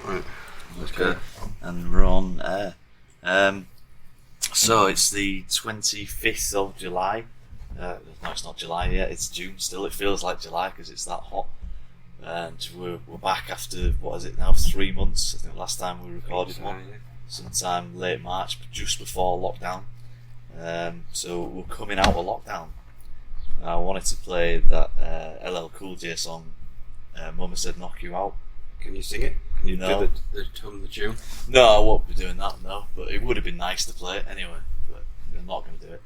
Right. Okay. And we're on air. So it's the 25th of July. No, it's not July yet. It's June still. It feels like July because it's that hot. And we're back after, what is it now, 3 months? I think last time we recorded one. Sometime late March, just before lockdown. So we're coming out of lockdown. I wanted to play that LL Cool J song, Mama Said Knock You Out. Can you sing it? Can you do the tune? No, I won't be doing that, no. But it would have been nice to play it anyway. But I'm not going to do it.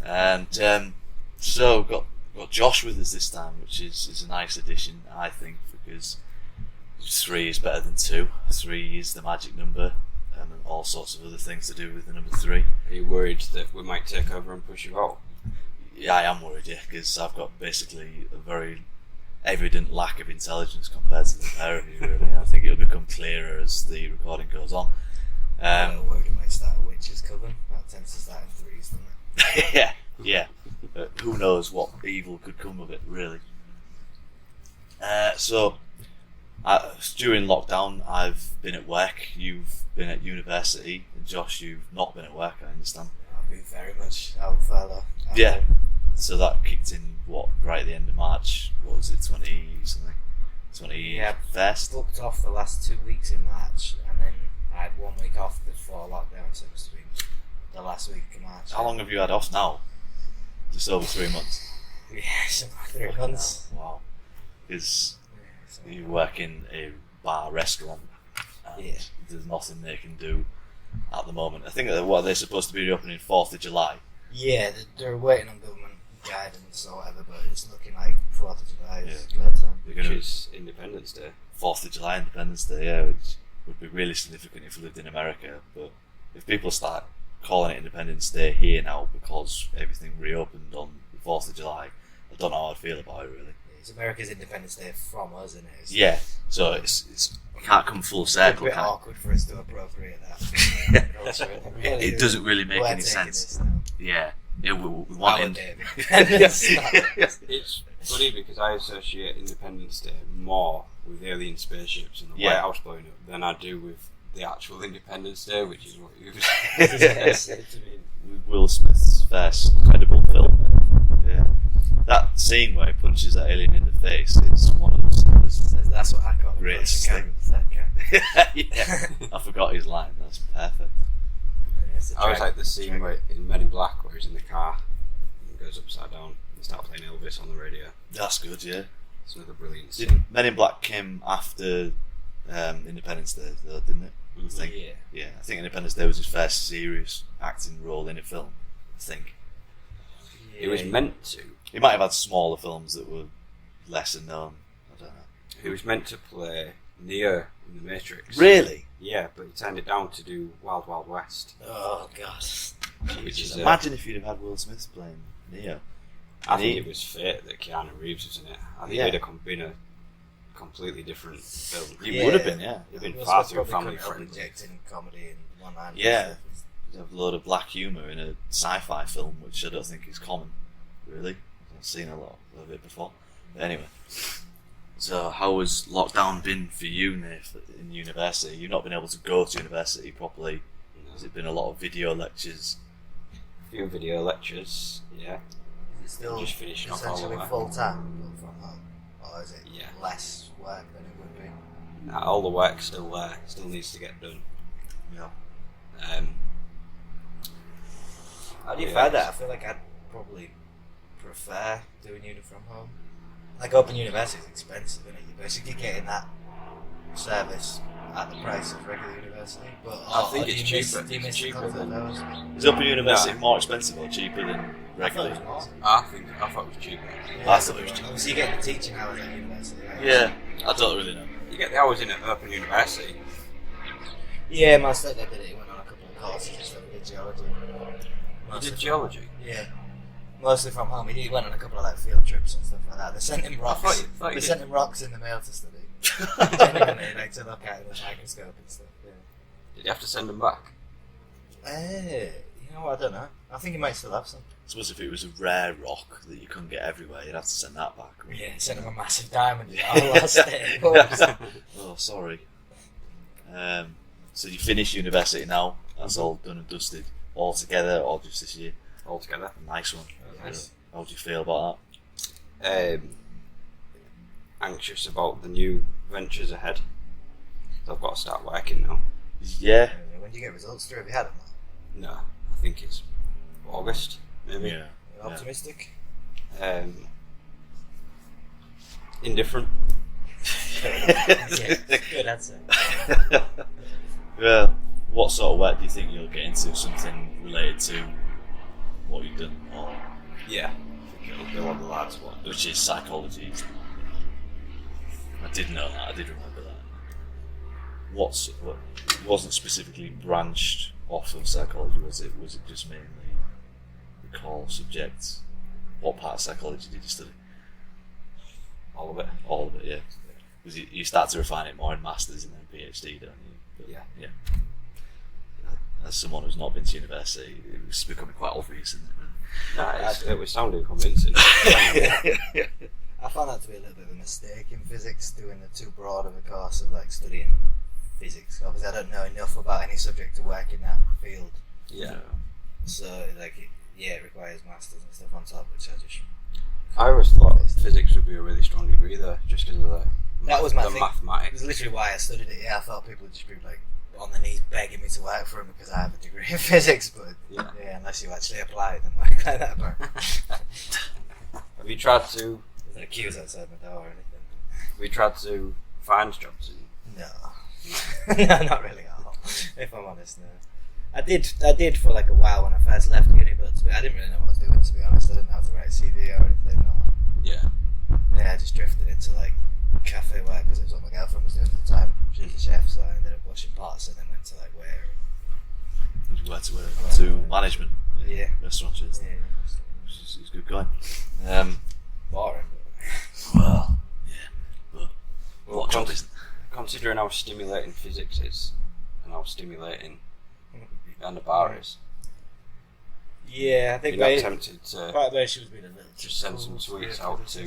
And so got Josh with us this time, which is a nice addition, I think, because 3 is better than 2. 3 is the magic number, and all sorts of other things to do with the number 3. Are you worried that we might take over and push you out? Yeah, I am worried, yeah, because I've got basically a very evident lack of intelligence compared to the pair of you, really. I think it'll become clearer as the recording goes on. I'm a little worried it might start a witch's coven. That tends to start in 3s, doesn't it? yeah. Who knows what evil could come of it, really. So, during lockdown, I've been at work, you've been at university, and Josh, you've not been at work, I understand. I've been very much out further. Yeah. So that kicked in, right at the end of March? What was it, 20-something? 21st? Booked off the last 2 weeks in March, and then I had 1 week off before lockdown, so it must have been the last week of March. How long have you had off now? Just over 3 months? Yeah, something like 3 months. Wow. Because you work in a bar restaurant, and there's nothing they can do at the moment. I think that they're supposed to be reopening 4th of July. Yeah, they're waiting on government guidance or whatever, but it's looking like 4th of July is Yeah. good time. Which is Independence Day. 4th of July, Independence Day, yeah, which would be really significant if we lived in America. But if people start calling it Independence Day here now because everything reopened on the 4th of July, I don't know how I'd feel about it, really. It's America's Independence Day from us, isn't it? Yeah, so it's can't come full It's circle. a bit awkward for us to appropriate that. It doesn't really make any sense. Yeah, we want Independence. It's funny because I associate Independence Day more with alien spaceships and the White House blowing up than I do with the actual Independence Day, which is what you said to me. With Will Smith's first credible film. Yeah. That scene where he punches that alien in the face is one of the That's what I got. greatest thing. Yeah, I forgot his line. That's perfect. I was like the scene where in Men in Black where he's in the car and goes upside down and start playing Elvis on the radio. That's good, yeah. It's another brilliant scene. Men in Black came after Independence Day, though, didn't it? I think. Yeah. I think Independence Day was his first serious acting role in a film. I think. It was meant to. He might have had smaller films that were lesser known. I don't know. He was meant to play Neo in The Matrix. Really? Yeah, but he turned it down to do Wild Wild West. Oh god! Which is imagine if you'd have had Will Smith playing Neo. I think it was fate that Keanu Reeves was in it. I think it would have been a completely different film. It would have been, yeah. It'd been far too family friendly. Injecting comedy in one hand. Yeah. You'd have a load of black humour in a sci-fi film, which I don't think is common, really. I've seen a lot of it before. But anyway, so how has lockdown been for you, Nath, in university? You've not been able to go to university properly. Has it been a lot of video lectures? A few video lectures, yeah. Is it still just finishing off all of essentially that. full time from home, or is it Yeah. less work than it would be? All the work's still there, still needs to get done. Yeah. How do you find that? I feel like I'd probably prefer doing uni from home. Like Open University is expensive, isn't it? You're basically getting that service at the price of regular university. But I think it's do you cheaper. Do you It's miss cheaper the comfort than- of those? Is Open University more expensive or cheaper than regular? I thought it was more. I thought it was cheaper. I thought it was cheaper. Obviously, you get the teaching hours at university. Right? Yeah, I don't really know. You get the hours in at Open University. Yeah, my stepdad did it. He went on a couple of courses and stuff. He did geology. You did geology? Yeah. Mostly from home. He went on a couple of like field trips and stuff like that. They sent him rocks. thought you They did. sent him rocks in the mail to study. Genuinely, like to look at it with a microscope and stuff. Yeah. Did you have to send them back? You know, I don't know. I think he might still have some. I suppose if it was a rare rock that you couldn't get everywhere, you'd have to send that back. Yeah, sent him a massive diamond. I lost it. Oh, sorry. So you finish university now. That's all done and dusted. All together, or just this year? All together. Nice one. Nice. How do you feel about Anxious about the new ventures ahead. So I've got to start working now. that? Yeah. When do you get results through? Have you had them? No, I think it's August, maybe. Yeah. You're optimistic? Indifferent. Yeah, good answer. Well, what sort of work do you think you'll get into? Something related to what you've done, or Yeah. I think it'll be what the lads want. which is psychology? I did know that. I did remember that. What it wasn't specifically branched off of psychology, was it? Was it just mainly the core subject? What part of psychology did you study? All of it. All of it, yeah. Because you start to refine it more in masters and then PhD, don't you? But, Yeah. Yeah. As someone who's not been to university, it's becoming quite obvious, isn't it? Nah, it was sounding convincing. I found that to be a little bit of a mistake in physics, doing the too broad of a course of like studying physics. Obviously, I don't know enough about any subject to work in that field. Yeah. So, like, it requires masters and stuff on top, which I always thought physics would be a really strong degree there, just because of That was my the thing. mathematics. It was literally why I studied it. Yeah, I thought people would just be like on their knees begging me to work for them because I have a degree in physics. But Yeah. unless you actually apply it, then work like that. But Have you tried to? there's no queues outside my door or anything. Have you tried to find jobs? No, no, not really at all. If I'm honest, no. I did for like a while when I first left uni, but I didn't really know what I was doing. To be honest, I didn't have the right CV or anything. Yeah. Yeah, I just drifted into like cafe work because it was what my girlfriend was doing at the time. She was a chef, so I ended up washing pots and then went to like Where to management. Yeah. Restaurant is yeah, it's good going. boring. Well, yeah, but Well, what job isn't? Considering how stimulating physics is, and how stimulating and the bar is, Yeah, I think you're not tempted to part of where she was being a little just send some sweets out to.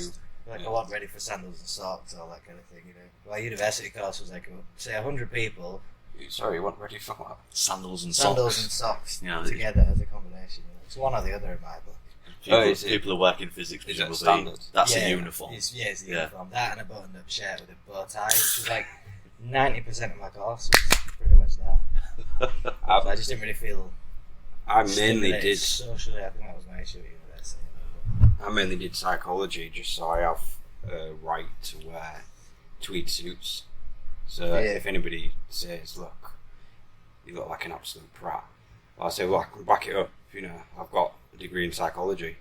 like yeah. I wasn't ready for sandals and socks or that kind of thing, you know. My university course was like say 100 people, Sorry, you weren't ready for what? Sandals and sandals socks. and socks Yeah, together as a combination. You know. It's one or the other in my book. People who work in physics, Is it presumably, standard? that's Yeah, a uniform. It's the Yeah. uniform. That and a buttoned-up shirt with a bow tie, which was like 90% of my course was pretty much that. So I just didn't really feel. I mainly stimulated did. socially. I think that was my issue at university. I mainly did psychology just so I have a right to wear tweed suits. So Yeah. if anybody says, "Look, you look like an absolute prat," I'll say, "Well, I can back it up. You know, I've got a degree in psychology.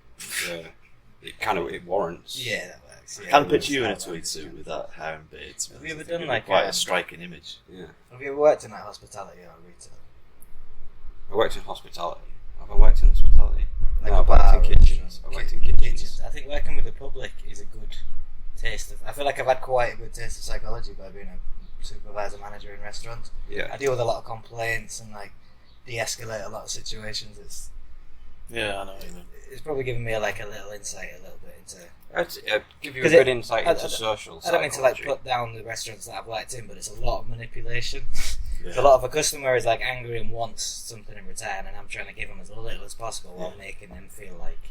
It warrants." Yeah, that works. Yeah, I can picture you in a tweed suit with that hair and beard. Have you ever I think done it'd be like quite a- a striking image? Yeah. Have you ever worked in like hospitality or retail? I worked in hospitality. Have I worked in hospitality? Like No, a I've worked bar in or kitchens. I worked in kitchens. I think working with the public is a good taste of. I feel like I've had quite a good taste of psychology by being a supervisor manager in restaurants. Yeah. I deal with a lot of complaints and like de-escalate a lot of situations. Yeah, I know what you mean. It's probably given me like a little insight, a little bit into. I'd give you a 'Cause good insight I- into I- social I don't mean to like psychology. put down the restaurants that I've worked in, but it's a lot of manipulation. Yeah. A lot of a customer is like angry and wants something in return, and I'm trying to give them as little as possible while making them feel like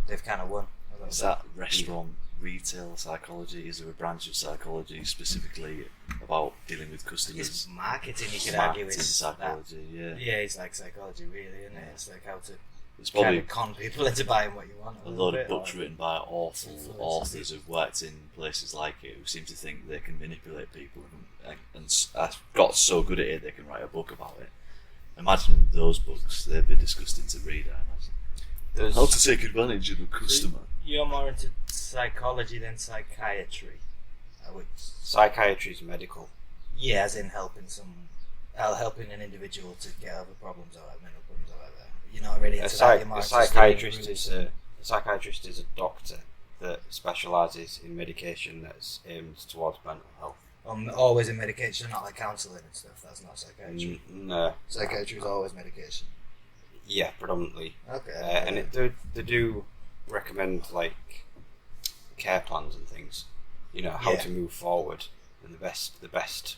they've kind of won. Is that restaurant retail psychology? Is there a branch of psychology specifically about dealing with It's customers? marketing, you could Marketing argue, is psychology, yeah. Yeah, it's like psychology, really, isn't it? It's like how to There's kind probably of con people into buying what you want. a lot of bit, books or- written by awful influences authors who've worked in places like it who seem to think they can manipulate people and got so good at it they can write a book about it. Imagine those books, they'd be disgusting to read, I imagine. There's- How to take advantage of a customer. You're more into psychology than psychiatry. Which, Psychiatry is medical. yeah, as in helping helping an individual to get over problems or mental problems or whatever. You're not really into that. You're more A into studying psychiatrist rules. a psychiatrist is a doctor that specialises in medication that's aimed towards mental health. Always in medication, not like counselling and stuff. That's not psychiatry. No, Psychiatry is always medication. yeah, predominantly. Okay. And they do recommend like care plans and things. You know how Yeah. to move forward and the best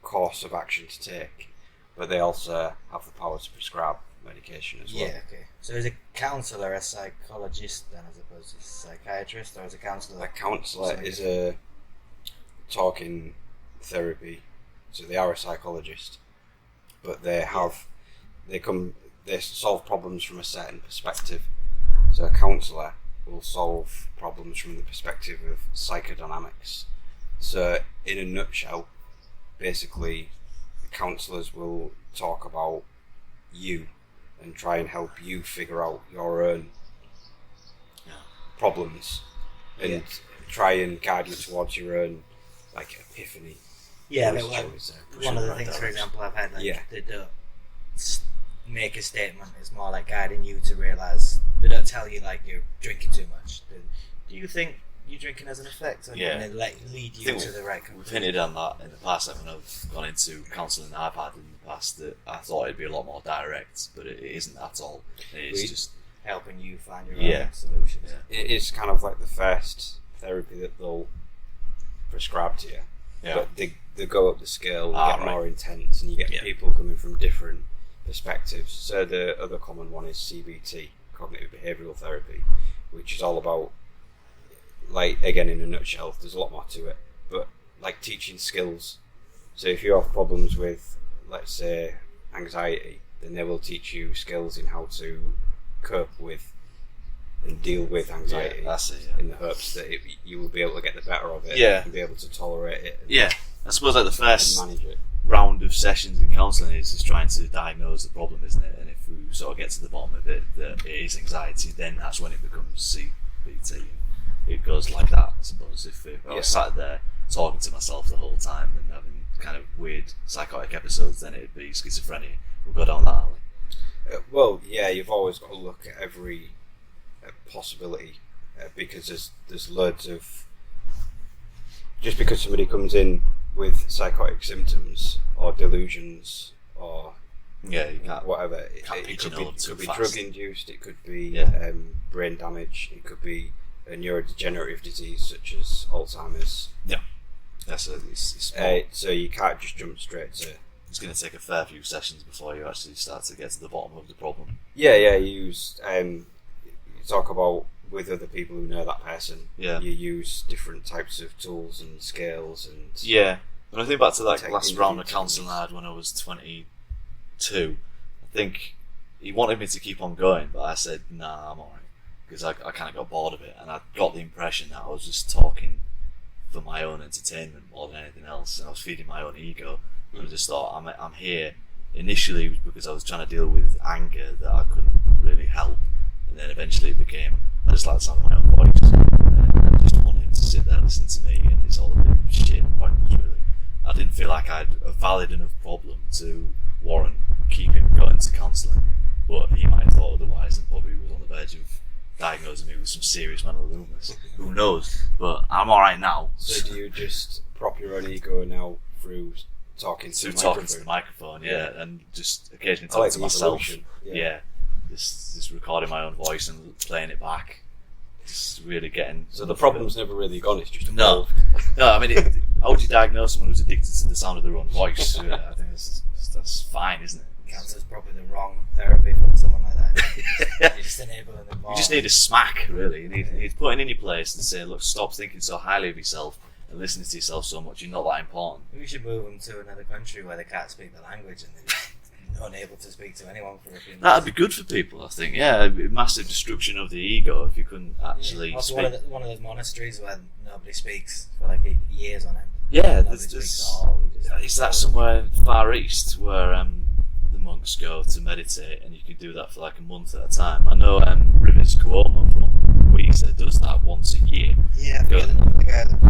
course of action to take, but they also have the power to prescribe medication as well. Yeah, okay. So is a counsellor a psychologist then, as opposed to a psychiatrist, or is a counsellor? A counsellor is a talking therapy, so they are a psychologist, but they solve problems from a certain perspective. So a counsellor will solve problems from the perspective of psychodynamics. So in a nutshell, basically, the counsellors will talk about you and try and help you figure out your own problems and try and guide you towards your own epiphany. Yeah, one of the things, for example, I've had they don't make a statement. It's more like guiding you to realise. They don't tell you you're drinking too much. Do you think you drinking has an effect? And they lead you to the right conclusion. We've hinted on that in the past. When I've gone into counselling I've had in the past, that I thought it'd be a lot more direct, but it isn't at all. It's just helping you find your own solutions. Yeah. It is kind of like the first therapy that they'll prescribe to you. Yeah. But they go up the scale, get more intense, and you get people coming from different perspectives. So the other common one is CBT, cognitive behavioural therapy, which is all about, again in a nutshell, there's a lot more to it, but teaching skills. So if you have problems with, let's say, anxiety, then they will teach you skills in how to cope with and deal with anxiety, in the hopes that you will be able to get the better of it and be able to tolerate it. I suppose the first manage it. Round of sessions in counselling is trying to diagnose the problem, isn't it? And if we sort of get to the bottom of it, that it is anxiety, then that's when it becomes CBT. It goes like that, I suppose. If I was sat there talking to myself the whole time and having kind of weird psychotic episodes, then it'd be schizophrenia. We'll go down that alley. You've always got to look at every possibility, because there's loads of... Just because somebody comes in with psychotic symptoms or delusions or whatever, it could be drug induced, it could be brain damage, it could be a neurodegenerative disease such as Alzheimer's. Yeah, that's so you can't just jump straight to... It's going to take a fair few sessions before you actually start to get to the bottom of the problem. You talk about with other people who know that person. You use different types of tools and scales and... When I think back to that last round of counselling I had when I was 22, I think he wanted me to keep on going, but I said, nah, I'm alright. Because I kind of got bored of it, and I got the impression that I was just talking for my own entertainment more than anything else, and I was feeding my own ego. And I just thought, I'm here. Initially, it was because I was trying to deal with anger that I couldn't really help, and then eventually it became, I just like the sound of my own voice, and I just wanted him to sit there and listen to me, and it's all a bit of shit and pointless, really. I didn't feel like I had a valid enough problem to warrant keeping going to counselling, but he might have thought otherwise and probably was on the verge of diagnosing me with some serious mental illness. Who knows? But I'm alright now. So do you just prop your own ego now through talking to the microphone, and just occasionally talking to myself. Just recording my own voice and playing it back. Just really getting... So the problem's never really gone, it's just evolved. No, I mean, how would you diagnose someone who's addicted to the sound of their own voice? I think that's fine, isn't it? Cancer's probably the wrong therapy for someone like that. You just enable them involved. You just need a smack, really. You need putting in your place and say, look, stop thinking so highly of yourself and listening to yourself so much. You're not that important. We should move them to another country where they can't speak the language and they're unable to speak to anyone for a few minutes. That'd be good for people, I think. Yeah, massive destruction of the ego if you couldn't actually also speak. One of those monasteries where nobody speaks for years on end. Yeah, is that somewhere far east where the monks go to meditate, and you can do that for a month at a time? I know Rivers Cuomo from Weezer does that once a year. Yeah, I forget the name of the guy that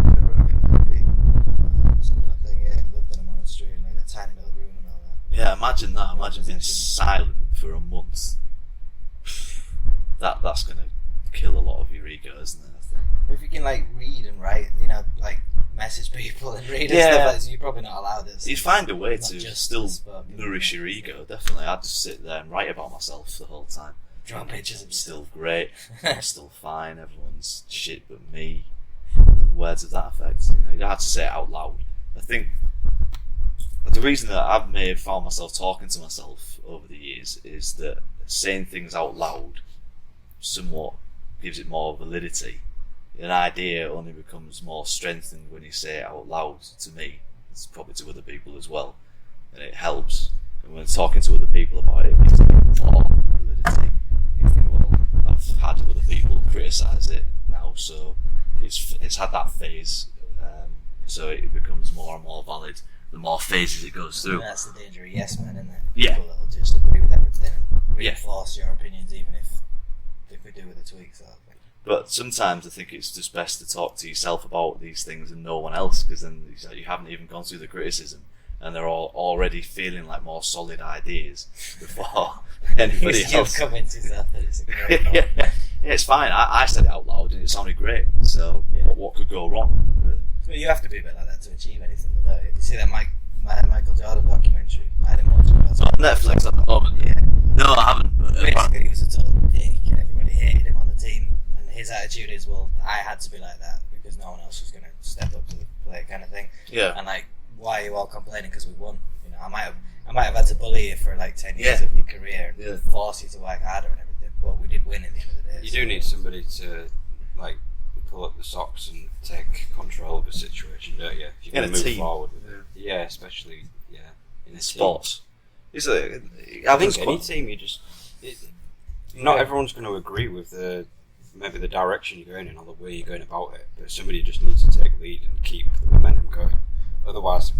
lived in a monastery and made a tiny little room and all that. Yeah, imagine that. Imagine being silent for a month. That's going to kill a lot of your ego, isn't it? I think. If you can read and write, message people and read and stuff so you're probably not allowed this. You'd find a way to still nourish your ego, definitely. I'd just sit there and write about myself the whole time. Draw pictures of still great, I'm still fine, everyone's shit but me. Words of that effect. You don't have to say it out loud. I think the reason that I've found myself talking to myself over the years is that saying things out loud somewhat gives it more validity. An idea only becomes more strengthened when you say it out loud. To me, it's probably to other people as well, and it helps. And when talking to other people about it gives it more validity. You think, well, I've had other people criticise it now, so it's had that phase, so it becomes more and more valid the more phases it goes through. That's the danger of yes men, isn't it? Yeah. People that'll just agree with everything and reinforce your opinions, even if they could do with a tweak. So. But sometimes I think it's just best to talk to yourself about these things and no one else, because then you haven't even gone through the criticism, and they're all already feeling like more solid ideas before anybody else. You've convinced yourself that it's a great yeah, it's fine. I said it out loud and it sounded great. So what could go wrong? Really? But you have to be a bit like that to achieve anything, though, don't you? You see that Michael Jordan documentary? I didn't watch it. It's on Netflix at the moment. Yeah. No, I haven't. Basically, he was a total dick, and everybody hated him on the team. And his attitude is, well, I had to be like that because no one else was going to step up to the plate, kind of thing. Yeah. And like, why are you all complaining because we won? You know, I might have had to bully you for like 10 years of your career and force you to work harder and everything, but we did win at the end of the day. You do need somebody to like pull up the socks and take control of the situation, don't you? If you're going to move forward with it. Yeah, especially in sports. I think any team, not everyone's going to agree with maybe the direction you're going in or the way you're going about it, but somebody just needs to take lead and keep the momentum going. Otherwise,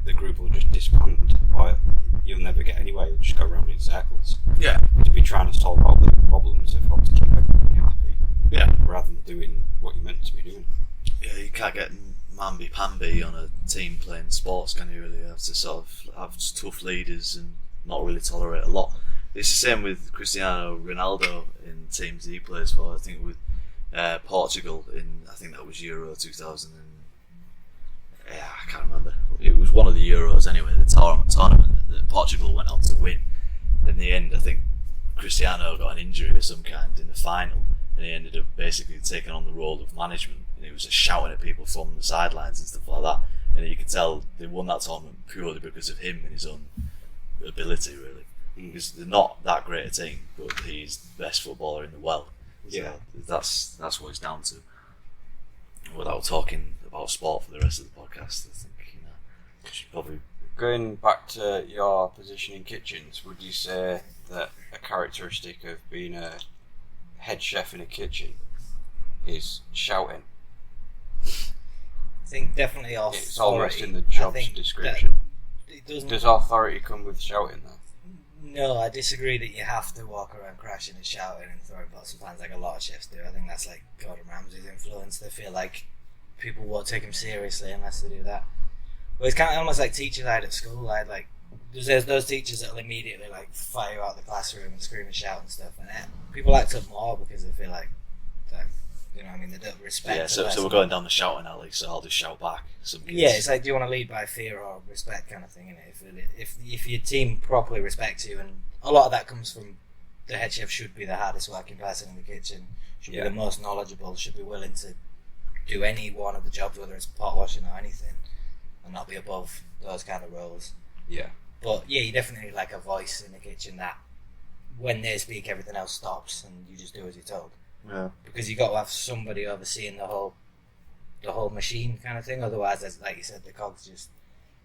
the group will just disband, or you'll never get anywhere. You'll just go around in circles. Yeah. To be trying to solve all the problems of how to keep everybody happy, rather than doing what you're meant to be doing. Yeah, you can't get mamby-pamby on a team playing sports, can you really? You have to sort of have tough leaders and not really tolerate a lot. It's the same with Cristiano Ronaldo in teams he plays for. I think with Portugal I think that was Euro 2000. I can't remember. It was one of the Euros anyway, the tournament that Portugal went on to win. In the end, I think Cristiano got an injury of some kind in the final, and he ended up basically taking on the role of management, and he was just shouting at people from the sidelines and stuff like that. And you could tell they won that tournament purely because of him and his own ability, really. Because they're not that great a team, but he's the best footballer in the world. So that's what it's down to. Without talking about sport for the rest of the podcast, I think we should probably. Going back to your position in kitchens, would you say that a characteristic of being a head chef in a kitchen is shouting? I think definitely authority. It's almost in the job description. Does authority come with shouting though? No, I disagree that you have to walk around crashing and shouting and throwing pots and pans like a lot of chefs do. I think that's like Gordon Ramsay's influence. They feel like people won't take him seriously unless they do that. But it's kind of almost like teachers I had at school. There's those teachers that will immediately like fire you out the classroom and scream and shout and stuff. And people act up more because they feel like you know what I mean, they don't respect. Yeah, so we're going down the shouting alley, so I'll just shout back. Yeah, it's like, do you want to lead by fear or respect kind of thing, innit? If your team properly respects you, and a lot of that comes from the head chef should be the hardest working person in the kitchen, should be the most knowledgeable, should be willing to do any one of the jobs, whether it's pot washing or anything, and not be above those kind of roles. Yeah. But yeah, you definitely need like a voice in the kitchen that when they speak, everything else stops and you just do as you're told. Yeah. Because you got to have somebody overseeing the whole machine kind of thing. Otherwise, as like you said, the cogs just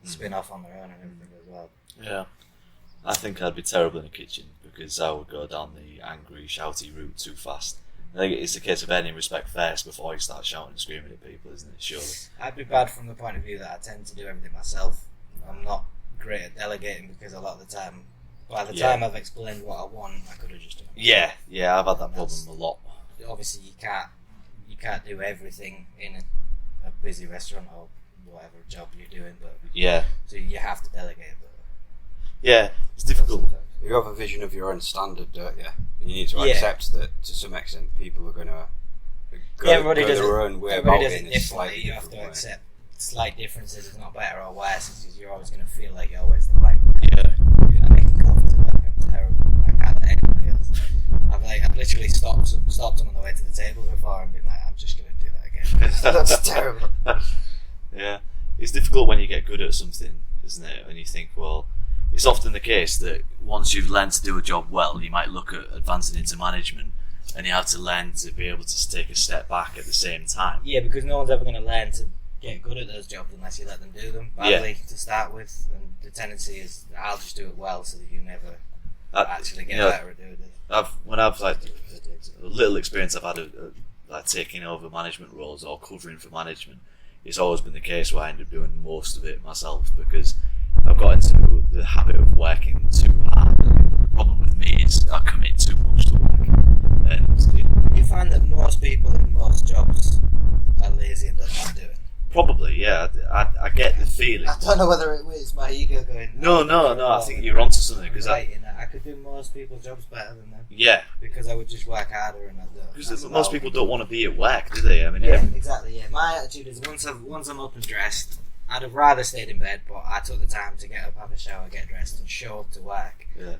spin off on their own and everything as well. Yeah. I think I'd be terrible in the kitchen because I would go down the angry, shouty route too fast. I think it's a case of earning respect first before you start shouting and screaming at people, isn't it? Surely. I'd be bad from the point of view that I tend to do everything myself. I'm not great at delegating because a lot of the time, by the time I've explained what I want, I could have just done it. Yeah, I've had that problem a lot. Obviously, you can't do everything in a busy restaurant or whatever job you're doing, but so you have to delegate. But it's difficult. You have a vision of your own standard, don't you? And you need to accept that to some extent people are going to go their own way about it in a slightly You have different to way. accept slight differences. It's not better or worse. It's just you're always going to feel like you're always the right way. I'm making coffee today. I'm terrible. I can't let anybody else. I've literally stopped them on the way to the table before and been like, I'm just going to do that again. That's terrible. Yeah, it's difficult when you get good at something isn't it? And you think, well, it's often the case that once you've learned to do a job well, you might look at advancing into management, and you have to learn to be able to take a step back at the same time. Yeah, because no one's ever going to learn to get good at those jobs unless you let them do them badly to start with. And the tendency is, I'll just do it well so that you never actually get better at doing it. When I've like a little experience I've had of like taking over management roles or covering for management, it's always been the case where I end up doing most of it myself, because I've got into the habit of working too hard. The problem with me is I commit too much to work. And you find that most people in most jobs are lazy and don't want to do it? Probably, yeah. I get the feeling. I don't know whether it's my ego going. No. I think you're onto something, because I could do most people's jobs better than them. Yeah. Because I would just work harder and because most people don't want to be at work, do they? I mean, exactly. Yeah, my attitude is once I'm up and dressed, I'd have rather stayed in bed, but I took the time to get up, have a shower, get dressed, and show up to work. Yeah.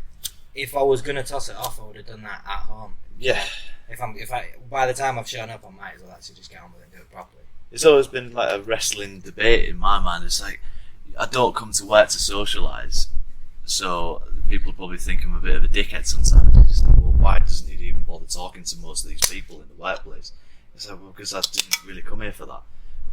If I was gonna toss it off, I would have done that at home. Yeah. If I by the time I've shown up, I might as well actually just get on with it and do it properly. It's always been like a wrestling debate in my mind. It's like, I don't come to work to socialise, so people probably think I'm a bit of a dickhead sometimes. It's just like, well, why doesn't he even bother talking to most of these people in the workplace? It's like, well, because I didn't really come here for that.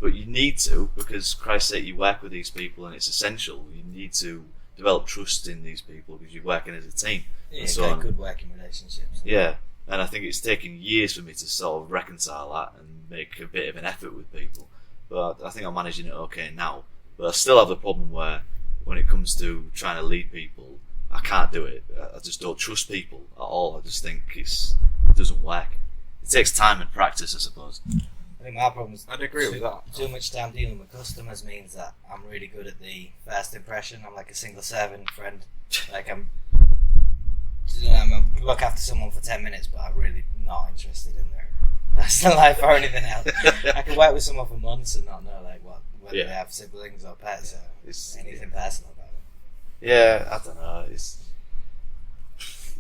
But you need to, because Christ's sake, you work with these people and it's essential. You need to develop trust in these people because you're working as a team. Yeah, and so good working relationships. Yeah, and I think it's taken years for me to sort of reconcile that and make a bit of an effort with people. But I think I'm managing it okay now. But I still have the problem where when it comes to trying to lead people, I can't do it. I just don't trust people at all. I just think it doesn't work. It takes time and practice, I suppose. I think my problem is I'd agree with that. Too much time dealing with customers means that I'm really good at the first impression. I'm like a single servant friend. Like I'm look after someone for 10 minutes, but I'm really not interested in their personal life or anything else. I can work with someone for months and not know whether they have siblings or pets or anything personal about them. Yeah, I don't know.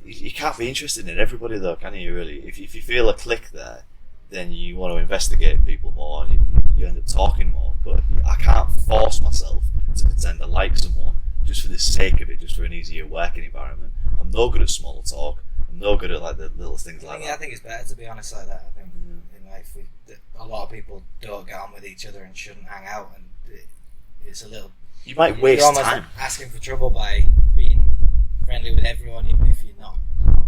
You can't be interested in everybody though, can you? Really, if you feel a click there, then you want to investigate people more and you end up talking more. But I can't force myself to pretend I like someone just for the sake of it, just for an easier working environment. I'm no good at small talk. I'm no good at like the little things like that. I think it's better to be honest like that. I think in life a lot of people don't get on with each other and shouldn't hang out, and it's a little. You might waste you're almost time asking for trouble by being friendly with everyone, even if you're not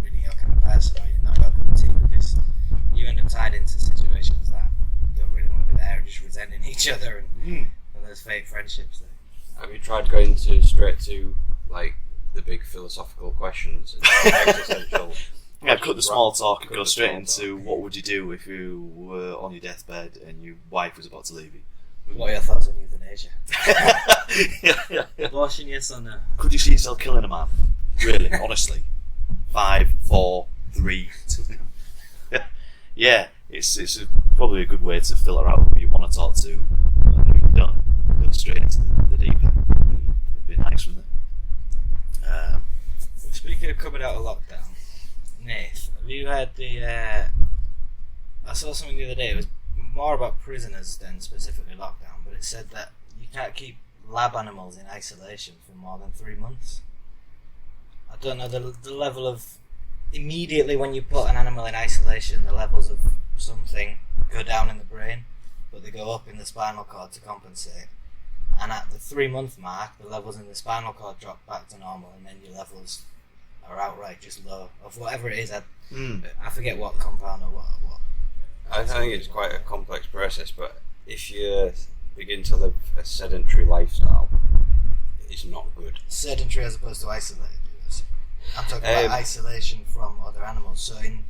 really your kind of person or you're not welcome to, because you end up tied into situations that don't really want to be there, and just resenting each other, and there's fake friendships there. Have you tried going straight to like the big philosophical questions? Existential. Yeah, cut the small talk and go straight into what would you do if you were on your deathbed and your wife was about to leave you? What are your thoughts on euthanasia? Yeah. Abortion, yes or no? Could you see yourself killing a man? Really, honestly. 5, 4, 3, 2. Yeah, it's probably a good way to filter out who you want to talk to and who you don't. Go straight into the deep end. It'd be nice, wouldn't it? Speaking of coming out of lockdown, Nath, have you heard I saw something the other day, it was more about prisoners than specifically lockdown, but it said that you can't keep lab animals in isolation for more than 3 months. I don't know, the level of... Immediately when you put an animal in isolation, the levels of something go down in the brain, but they go up in the spinal cord to compensate. And at the 3 month mark, the levels in the spinal cord drop back to normal, and then your levels are outright just low of whatever it is. I forget what compound or what. I think it's quite a complex process, but if you begin to live a sedentary lifestyle, it's not good. Sedentary as opposed to isolated. I'm talking about isolation from other animals. So in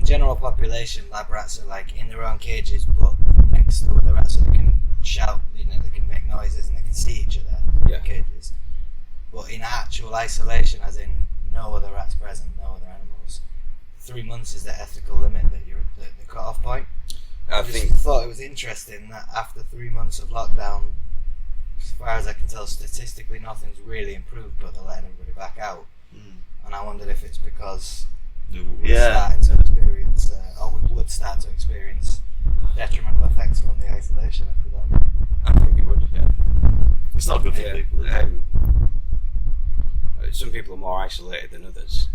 general population, lab rats are like in their own cages, but next to other rats, so they can shout, they can make noises and they can see each other in cages. But in actual isolation, as in no other rats present, no other animals, 3 months is the ethical limit that the cut-off point. I thought it was interesting that after 3 months of lockdown, as far as I can tell, statistically nothing's really improved, but they're letting everybody back out. And I wondered if it's because we're starting to experience, or we would start to experience detrimental effects from the isolation after that. I think it would, yeah. It's not good for people, is it? some people are more isolated than others.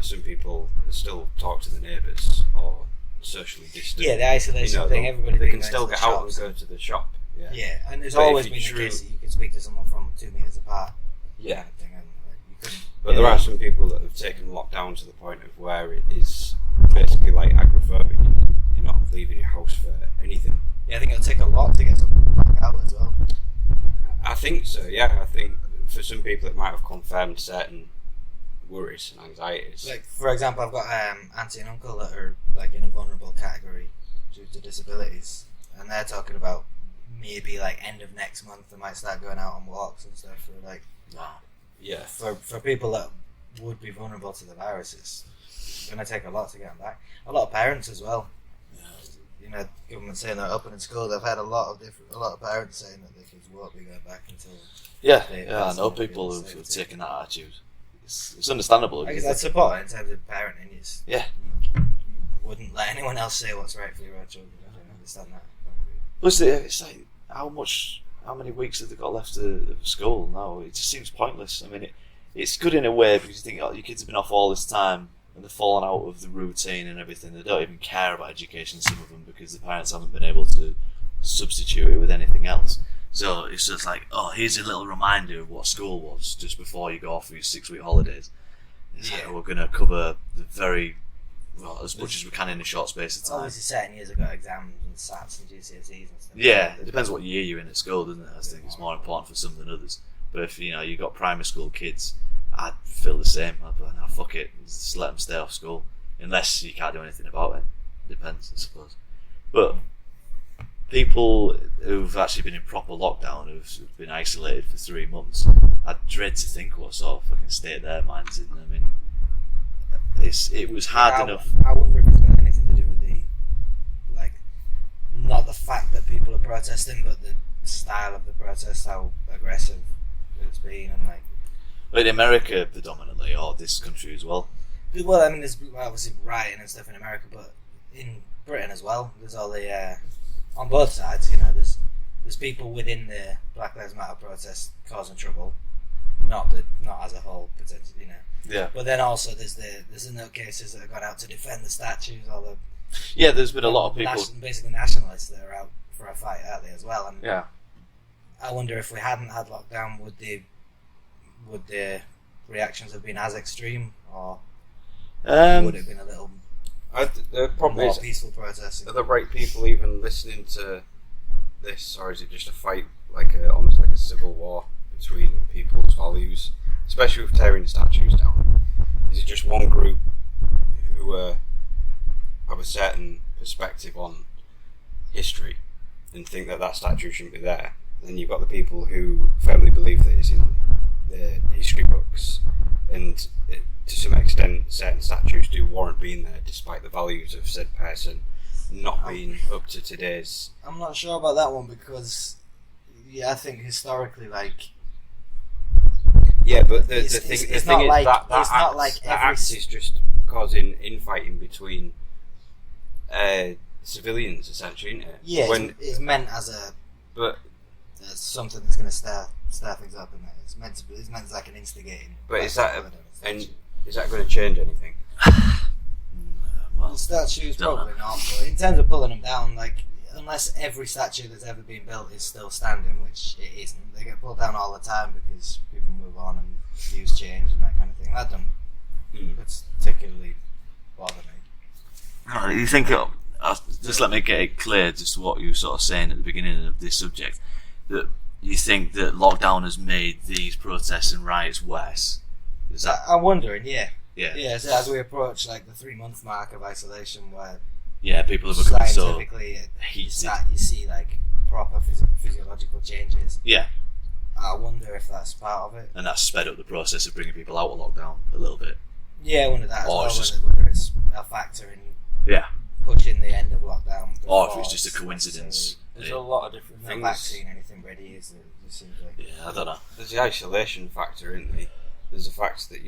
Some people still talk to the neighbours or socially distant. Yeah, the isolation thing. Everybody they can still get out and go to the shop. Yeah, and there's always been the case that you can speak to someone from 2 meters apart. Yeah. Kind of thing, and, you couldn't. But there are some people that have taken lockdown to the point of where it is basically like agoraphobic. You're not leaving your house for anything. Yeah, I think it'll take a lot to get someone back out as well. I think so, yeah. I think for some people it might have confirmed certain worries and anxieties. Like, for example, I've got auntie and uncle that are like in a vulnerable category due to disabilities, and they're talking about maybe like end of next month they might start going out on walks and stuff. For like, yeah, for people that would be vulnerable to the virus, it's going to take a lot to get them back. A lot of parents as well. You know, government saying they're opening school. They've had a lot of parents saying that their kids won't be going back until. I know people who've taken that attitude. It's understandable. I guess that's support in terms of parenting. Yeah. You wouldn't let anyone else say what's right for your own children. I don't understand that. Plus, it's like how many weeks have they got left of school now? It just seems pointless. I mean, it's good in a way because you think, oh, your kids have been off all this time and they're falling out of the routine and everything. They don't even care about education, some of them, because the parents haven't been able to substitute it with anything else. So it's just like, oh, here's a little reminder of what school was just before you go off for your 6-week holidays. It's like, we're going to cover as much as we can in a short space of time. Obviously, certain years have got exams and SATs and GCSEs and stuff. Yeah, it depends what year you're in at school, doesn't it? I think it's more important for some than others. But if you've got primary school kids, I'd feel the same. I'd be like, no, fuck it, just let them stay off school, unless you can't do anything about it. Depends, I suppose. But people who've actually been in proper lockdown, who've been isolated for 3 months, I dread to think what sort of fucking state their minds in. I mean, it was hard enough. I wonder if it's got anything to do with not the fact that people are protesting, but the style of the protest, how aggressive it's been, and But in America predominantly, or this country as well. Well, I mean, there's obviously rioting and stuff in America, but in Britain as well, there's all the on both sides. There's people within the Black Lives Matter protest causing trouble, not as a whole potentially, Yeah. But then also there's the nutcases that have gone out to defend the statues, all the there's been a lot of people, basically nationalists that are out for a fight, aren't they, as well? And yeah. I wonder if we hadn't had lockdown, would the reactions have been as extreme, or would it have been a little more peaceful protesting? Are the right people even listening to this, or is it just a fight, almost like a civil war between people's values, especially with tearing the statues down? Is it just one group who have a certain perspective on history and think that statue shouldn't be there? Then you've got the people who firmly believe that it's in the history books, and to some extent certain statues do warrant being there despite the values of said person not being up to today's. I'm not sure about that one because I think historically yeah, but the it's thing not is like that it's not like that every act is just causing infighting between civilians, essentially, isn't it? Yeah, it's meant as something that's going to stir things up, and it's meant as like an instigating. But is that going to change anything? Well, statues probably not. But in terms of pulling them down, unless every statue that's ever been built is still standing, which it isn't, they get pulled down all the time because people move on and views change and that kind of thing. That doesn't particularly bother me. You think just let me get it clear, just what you were sort of saying at the beginning of this subject, that you think that lockdown has made these protests and riots worse? Is that? I'm wondering, yeah. So as we approach the 3-month mark of isolation, where people have become so scientifically heated. you see proper physiological changes. Yeah. I wonder if that's part of it. And that's sped up the process of bringing people out of lockdown a little bit. Yeah, I wonder that Or as well, whether it's a factor in pushing the end of lockdown. Or if it's just a coincidence. There's a lot of different things. No vaccine, anything ready, is it? It seems like. Yeah, I don't know. There's the isolation factor, isn't there? There's the fact that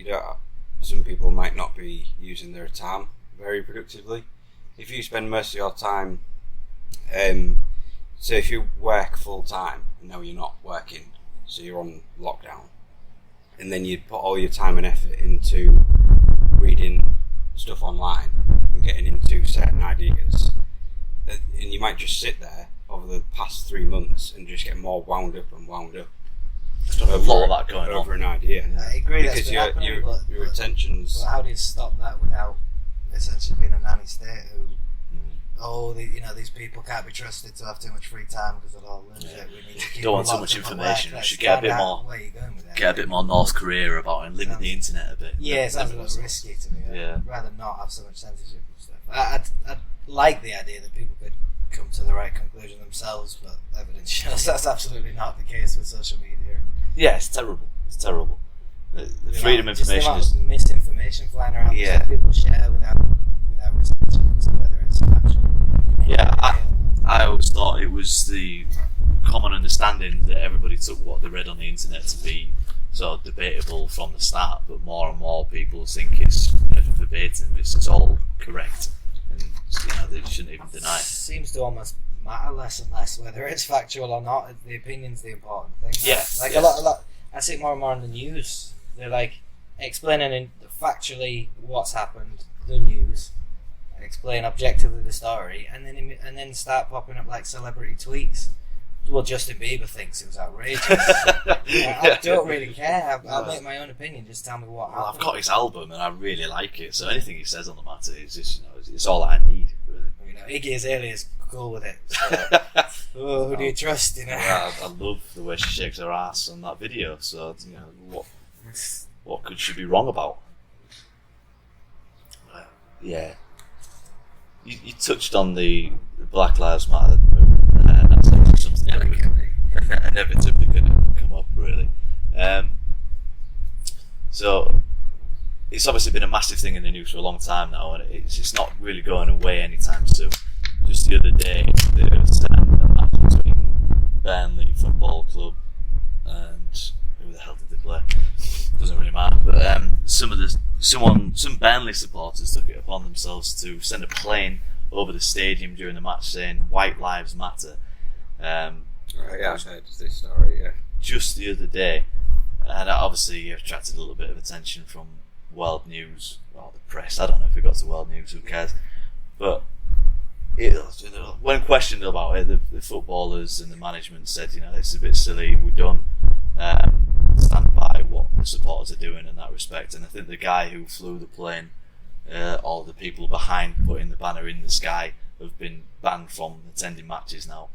some people might not be using their time very productively. If you spend most of your time, so if you work full time and now you're not working, so you're on lockdown, and then you'd put all your time and effort into reading stuff online and getting into certain ideas, and you might just sit there over the past 3 months and just get more wound up. There's a lot of that going on over an idea. I agree, because your attention's. But how do you stop that without essentially being a nanny state who? These people can't be trusted to have too much free time because they'll all lose it. We need to keep don't want too much information. We should get a bit more. Where are you going with that? Get a bit more North Korea about it and limit the internet a bit. Yeah, it sounds a little risky to me. I'd rather not have so much censorship and stuff. I'd like the idea that people could come to the right conclusion themselves, but evidence shows that's absolutely not the case with social media. Yeah, it's terrible. The freedom of information is misinformation flying around. Yeah. That people share without researching into whether it's factual. Yeah, I always thought it was the common understanding that everybody took what they read on the internet to be sort of debatable from the start, but more and more people think it's verbatim, it's all correct, and they shouldn't even deny it. Seems to almost matter less and less whether it's factual or not. The opinion's the important thing. A lot. I see it more and more on the news. They're like explaining factually what's happened, the news, explain objectively the story, and then start popping up like celebrity tweets. Well, Justin Bieber thinks it was outrageous. I don't really care. I'll make my own opinion. Just tell me what happened. I've got his album and I really like it, so anything he says on the matter is just, it's all I need, really. Iggy Azalea is cool with it. So, who do you trust? I love the way she shakes her ass on that video. So, what could she be wrong about? Yeah. You touched on the Black Lives Matter movement, and that's actually something that was inevitably going to come up, really. So it's obviously been a massive thing in the news for a long time now, and it's not really going away anytime soon. Just the other day, there was a match between Burnley Football Club and who the hell did they play? Doesn't really matter. But some Burnley supporters took it upon themselves to send a plane over the stadium during the match saying "White Lives Matter." I've heard this story. Yeah, just the other day, and that obviously attracted a little bit of attention from world news or the press. I don't know if it got to world news. Who cares? But when questioned about it, the footballers and the management said, it's a bit silly. We don't stand by what the supporters are doing in that respect. And I think the guy who flew the plane, or the people behind putting the banner in the sky, have been banned from attending matches now.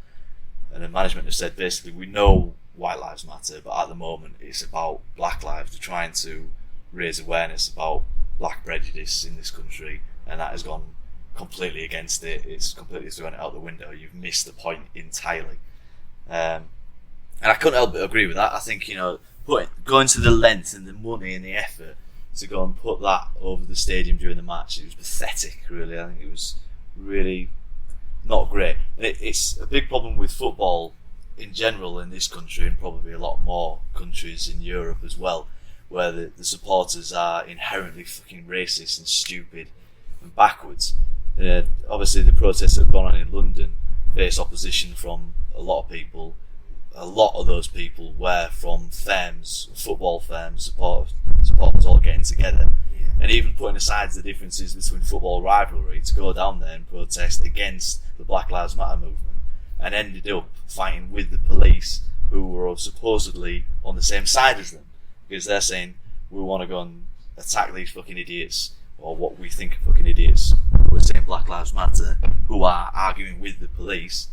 And the management have said basically, we know White Lives Matter, but at the moment it's about Black lives. We're trying to raise awareness about black prejudice in this country, and that has gone completely against it. It's completely thrown it out the window. You've missed the point entirely. And I couldn't help but agree with that. I think, going to the length and the money and the effort to go and put that over the stadium during the match, it was pathetic, really. I think it was really not great. And it's a big problem with football in general in this country, and probably a lot more countries in Europe as well, where the supporters are inherently fucking racist and stupid and backwards. Obviously the protests that have gone on in London face opposition from a lot of people. A lot of those people were from firms, football firms, supporters all getting together, and even putting aside the differences between football rivalry, to go down there and protest against the Black Lives Matter movement, and ended up fighting with the police, who were supposedly on the same side as them, because they're saying, we want to go and attack these fucking idiots, or what we think are fucking idiots, who are saying Black Lives Matter, who are arguing with the police.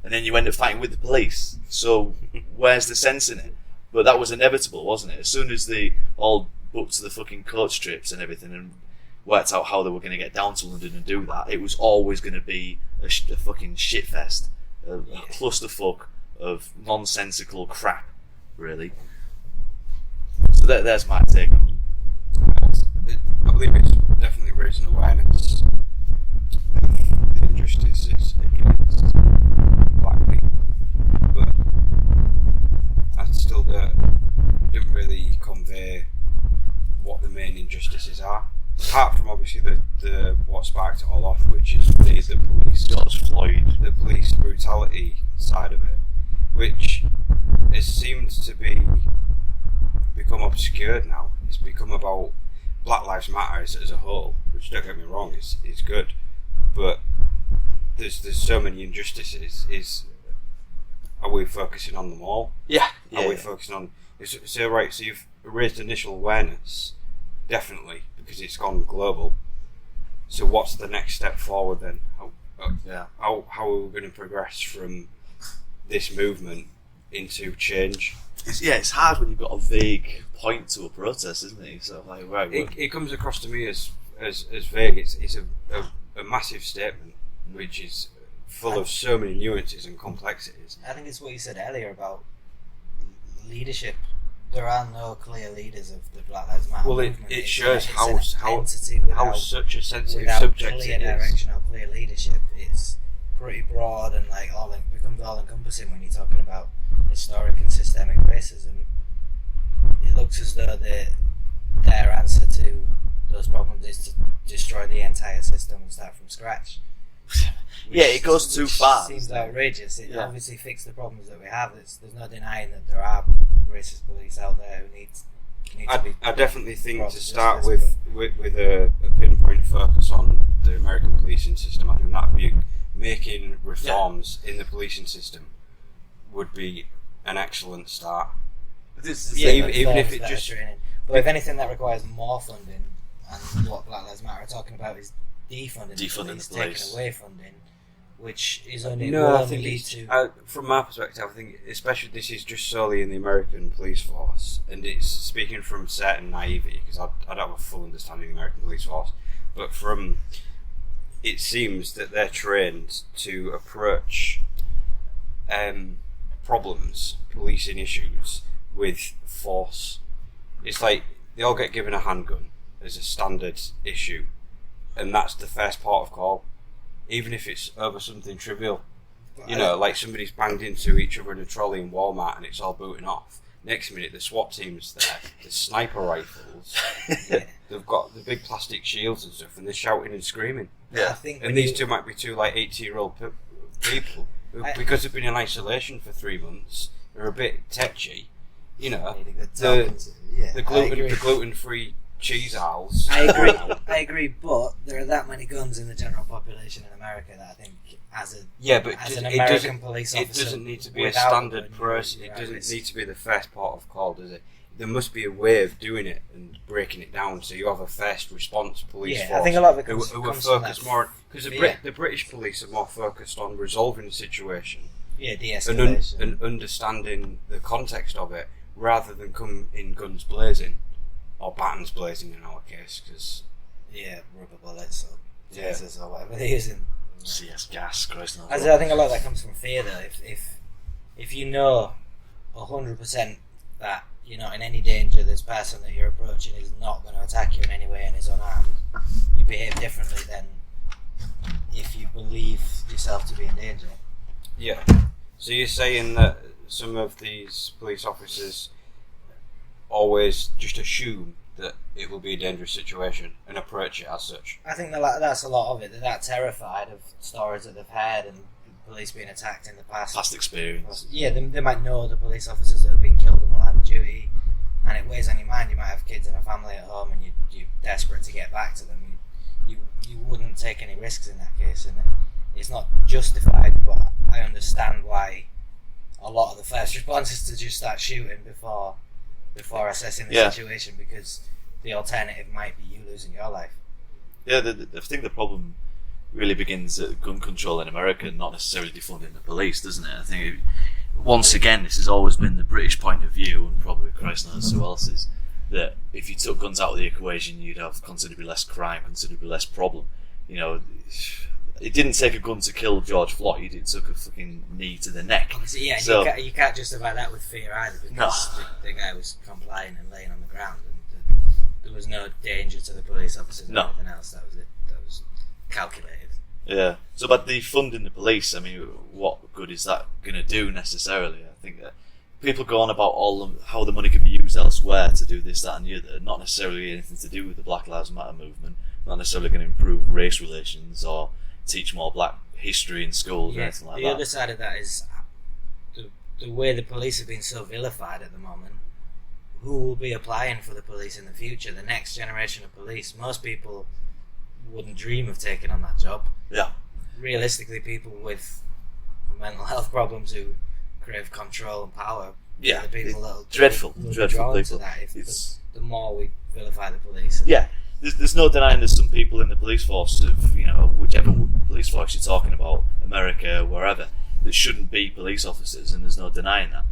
And then you end up fighting with the police. So where's the sense in it? But that was inevitable, wasn't it? As soon as they all booked the fucking coach trips and everything and worked out how they were going to get down to London and do that, it was always going to be a fucking shitfest. A clusterfuck of nonsensical crap, really. So there's my take on it. I believe it's definitely raising awareness of the injustices against black people, but I still don't really convey what the main injustices are, apart from obviously the what sparked it all off, which is the police, George Floyd, the police brutality side of it, which it seemed to be become obscured now. It's become about Black Lives Matter as a whole, which, don't get me wrong, is good, but there's so many injustices. Are we focusing on them all? Yeah. Are we focusing on? So right, so you've raised initial awareness, definitely, because it's gone global. So what's the next step forward then? How are we going to progress from this movement into change? It's hard when you've got a vague point to a protest, isn't it? So like, right, it comes across to me as vague. It's a massive statement, which is full of so many nuances and complexities. I think it's what you said earlier about leadership. There are no clear leaders of the Black Lives Matter movement. It shows how such a sensitive without subject clear it is. direction or clear leadership. It's pretty broad and like becomes all encompassing when you're talking about historic and systemic racism. It looks as though their answer to those problems is to destroy the entire system and start from scratch. Yeah, it goes too far. Seems outrageous. It obviously fixed the problems that we have. There's no denying that there are racist police out there who need to be. I definitely think to start with a pinpoint focus on the American policing system. I think that be making reforms in the policing system would be an excellent start. Even if it just training. But if anything, that requires more funding. And what Black Lives Matter are talking about is defunding the police, taking away funding, which is only from my perspective, I think especially this is just solely in the American police force, and it's speaking from certain naivety because I don't have a full understanding of the American police force, but it seems that they're trained to approach problems, policing issues, with force. It's like they all get given a handgun as a standard issue, and that's the first port of call, even if it's over something trivial. Like somebody's banged into each other in a trolley in Walmart and it's all booting off. Next minute, the SWAT team's there, the sniper rifles, they've got the big plastic shields and stuff, and they're shouting and screaming. Yeah, and these two might be two like 80-year-old people who, because they've been in isolation for 3 months, they're a bit tetchy. The gluten-free cheese owls. I agree, but there are that many guns in the general population in America that I think an American police officer, it doesn't need to be a standard process. It doesn't need to be the first port of call, does it? There must be a way of doing it and breaking it down so you have a first response police force. I think a lot of it who are focused more because the British police are more focused on resolving the situation, de-escalation, and understanding the context of it rather than come in guns blazing. Or batons blazing in our case, because rubber bullets or lasers or whatever they're using. CS gas, Christ. I think a lot of that comes from fear, though. If you know 100% that you're not in any danger, this person that you're approaching is not going to attack you in any way and is unarmed, you behave differently than if you believe yourself to be in danger. Yeah. So you're saying that some of these police officers always just assume that it will be a dangerous situation and approach it as such. I think that's a lot of it. They're that terrified of stories that they've heard and police being attacked in the past. Past experience. Yeah, they might know the police officers that have been killed on the line of duty, and it weighs on your mind. You might have kids and a family at home, and you're desperate to get back to them. You wouldn't take any risks in that case, and it's not justified. But I understand why a lot of the first response is to just start shooting before assessing the situation, because the alternative might be you losing your life. Yeah, I think the problem really begins at gun control in America, not necessarily defunding the police, doesn't it? I think once again, this has always been the British point of view, and probably Christ knows who else's, that if you took guns out of the equation, you'd have considerably less crime, considerably less problem. It didn't take a gun to kill George Floyd, it took a fucking knee to the neck. Yeah, so, you can't justify that with fear either, because the guy was compliant and laying on the ground, and there was no danger to the police officers or anything else. That was it. That was calculated. Yeah. So, but defunding the police, I mean, what good is that going to do necessarily? I think that people go on about how the money can be used elsewhere to do this, that, and the other. Not necessarily anything to do with the Black Lives Matter movement. Not necessarily going to improve race relations or teach more black history in schools or anything like that. The other side of that is the way the police have been so vilified at the moment. who will be applying for the police in the future, the next generation of police, most people wouldn't dream of taking on that job. Yeah. Realistically, people with mental health problems who crave control and power, Yeah, the people that dreadful drawn people. to that if the more we vilify the police. Yeah, there's no denying there's some people in the police force of, whichever police force you're talking about, America, wherever, that shouldn't be police officers, and there's no denying that.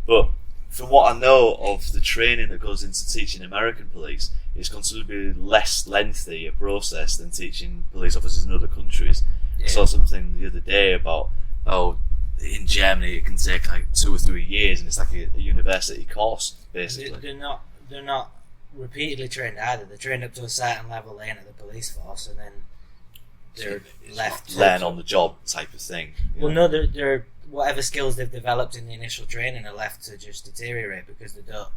But from what I know of the training that goes into teaching American police, it's considerably less lengthy a process than teaching police officers in other countries. Yeah. I saw something the other day about how in Germany it can take like 2 or 3 years, and it's like a university course, basically. They're not repeatedly trained either. They're trained up to a certain level, they enter the police force, and then they're left learn on the job type of thing. Well, no, they're whatever skills they've developed in the initial training are left to just deteriorate because they don't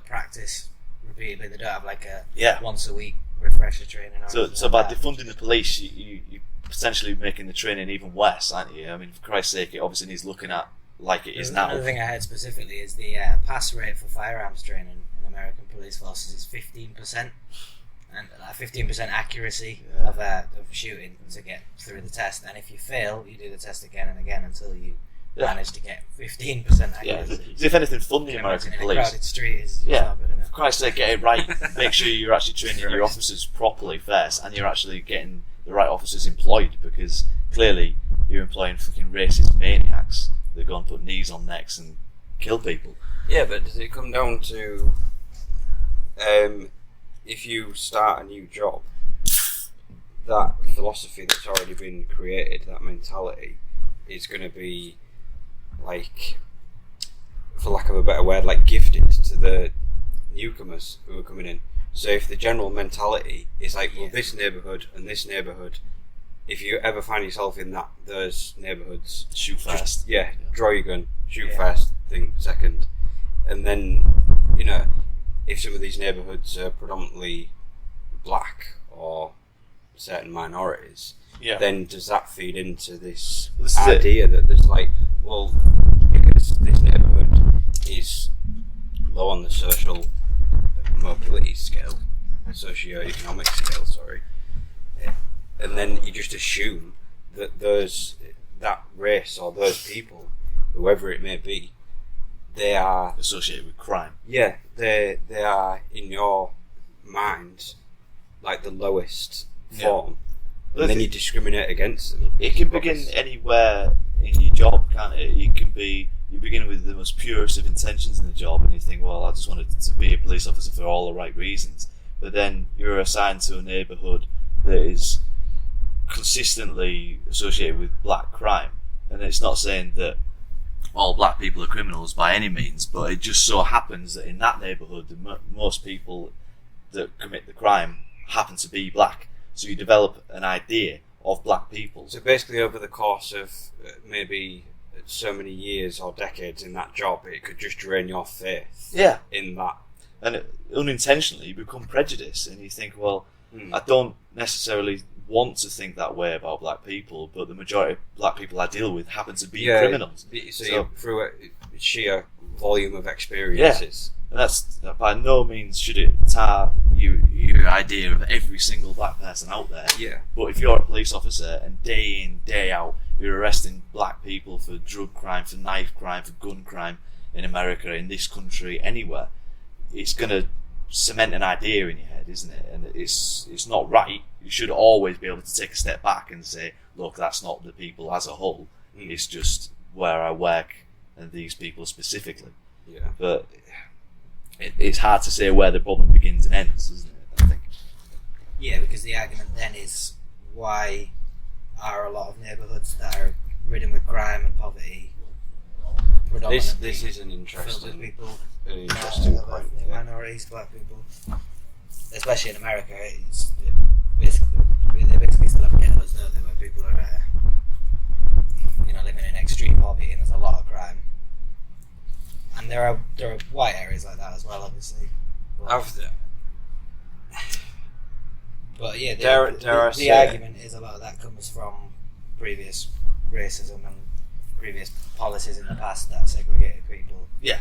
practice repeatedly. They don't have like a once a week refresher training. So by defunding the police, you potentially making the training even worse, aren't you? I mean, for Christ's sake, it obviously needs looking at like it is now. Another thing I heard specifically is the pass rate for firearms training in American police forces is 15%, and 15% accuracy of shooting to get through the test. And if you fail, you do the test again and again until you manage to get 15% accuracy. Yeah. If anything, funding American police. In a crowded street is not good enough. For Christ's sake, get it right. Make sure you're actually training your officers properly first, and you're actually getting the right officers employed, because clearly you're employing fucking racist maniacs that go and put knees on necks and kill people. Yeah, but does it come down to if you start a new job, that philosophy that's already been created, that mentality, is going to be like, for lack of a better word, like gifted to the newcomers who are coming in. So if the general mentality is like, well, this neighbourhood and this neighbourhood, if you ever find yourself in those neighbourhoods, shoot first. Draw your gun, shoot first, think second. And then, if some of these neighbourhoods are predominantly black or certain minorities, then does that feed into this idea that there's like, well, because this neighbourhood is low on the social mobility scale, socio-economic scale, and then you just assume that that race or those people, whoever it may be, they are associated with crime. Yeah, they are in your mind like the lowest form, and then you discriminate against them. It can begin anywhere in your job, can't it? You begin with the most purest of intentions in the job, and you think, well, I just wanted to be a police officer for all the right reasons. But then you're assigned to a neighbourhood that is consistently associated with black crime, and it's not saying that all black people are criminals by any means, but it just so happens that in that neighbourhood, most people that commit the crime happen to be black. So you develop an idea of black people. So basically, over the course of maybe so many years or decades in that job, it could just drain your faith in that. And unintentionally, you become prejudiced, and you think, well, I don't necessarily want to think that way about black people, but the majority of black people I deal with happen to be criminals. So through a sheer volume of experiences. And that's by no means should it tar your idea of every single black person out there. Yeah. But if you're a police officer and day in, day out, you're arresting black people for drug crime, for knife crime, for gun crime in America, in this country, anywhere, it's going to cement an idea in your head, isn't it? And it's not right. You should always be able to take a step back and say, look, that's not the people as a whole. It's just where I work and these people specifically. Yeah. But it's hard to say where the problem begins and ends, isn't it? I think. Yeah, because the argument then is, why are a lot of neighbourhoods that are ridden with crime and poverty predominantly this is an interesting filled with people, point. Minorities, black people, especially in America. It's they basically still have ghettos, don't they, where people are living in extreme poverty, and there's a lot of crime. And there are white areas like that as well, obviously. But yeah, the argument is a lot of that comes from previous racism and previous policies in the past that segregated people. Yeah.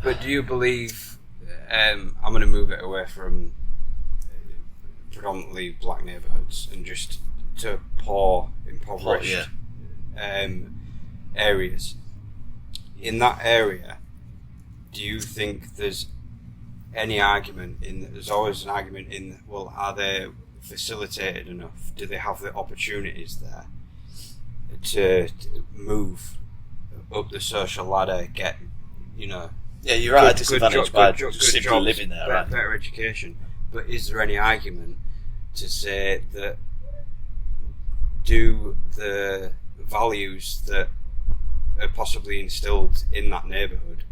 But do you believe? I'm going to move it away from predominantly black neighbourhoods and just to poor, impoverished areas. In that area, do you think there's any argument there's always an argument in, well, are they facilitated enough? Do they have the opportunities there to move up the social ladder, get, Yeah, you're at a disadvantage by simply jobs, living there, right? Better education. But is there any argument to say that do the values that are possibly instilled in that neighbourhood,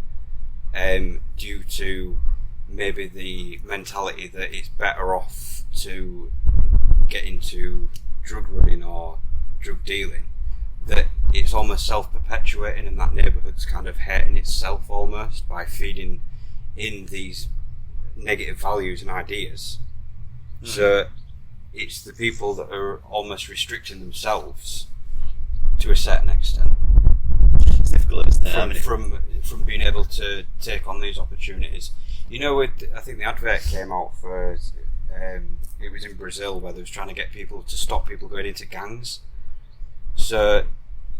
due to maybe the mentality that it's better off to get into drug running or drug dealing, that it's almost self-perpetuating and that neighbourhood's kind of hating itself almost by feeding in these negative values and ideas. So it's the people that are almost restricting themselves to a certain extent. It's difficult, isn't it? From being able to take on these opportunities. I think the advert came out for it was in Brazil where they was trying to get people to stop people going into gangs. So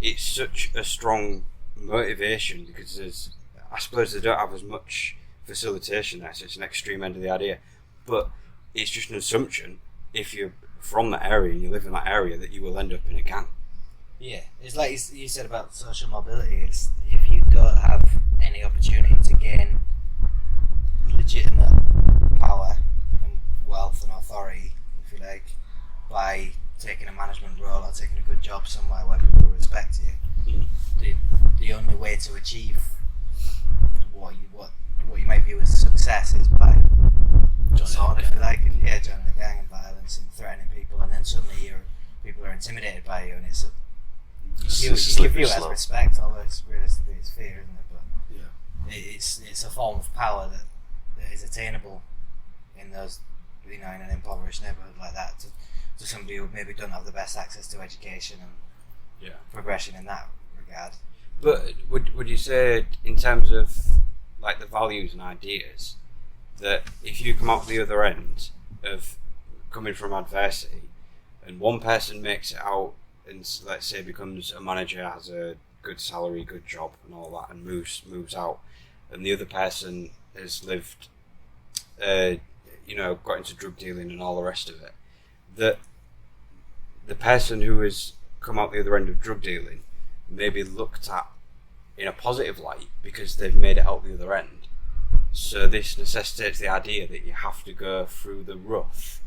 it's such a strong motivation because I suppose they don't have as much facilitation there, so it's an extreme end of the idea. But it's just an assumption if you're from that area and you live in that area that you will end up in a gang. Yeah, it's like you said about social mobility. It's if you don't have any opportunity to gain legitimate power and wealth and authority, if you like, by taking a management role or taking a good job somewhere where people respect you, the only way to achieve what you might view as success is by joining, if you like, joining a gang and violence and threatening people, and then suddenly people are intimidated by you, and you view it as respect, although it's realistically it's fear, isn't it? But it's a form of power that is attainable in those, in an impoverished neighbourhood like that, to somebody who maybe don't have the best access to education and progression in that regard. But would you say, in terms of like the values and ideas, that if you come out the other end of coming from adversity and one person makes it out and let's say becomes a manager, has a good salary, good job and all that, and moves out, and the other person has lived got into drug dealing and all the rest of it, that the person who has come out the other end of drug dealing may be looked at in a positive light because they've made it out the other end. So this necessitates the idea that you have to go through the rough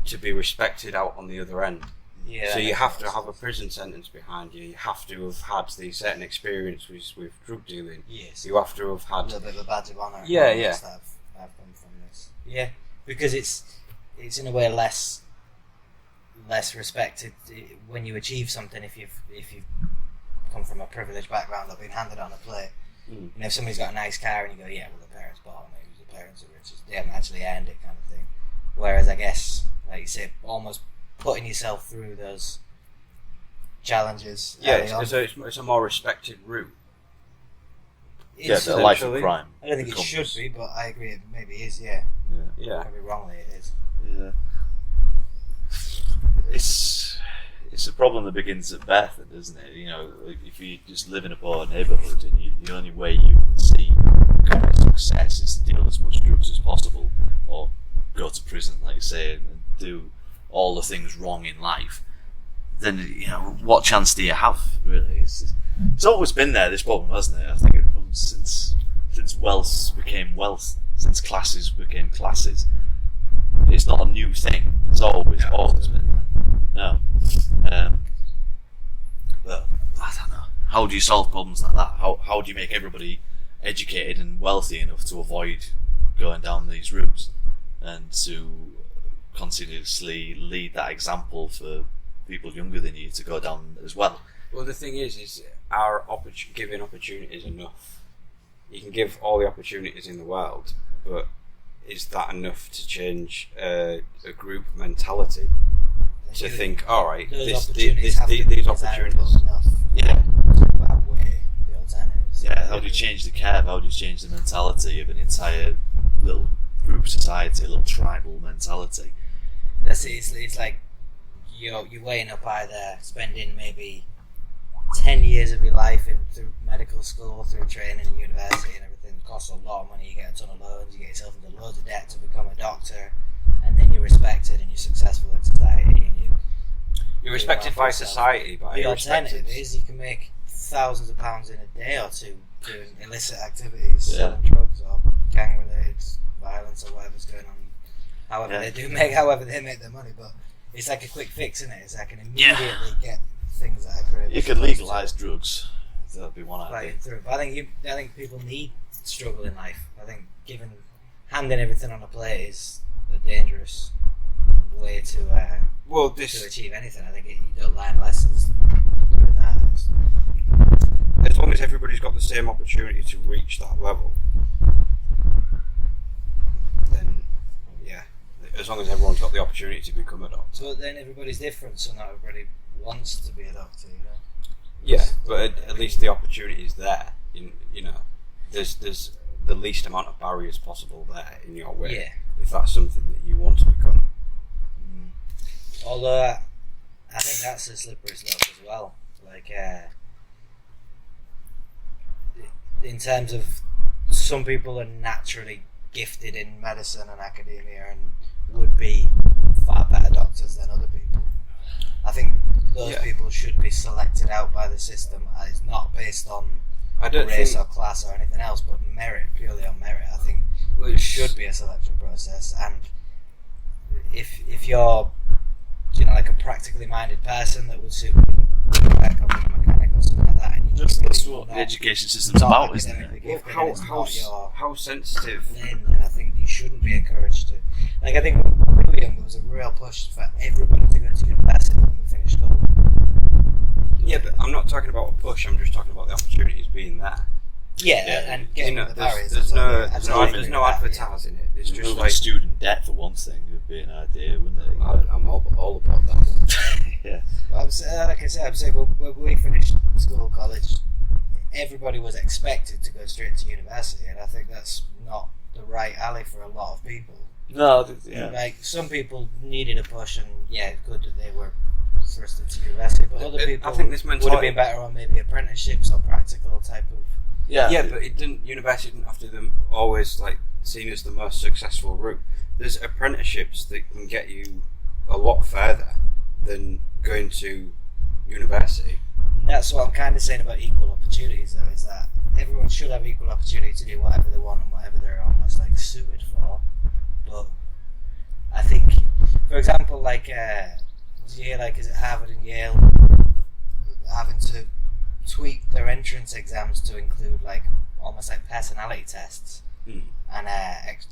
to be respected out on the other end. Yeah, so you have to have a prison sentence behind you. You have to have had the certain experience with drug dealing. Yes. You have to have had a little bit of a badge of honour. Yeah. That I've come from this. Yeah, because it's in a way less respected when you achieve something if you've come from a privileged background or been handed on a plate. If somebody's got a nice car and you go, yeah, well, the parents bought them, maybe the parents are rich, they haven't actually earned it, kind of thing. Whereas I guess, like you say, almost putting yourself through those challenges. Yeah, so it's a more respected route. It's a life of crime. I don't think it should be, but I agree it maybe is, yeah. Maybe wrongly it is. Yeah. It's a problem that begins at birth, doesn't it? If you just live in a poor neighbourhood and the only way you can see kind of success is to deal as much drugs as possible, or go to prison, like you say, and do all the things wrong in life, then what chance do you have? Really, it's always been there. This problem, hasn't it? I think it comes since wealth became wealth, since classes became classes. It's not a new thing. It's always been there. No. But I don't know. How do you solve problems like that? How do you make everybody educated and wealthy enough to avoid going down these routes and to continuously lead that example for people younger than you to go down as well? Well, the thing is our giving opportunities enough? You can give all the opportunities in the world, but is that enough to change a group mentality? To think, all right, these opportunities. Enough, outweigh the alternatives. Yeah, How do you change the curve? How do you change the mentality of an entire little group society, a little tribal mentality? That's it. It's like you're weighing up either spending maybe 10 years of your life through medical school, through training and university and everything. It costs a lot of money. You get a ton of loans. You get yourself into loads of debt to become a doctor, and then you're respected and you're successful in society. And you're respected by society, but the alternative is you can make thousands of pounds in a day or two doing illicit activities, selling drugs or gang-related violence or whatever's going on. However they make their money, but it's like a quick fix, isn't it? It's like I can immediately get things that I crave. You could legalise drugs. That'd be one idea. But I think people need struggle in life. I think handing everything on a plate is a dangerous way to achieve anything. I think you don't learn lessons doing that. As long as everybody's got the same opportunity to reach that level, then as long as everyone's got the opportunity to become a doctor. But then everybody's different, so not everybody wants to be a doctor, you know. Yeah, but at least the opportunity is there. There's the least amount of barriers possible there in your way. Yeah. If that's something that you want to become. Although I think that's a slippery slope as well. Like in terms of some people are naturally gifted in medicine and academia and would be far better doctors than other people. I think those people should be selected out by the system. It's not based on race or class or anything else, but purely on merit. I think it should be a selection process, and if you're like a practically minded person that would suit back up in a mechanic or something like that, and you just that's what the education system's about, isn't it? How sensitive? Then I think you shouldn't be encouraged to. Like I think when we were young, there was a real push for everybody to go to university when we finished school. Yeah, but I'm not talking about a push. I'm just talking about the opportunities being there. Yeah, and getting the barriers. There's no advertising it. It's just like student debt for one thing would be an idea, wouldn't it? I'm all about that one. Yeah. Well, like I said, I'm saying when we finished school, college, everybody was expected to go straight to university, and I think that's not the right alley for a lot of people. No, like some people needed a push, and good that they were thrust into university, but other people I think this would have been better on maybe apprenticeships or practical type of. Yeah, but university didn't have to them always like seen as the most successful route. There's apprenticeships that can get you a lot further than going to university. That's what I'm kind of saying about equal opportunities, though, is that everyone should have equal opportunity to do whatever they want and whatever they're almost like suited for. But I think, for example, like do you hear like is it Harvard and Yale having to tweak their entrance exams to include like almost like personality tests and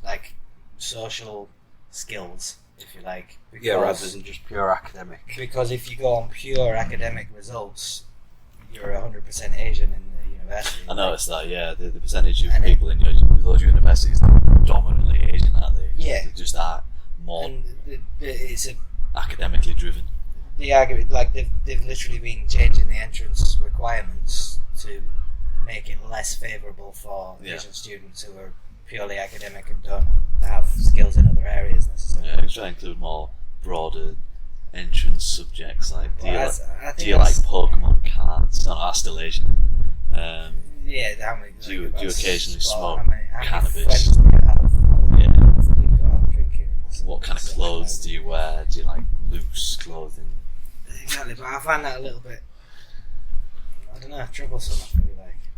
like social skills, if you like. Rather than just pure academic. Because if you go on pure academic results, you're 100% Asian in the university. I noticed that. Yeah, the percentage of people in those universities are dominantly Asian, aren't they? Yeah, they just are more. And it's academically driven. The argument, like they've literally been changing the entrance requirements to make it less favourable for Asian students who are purely academic and don't have skills in other areas necessarily. Yeah, you try to include more broader entrance subjects like do you like Pokemon cards? No, I'm still Asian. Do you occasionally smoke cannabis? What kind of clothes do you wear? Do you like loose clothing? Exactly, but I find that a little bit, I don't know, troublesome.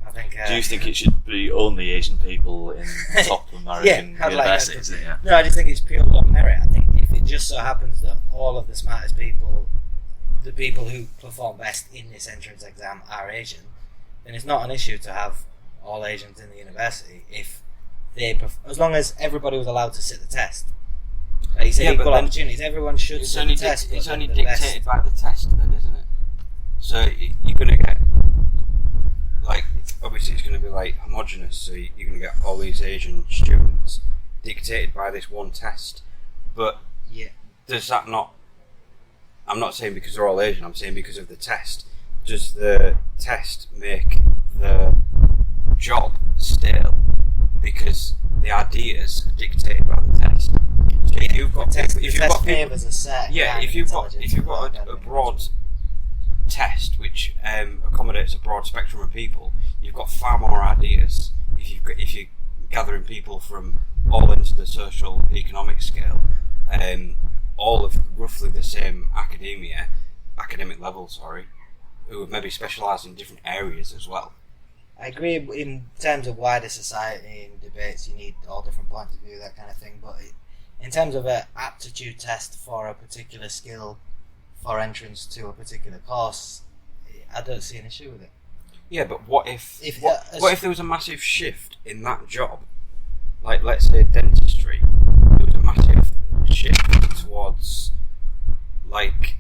I think. Do you think it should be only Asian people in top American universities? No, I just think it's purely on merit. I think if it just so happens that all of the smartest people, the people who perform best in this entrance exam, are Asian, then it's not an issue to have all Asians in the university if they, as long as everybody was allowed to sit the test. Like you said, equal opportunities. Everyone should sit the test. It's only dictated by the test, then, isn't it? So you're going to get, like, obviously it's going to be like homogenous. So you're going to get all these Asian students dictated by this one test. But does that not? I'm not saying because they're all Asian. I'm saying because of the test. Does the test make the job stale because the ideas are dictated by the test. So if you've got favours a certain if you've got a broad test which accommodates a broad spectrum of people, you've got far more ideas. If you're gathering people from all into the social economic scale, all of roughly the same academic level, who have maybe specialised in different areas as well. I agree in terms of wider society and debates, you need all different points of view, that kind of thing, but in terms of an aptitude test for a particular skill for entrance to a particular course, I don't see an issue with it. Yeah, but what if there was a massive shift in that job? Like, let's say dentistry, there was a massive shift towards, like,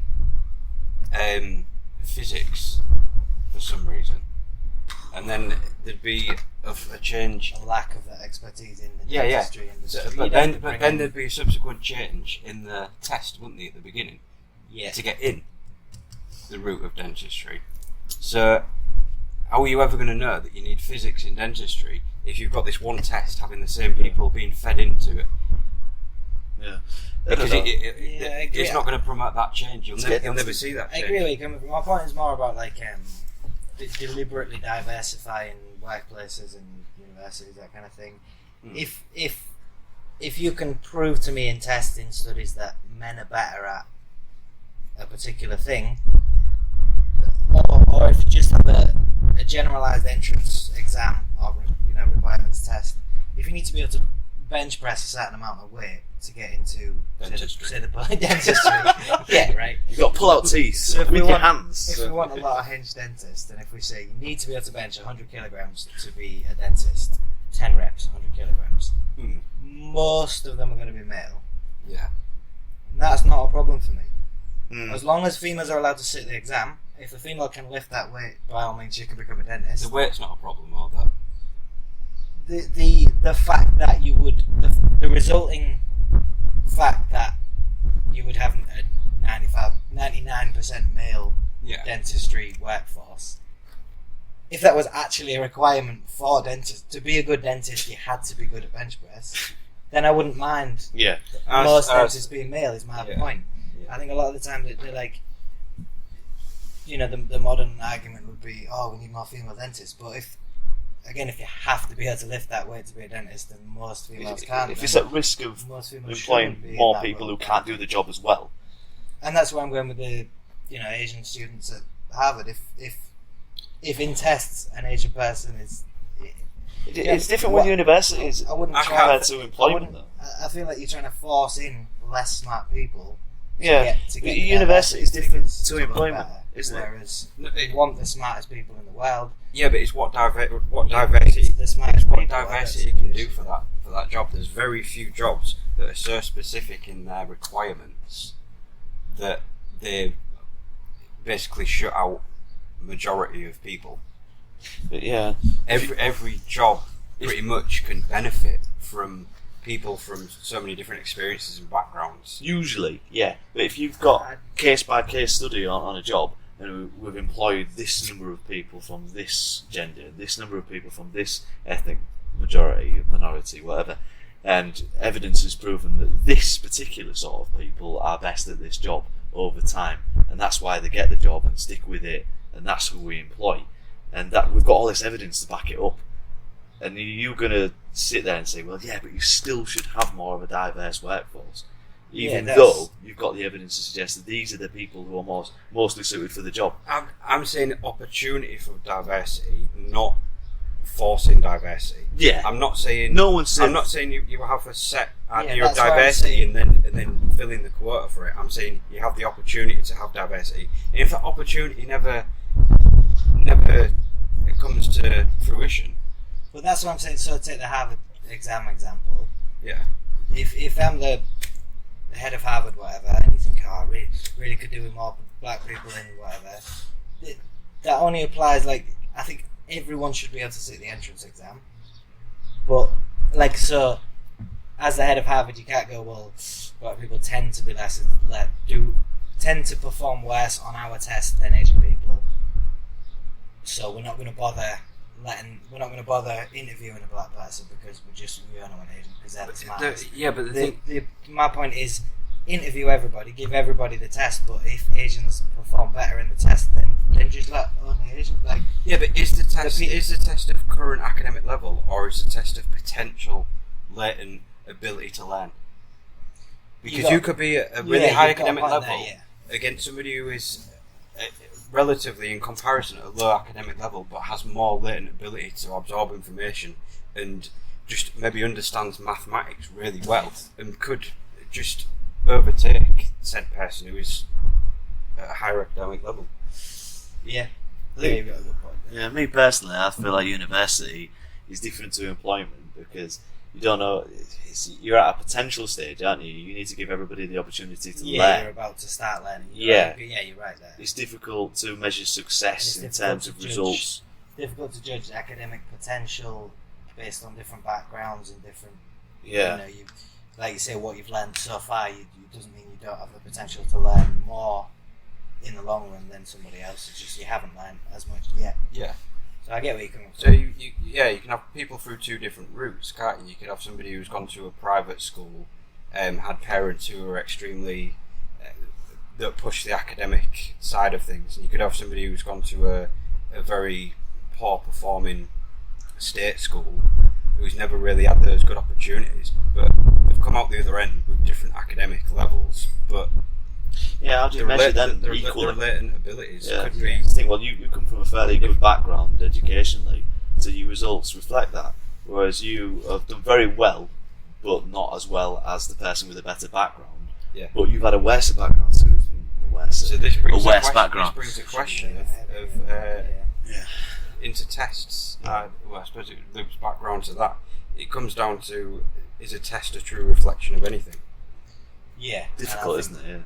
physics for some reason. And then there'd be a change. A lack of that expertise in the dentistry industry. But then there'd be a subsequent change in the test, wouldn't there, at the beginning? Yeah. To get in the route of dentistry. So, how are you ever going to know that you need physics in dentistry if you've got this one test having the same people being fed into it? Yeah. Because it's not going to promote that change. You'll never see that change. I agree where you're coming from. My point is more about deliberately diversifying workplaces and universities, that kind of thing. If you can prove to me in testing studies that men are better at a particular thing, or if you just have a generalised entrance exam or requirements test, if you need to be able to bench press a certain amount of weight to get into dentistry, yeah, right. You've got to pull out teeth so with your hands. If we want a lot of hinged dentists, and if we say you need to be able to bench 100 kilograms to be a dentist, 10 reps, 100 kilograms, most of them are going to be male. Yeah. And that's not a problem for me. As long as females are allowed to sit the exam, if a female can lift that weight, by all means she can become a dentist. The weight's not a problem, or that. The fact that you would the resulting fact that you would have a 99% male dentistry workforce. If that was actually a requirement for dentists to be a good dentist, you had to be good at bench press. Then I wouldn't mind. Yeah. Most dentists being male is my point. Yeah. I think a lot of the time they're like, the modern argument would be, oh, we need more female dentists. But if you have to be able to lift that weight to be a dentist, then most females can't. If it's at risk of employing more people who can't do the job as well. And that's where I'm going with the, Asian students at Harvard. If in tests an Asian person is, it's different with universities. I wouldn't try to employment. I feel like you're trying to force in less smart people. To get university is different to employment, isn't it? Whereas you want the smartest people in the world. Yeah, but it's what diversity can do for that job. There's very few jobs that are so specific in their requirements that they basically shut out majority of people. But yeah, every job pretty much can benefit from people from so many different experiences and backgrounds. Usually, yeah. But if you've got case by case study on a job, and we've employed this number of people from this gender, this number of people from this ethnic minority, whatever, and evidence has proven that this particular sort of people are best at this job over time, and that's why they get the job and stick with it, and that's who we employ, and that we've got all this evidence to back it up. And you're going to sit there and say, well, yeah, but you still should have more of a diverse workforce. Even though you've got the evidence to suggest that these are the people who are mostly suited for the job. I'm saying opportunity for diversity, not forcing diversity. Yeah. I'm not saying I'm not saying you have a set idea of diversity and then fill in the quota for it. I'm saying you have the opportunity to have diversity. And if that opportunity never comes to fruition. But that's what I'm saying. So take the Harvard exam example. Yeah. If I'm the head of Harvard, whatever, and you think, oh, I really could do with more black people in whatever, that only applies, I think everyone should be able to sit the entrance exam. But, so, as the head of Harvard, you can't go, well, black people tend to be tend to perform worse on our test than Asian people. So we're not going to bother we're not going to bother interviewing a black person because we only want Asian because they're the smartest. My point is, interview everybody, give everybody the test, but if Asians perform better in the test, then just let only Asians. Like, yeah, but is the test of current academic level, or is the test of potential latent ability to learn? Because you could be at a really high academic level against somebody who is relatively, in comparison, at a low academic level, but has more latent ability to absorb information and just maybe understands mathematics really well and could just overtake said person who is at a higher academic level. Yeah. I think you've got a good point there. Yeah, me personally, I feel like university is different to employment because you don't know. You're at a potential stage, aren't you? You need to give everybody the opportunity to learn. Yeah, you're about to start learning. Yeah, you're right there. It's difficult to measure success in terms of results. It's difficult to judge academic potential based on different backgrounds and different. Yeah. Like you say, what you've learned so far, doesn't mean you don't have the potential to learn more in the long run than somebody else. It's just you haven't learned as much yet. Yeah. So I get where you're coming from. So you can have people through two different routes, can't you? You could have somebody who's gone to a private school, had parents who are extremely that push the academic side of things, and you could have somebody who's gone to a very poor performing state school who's never really had those good opportunities, but they've come out the other end with different academic levels, but yeah, how do you measure them equally? Their latent abilities could be. You come from a fairly good background educationally, so your results reflect that. Whereas you have done very well, but not as well as the person with a better background. Yeah. But you've had a worse background, so this brings background. a question of into tests. I suppose it loops back round to that. It comes down to, is a test a true reflection of anything? Yeah. Difficult, isn't it? Yeah.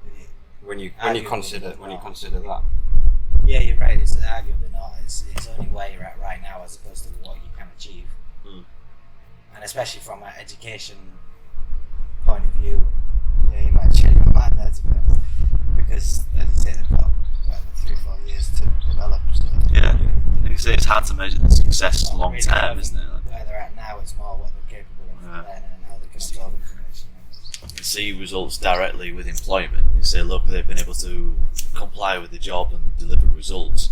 When you consider that. Yeah, you're right. It's arguably not. It's only where you're at right now as opposed to what you can achieve. And especially from an education point of view, you might change my mind there, to be honest. Because, as you say, they've got 3-4 years to develop. So yeah. You say it's hard to measure the success long term, isn't it? Where they're at now, it's more what they're capable of learning and how they can absorb information. You can see results directly with employment. You say, look, they've been able to comply with the job and deliver results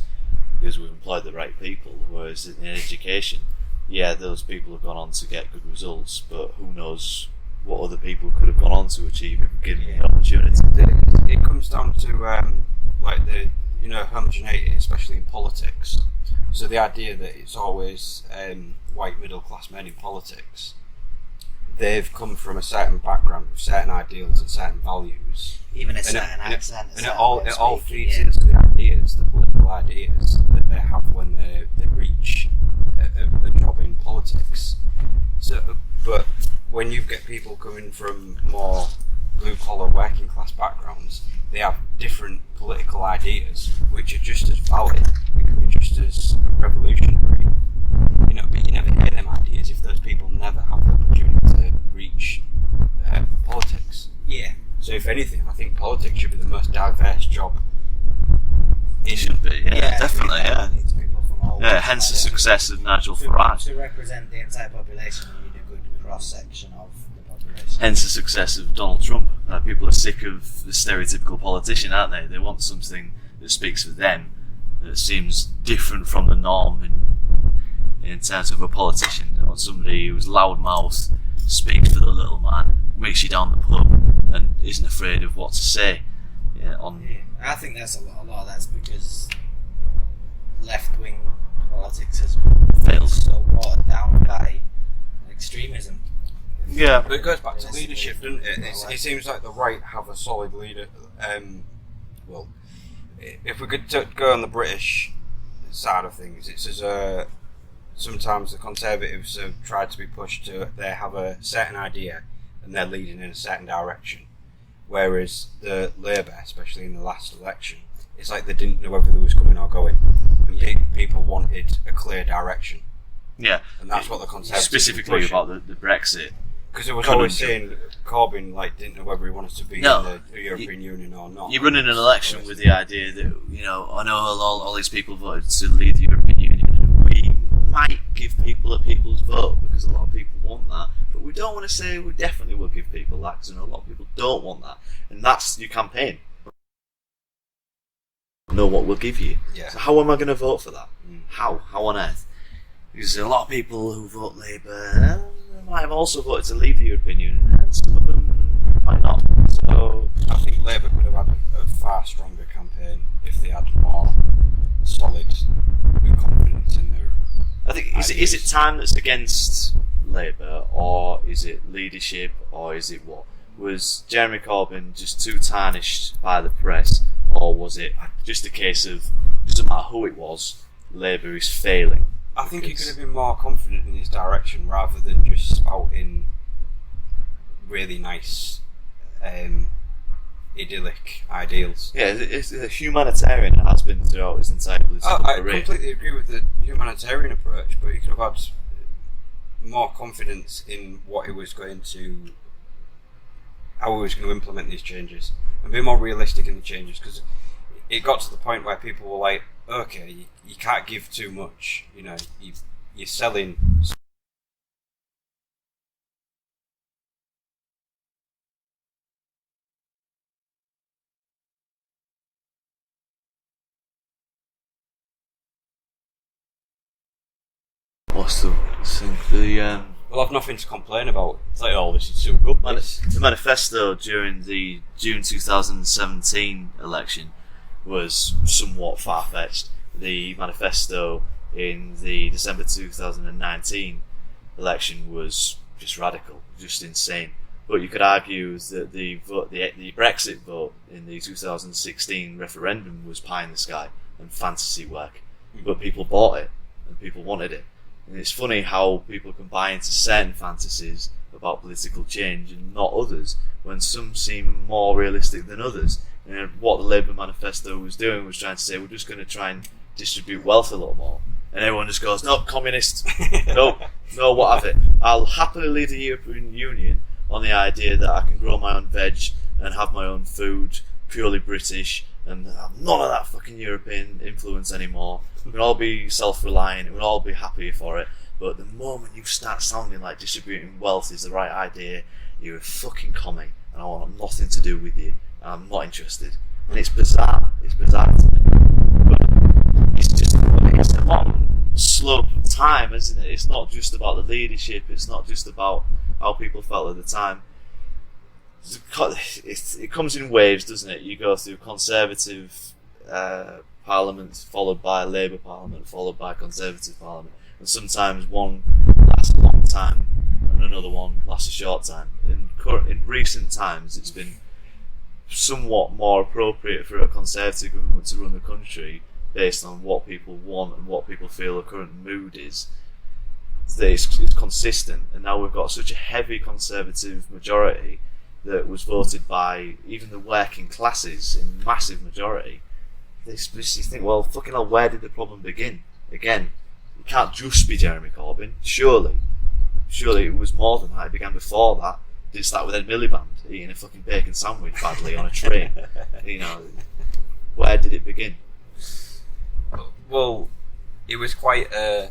because we've employed the right people. Whereas in education, those people have gone on to get good results, but who knows what other people could have gone on to achieve if given the opportunity. It comes down to homogeneity, especially in politics. So the idea that it's always white middle class men in politics, they've come from a certain background with certain ideals and certain values. Even a certain accent. And it all feeds into the political ideas that they have when they reach a job in politics. So, but when you get people coming from more blue collar working class backgrounds, they have different political ideas which are just as valid and can be just as revolutionary. But you never hear them ideas if those people never have the opportunity to reach politics. Yeah. So if anything, I think politics should be the most diverse job. It should be, definitely, hence the success of Nigel Farage. To represent the entire population, you need a good cross-section of the population. Hence the success of Donald Trump. People are sick of the stereotypical politician, aren't they? They want something that speaks for them, that seems different from the norm in terms of a politician. They want somebody who's loudmouthed, speaks for the little man, makes you down the pub, and isn't afraid of what to say. I think that's a lot of that's because left-wing politics has failed so watered down by extremism. Yeah, but it goes back to leadership, doesn't it? It seems like the right have a solid leader. If we could go on the British side of things, it's as sometimes the Conservatives have tried to be pushed to, they have a certain idea and they're leading in a certain direction. Whereas the Labour, especially in the last election, it's like they didn't know whether they was coming or going. And people wanted a clear direction. Yeah. And that's what the Conservatives specifically about the Brexit. Because it was always saying Corbyn didn't know whether he wanted to be in the European Union or not. You're running an election with the idea that, I know all these people voted to leave the European Union. might give people a people's vote because a lot of people want that, but we don't want to say we definitely will give people that because a lot of people don't want that, and that's your campaign. Know what we'll give you. Yeah. So how am I going to vote for that? How on earth? Because a lot of people who vote Labour might have also voted to leave the European Union, and some of them might not. So I think Labour could have had a far stronger campaign if they had more solid confidence in their. I think is it time that's against Labour, or is it leadership, or is it what? Was Jeremy Corbyn just too tarnished by the press, or was it just a case of doesn't matter who it was, Labour is failing? I think he could have been more confident in his direction rather than just spouting really nice, idyllic ideals. Yeah, it's a humanitarian it has been throughout his entire political career. I completely agree with the humanitarian approach, but he could have had more confidence in what he was going to, how he was going to implement these changes, and be more realistic in the changes, because it got to the point where people were like, okay, you can't give too much, you know, you're selling. What's the thing? Well, I've nothing to complain about. It's like, oh, this is so good. The manifesto during the June 2017 election was somewhat far-fetched. The manifesto in the December 2019 election was just radical, just insane. But you could argue that the Brexit vote in the 2016 referendum was pie in the sky and fantasy work. But people bought it and people wanted it. And it's funny how people can buy into certain fantasies about political change and not others, when some seem more realistic than others. And what the Labour manifesto was doing was trying to say, we're just going to try and distribute wealth a lot more. And everyone just goes, no, communist, no, what have it. I'll happily leave the European Union on the idea that I can grow my own veg and have my own food, purely British, and have none of that fucking European influence anymore. We can all be self-reliant, we can all be happy for it. But the moment you start sounding like distributing wealth is the right idea, you're a fucking commie, and I want nothing to do with you. I'm not interested. And it's bizarre to me. But it's a long, slow time, isn't it? It's not just about the leadership, it's not just about how people felt at the time. It comes in waves, doesn't it? You go through Conservative Parliament, followed by Labour Parliament, followed by Conservative Parliament, and sometimes one lasts a long time and another one lasts a short time. In recent times, it's been somewhat more appropriate for a Conservative government to run the country based on what people want and what people feel the current mood is. It's consistent, and now we've got such a heavy Conservative majority that was voted by even the working classes in massive majority. They think, well, fucking hell, where did the problem begin? Again, it can't just be Jeremy Corbyn. Surely it was more than that. It began before that. It did start with Ed Miliband eating a fucking bacon sandwich badly on a train. You know, where did it begin? Well, it was quite a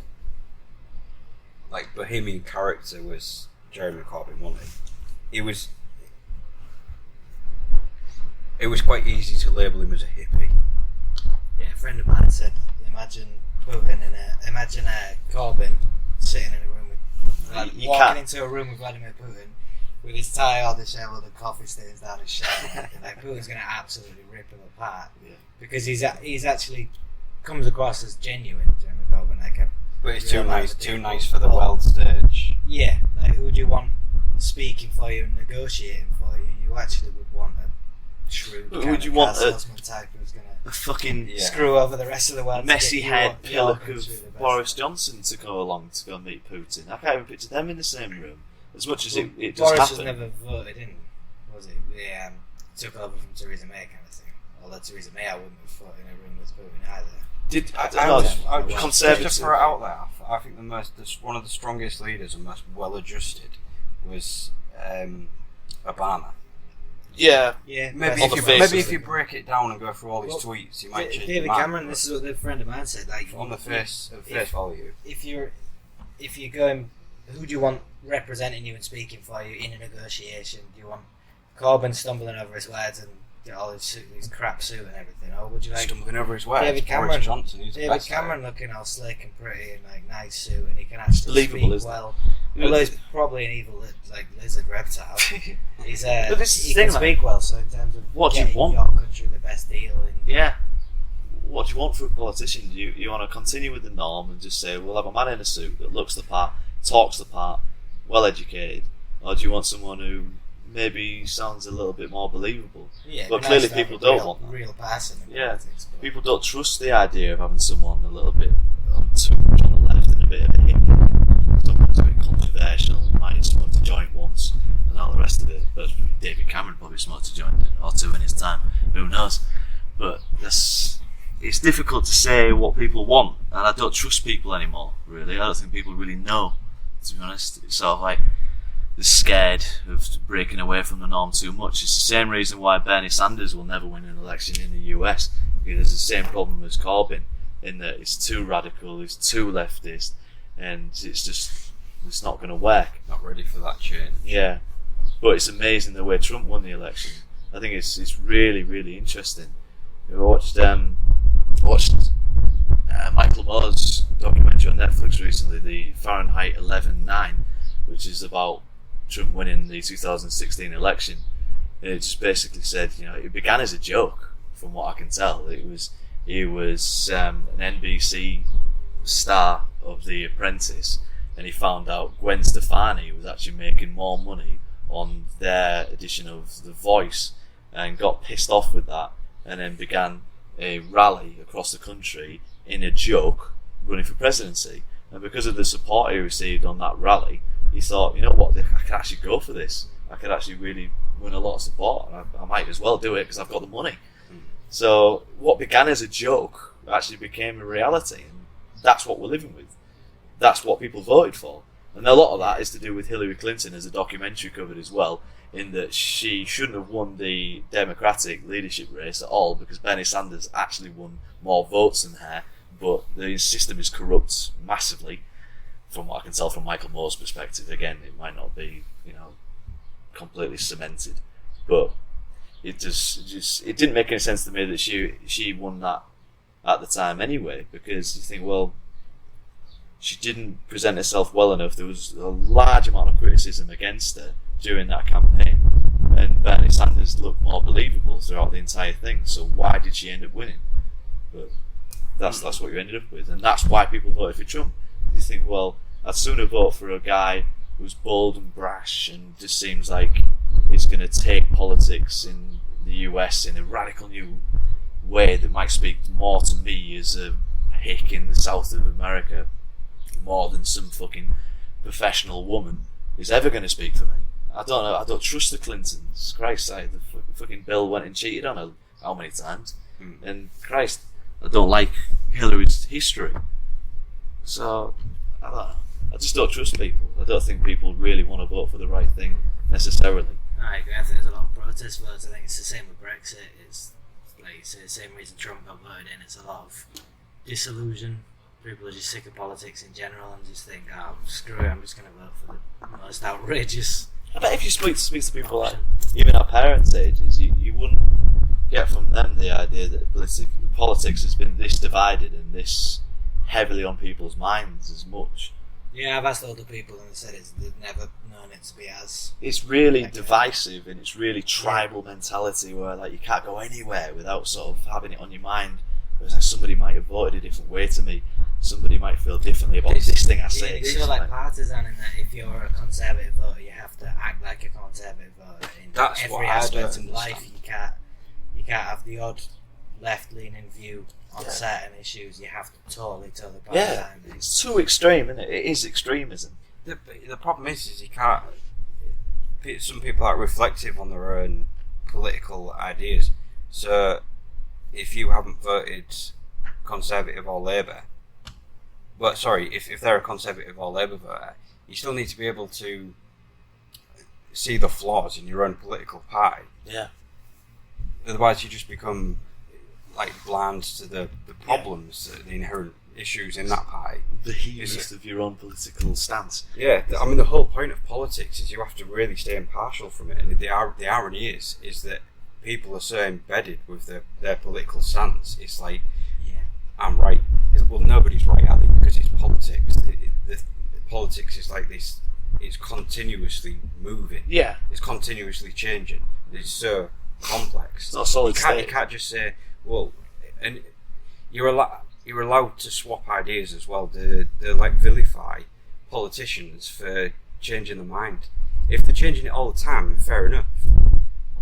bohemian character was Jeremy Corbyn, wasn't he? It was quite easy to label him as a hippie. Yeah, a friend of mine said, imagine Corbyn sitting in a room with, walking into a room with Vladimir Putin with his tie all dishevelled and coffee stains down his shirt. Like, Putin's going to absolutely rip him apart. Yeah. Because he's actually comes across as genuine, Jeremy Corbyn. But it's too nice for the world stage. Yeah, like, who do you want speaking for you and negotiating for you? You actually would want a shrewd would you want salesman type who's going to fucking screw over the rest of the world. Messy head pillock of Boris Johnson to go along to go meet Putin. I can't even picture them in the same room. As much as it does Boris happen. was never voted in, was he? They took over from Theresa May kind of thing. Although Theresa May, I wouldn't have fought in a room with Putin either. Conservative. Just to throw it out there, I think one of the strongest leaders and most well-adjusted was Obama. Yeah. Maybe On if you break it down and go through all his tweets, you might change David your mind. Cameron, this is what a friend of mine said. Like, On the face value. If you're going, who do you want representing you and speaking for you in a negotiation? Do you want Corbyn stumbling over his words and all his crap suit and everything, or would you like stumbling over his words? David Cameron? Boris Johnson, David Cameron looking all slick and pretty and like nice suit, and he can actually believable, speak well. Although he's probably an evil like lizard reptile. He's he can speak well. So in terms of what do you want? Your country the best deal. What do you want from a politician? Do you want to continue with the norm and just say, we'll have a man in a suit that looks the part, talks the part, well educated, or do you want someone who maybe sounds a little bit more believable? Yeah, but clearly people don't want that. Real person. Politics, people don't trust the idea of having someone a little bit too much on the left and a bit of a hippie. Someone who's a bit controversial, might have smoked a joint once and all the rest of it. But David Cameron probably smoked a joint or two in his time. Who knows? But it's difficult to say what people want, and I don't trust people anymore, really. I don't think people really know, to be honest. It's sort of like they're scared of breaking away from the norm too much. It's the same reason why Bernie Sanders will never win an election in the US, because there's the same problem as Corbyn, in that it's too radical, it's too leftist, and it's not going to work. Not ready for that change. Yeah, but it's amazing the way Trump won the election. I think it's really, really interesting. I watched Michael Moore's documentary on Netflix recently, the Fahrenheit 11/9, which is about Trump winning the 2016 election. And it just basically said, it began as a joke, from what I can tell. He was an NBC star of The Apprentice, and he found out Gwen Stefani was actually making more money on their edition of The Voice, and got pissed off with that, and then began a rally across the country in a joke running for presidency. And because of the support he received on that rally, he thought, you know what, I could actually go for this. I could actually really win a lot of support, and I might as well do it because I've got the money. So what began as a joke actually became a reality, and that's what we're living with. That's what people voted for. And a lot of that is to do with Hillary Clinton, as the documentary covered as well, in that she shouldn't have won the Democratic leadership race at all, because Bernie Sanders actually won more votes than her, but the system is corrupt massively, from what I can tell from Michael Moore's perspective. Again, it might not be, completely cemented, but it didn't make any sense to me that she won that at the time anyway, because you think, well, she didn't present herself well enough. There was a large amount of criticism against her during that campaign, and Bernie Sanders looked more believable throughout the entire thing. So why did she end up winning? But that's what you ended up with, and that's why people voted for Trump. You think, well, I'd sooner vote for a guy who's bold and brash and just seems like he's going to take politics in the US in a radical new way that might speak more to me as a hick in the south of America, more than some fucking professional woman is ever going to speak for me. I don't know. I don't trust the Clintons. Christ, the fucking Bill went and cheated on her how many times? And Christ, I don't like Hillary's history. So I don't know. I just don't trust people. I don't think people really want to vote for the right thing necessarily. I agree. I think there's a lot of protest votes. I think it's the same with Brexit. It's like you say, the same reason Trump got voted in. It's a lot of disillusion. People are just sick of politics in general and just think, screw it, I'm just going to vote for the most outrageous. I bet if you speak to people like even our parents' ages, you wouldn't get from them the idea that politics has been this divided and this heavily on people's minds as much. Yeah, I've asked older people and they said they've never known it to be as... It's really divisive, and it's really tribal mentality where like you can't go anywhere without sort of having it on your mind. Whereas like, somebody might have voted a different way to me. Somebody might feel differently about this thing I say. It's sort of like partisan in that if you're a Conservative voter, you have to act like a Conservative voter in every aspect of life. You can't have the odd left-leaning view on certain issues. You have to totally partisan. Yeah, it's too extreme, isn't it? It is extremism. The problem is you can't. Some people are reflective on their own political ideas. So if you haven't voted Conservative or Labour, if they're a Conservative or Labour voter, you still need to be able to see the flaws in your own political party. Yeah. Otherwise, you just become like blind to the problems, the inherent issues in that party. The hubris of your own political stance. Yeah, I mean, the whole point of politics is you have to really stay impartial from it. And the irony is that people are so embedded with their political stance. It's like, I'm right. Well, nobody's right, are they? Because it's politics. The politics is like this. It's continuously moving. Yeah. It's continuously changing. It's so complex. It's not solid state. You can't just say, well, and you're allowed to swap ideas as well. They like vilify politicians for changing their mind. If they're changing it all the time, fair enough.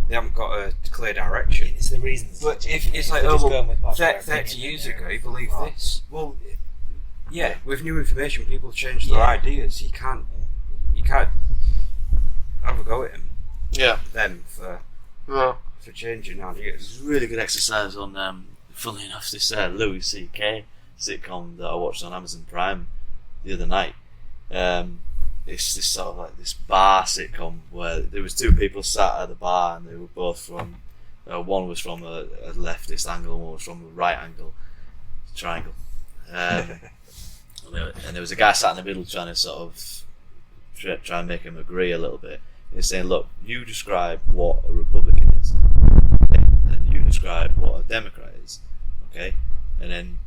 They haven't got a clear direction. It's the reasons. But if it's like, 30 years ago, you believe this. Well, yeah, with new information, people change their ideas. You can't have a go at them for changing ideas. It's a really good exercise on, funnily enough, this Louis C.K. sitcom that I watched on Amazon Prime the other night. It's this sort of like this bar sitcom where there was two people sat at the bar and they were both from, one was from a leftist angle and one was from a right angle, triangle. And there was a guy sat in the middle trying to sort of try and make him agree a little bit. He's saying, look, you describe what a Republican is, okay? And you describe what a Democrat is, okay? And then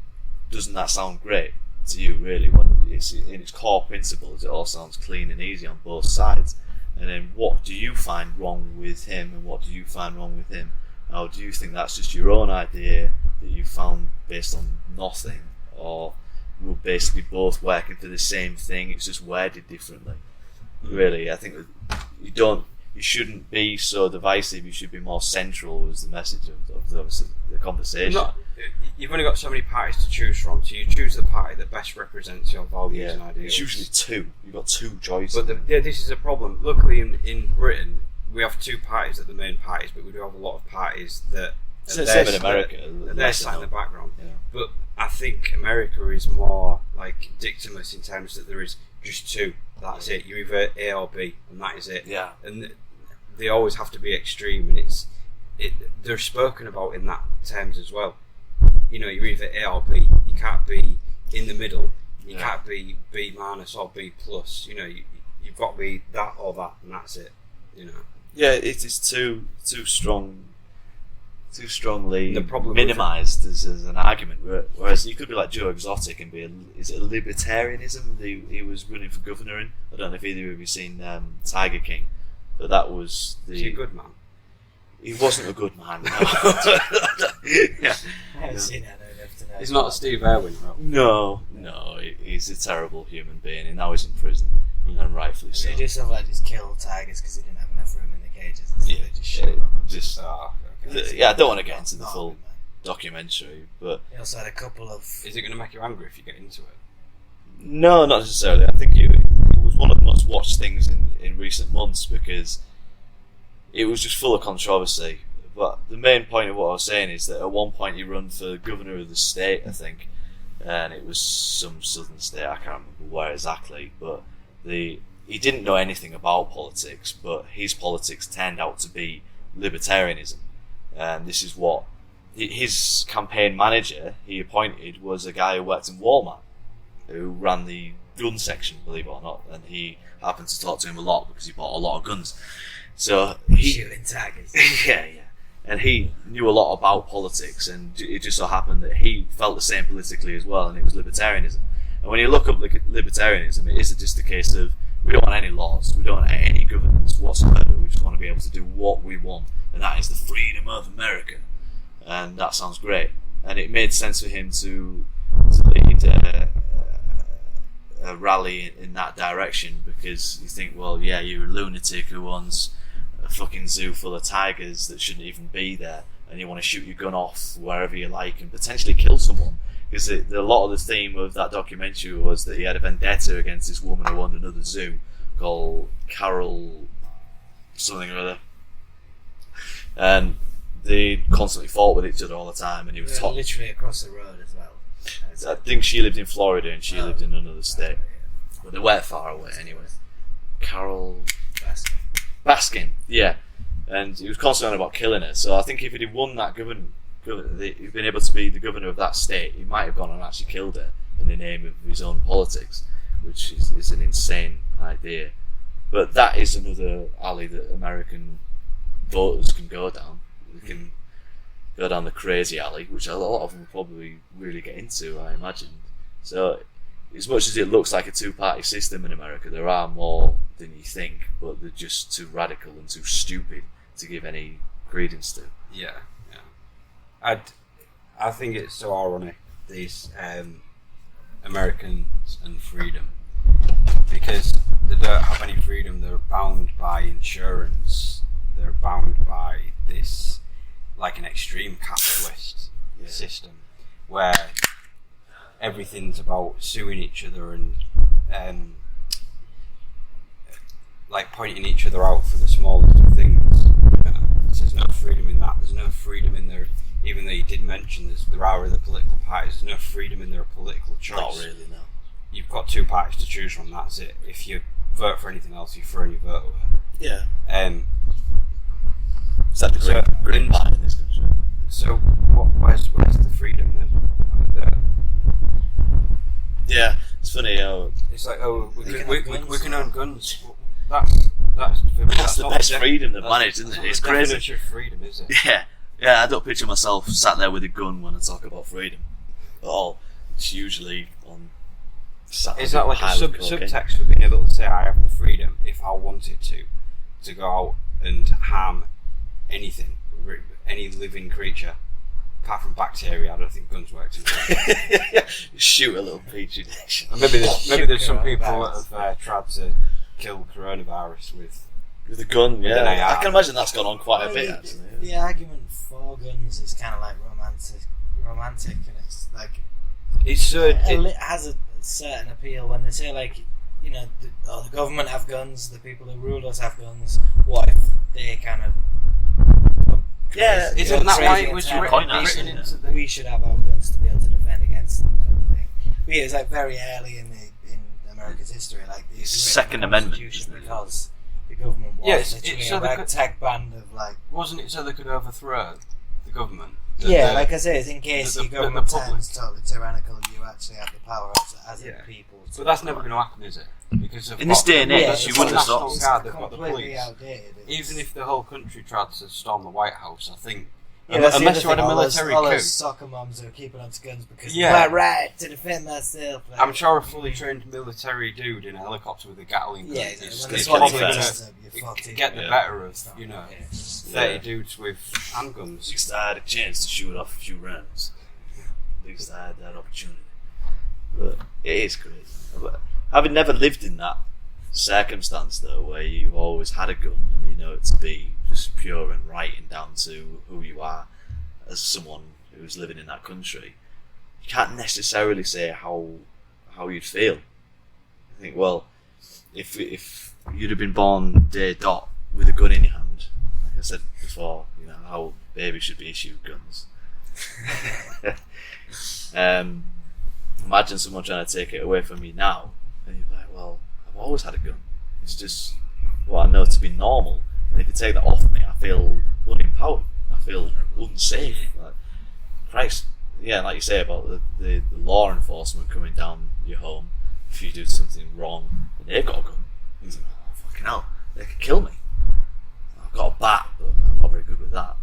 doesn't that sound great to you, really? When it's in its core principles, it all sounds clean and easy on both sides. And then what do you find wrong with him and what do you find wrong with him? Now, do you think that's just your own idea that you found based on nothing, or we're basically both working for the same thing, it's just worded differently? Really, I think you shouldn't be so divisive. You should be more central. Was the message of the conversation? You've only got so many parties to choose from, so you choose the party that best represents your values and ideals. It's usually two. You've got two choices. But this is a problem. Luckily, in Britain, we have two parties that are the main parties, but we do have a lot of parties that. Same in America. They're sat in the background. Yeah. But I think America is more like dictamus in terms that there is just two. That's it. You're either A or B, and that is it. Yeah. And they always have to be extreme, and they're spoken about in that terms as well. You know, you're either A or B. You can't be in the middle. You can't be B- or B+. You know, you've got to be that or that, and that's it. You know. Yeah, it is too strongly the problem minimised as an argument. Whereas you could be like Joe Exotic and be is it libertarianism he was running for governor in? I don't know if either of you seen Tiger King, but that was the. Is he a good man? He wasn't a good man. No. I haven't seen that enough to know. He's not a Steve Irwin, No, he's a terrible human being, and now he's in prison, and rightfully so. They just have like just kill tigers because they didn't have enough room in the cages. Yeah, Just shoot them. I don't want to get into the full documentary, but He also had a couple of. Is it going to make you angry if you get into it? no, not necessarily. I think it was one of the most watched things in recent months because it was just full of controversy. But the main point of what I was saying is that at one point he ran for governor of the state, I think, and it was some southern state, I can't remember where exactly, but he didn't know anything about politics, but his politics turned out to be libertarianism. And this is what his campaign manager he appointed was a guy who worked in Walmart, who ran the gun section, believe it or not, and he happened to talk to him a lot because he bought a lot of guns. So Shooting tigers. yeah, and he knew a lot about politics, and it just so happened that he felt the same politically as well, and it was libertarianism. And when you look up libertarianism, it is just a case of we don't want any laws, we don't want any governance whatsoever, we just want to be able to do what we want, and that is the freedom of America. And that sounds great. And it made sense for him to lead a rally in that direction, because you think, well, yeah, you're a lunatic who owns a fucking zoo full of tigers that shouldn't even be there, and you want to shoot your gun off wherever you like and potentially kill someone. Because a lot of the theme of that documentary was that he had a vendetta against this woman who owned another zoo called Carol something or other, and they constantly fought with each other all the time, and he was literally across the road as well. I think she lived in Florida and she lived in another state, but they weren't far away anyway. Carol Baskin, yeah. And he was constantly on about killing her. So I think if he'd won that he'd been able to be the governor of that state, he might have gone and actually killed her in the name of his own politics, which is an insane idea. But that is another alley that American voters can go down. They can go down the crazy alley, which a lot of them will probably really get into, I imagine. So as much as it looks like a two-party system in America, there are more than you think, but they're just too radical and too stupid to give any credence to. Yeah. I think it's so ironic, these Americans and freedom, because they don't have any freedom. They're bound by insurance. They're bound by this, like an extreme capitalist system, where everything's about suing each other and like pointing each other out for the smallest of things. So there's no freedom in that. There's no freedom in their, even though you did mention there are other political parties, there's no freedom in their political choice. Not really, no. You've got two parties to choose from, that's it. If you vote for anything else, you're throwing your vote away. Yeah. Is that the green party in this country? So where's the freedom then? Yeah, it's funny how it's like, we can own guns. That's the best freedom they've managed, isn't it? It's crazy. That's freedom, is it? Yeah. I don't picture myself sat there with a gun when I talk about freedom at all. It's usually on. Is that like a subtext for being able to say I have the freedom if I wanted to go out and harm anything, any living creature? Apart from bacteria, I don't think guns work too well. Shoot a little petri dish. Maybe there's some people that have tried to kill coronavirus with a gun. Yeah, I can imagine that's gone on quite a bit. Actually, the argument for guns is kind of like romantic, and it's like it has a certain appeal when they say, like, you know, the government have guns, the people who rule us have guns. What if they kind of isn't that why it was written into the... We should have our guns to be able to defend against them, kind of thing. But yeah, it's like very early in America's history, like the Second Amendment, because the government was literally a ragtag band of, like... Wasn't it so they could overthrow the government? Like I say, it's in case your government turns totally tyrannical, you actually have the power as a people. But that's never going to happen, is it? Because in this day and age, you wouldn't have stopped. They've got the police. Outdated. Even if the whole country tried to storm the White House, I think, unless you had a military all coup. Those soccer moms are keeping on to guns because my right to defend myself. Like, I'm sure a fully trained military dude in a helicopter with a Gatling gun is probably going to get the better of 30 dudes with handguns. At least I had a chance to shoot off a few rounds. At least I had that opportunity. But it is crazy. But having never lived in that circumstance, though, where you've always had a gun and you know it to be just pure and right and down to who you are as someone who's living in that country, you can't necessarily say how you'd feel. I think, well, if you'd have been born day dot with a gun in your hand, like I said before, you know how babies should be issued guns. Imagine someone trying to take it away from me now, and you're like, well, I've always had a gun. It's just what I know to be normal. And if you take that off me, I feel unempowered. I feel unsafe. Like, Christ, like you say about the law enforcement coming down your home if you do something wrong and they've got a gun. You're like, oh, fucking hell, they could kill me. I've got a bat, but I'm not very good with that.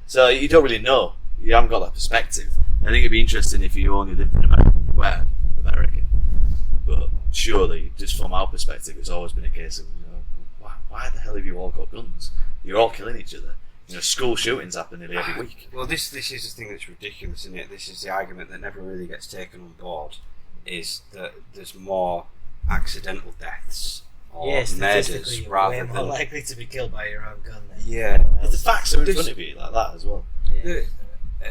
So you don't really know. You haven't got that perspective. I think it'd be interesting if you only lived in America, you were American. But surely, just from our perspective, it's always been a case of, why the hell have you all got guns? You're all killing each other. School shootings happen nearly every week. Well, this is the thing that's ridiculous, isn't it? This is the argument that never really gets taken on board, is that there's more accidental deaths or murders rather than... more likely to be killed by your own gun than the facts are in front of you like that as well.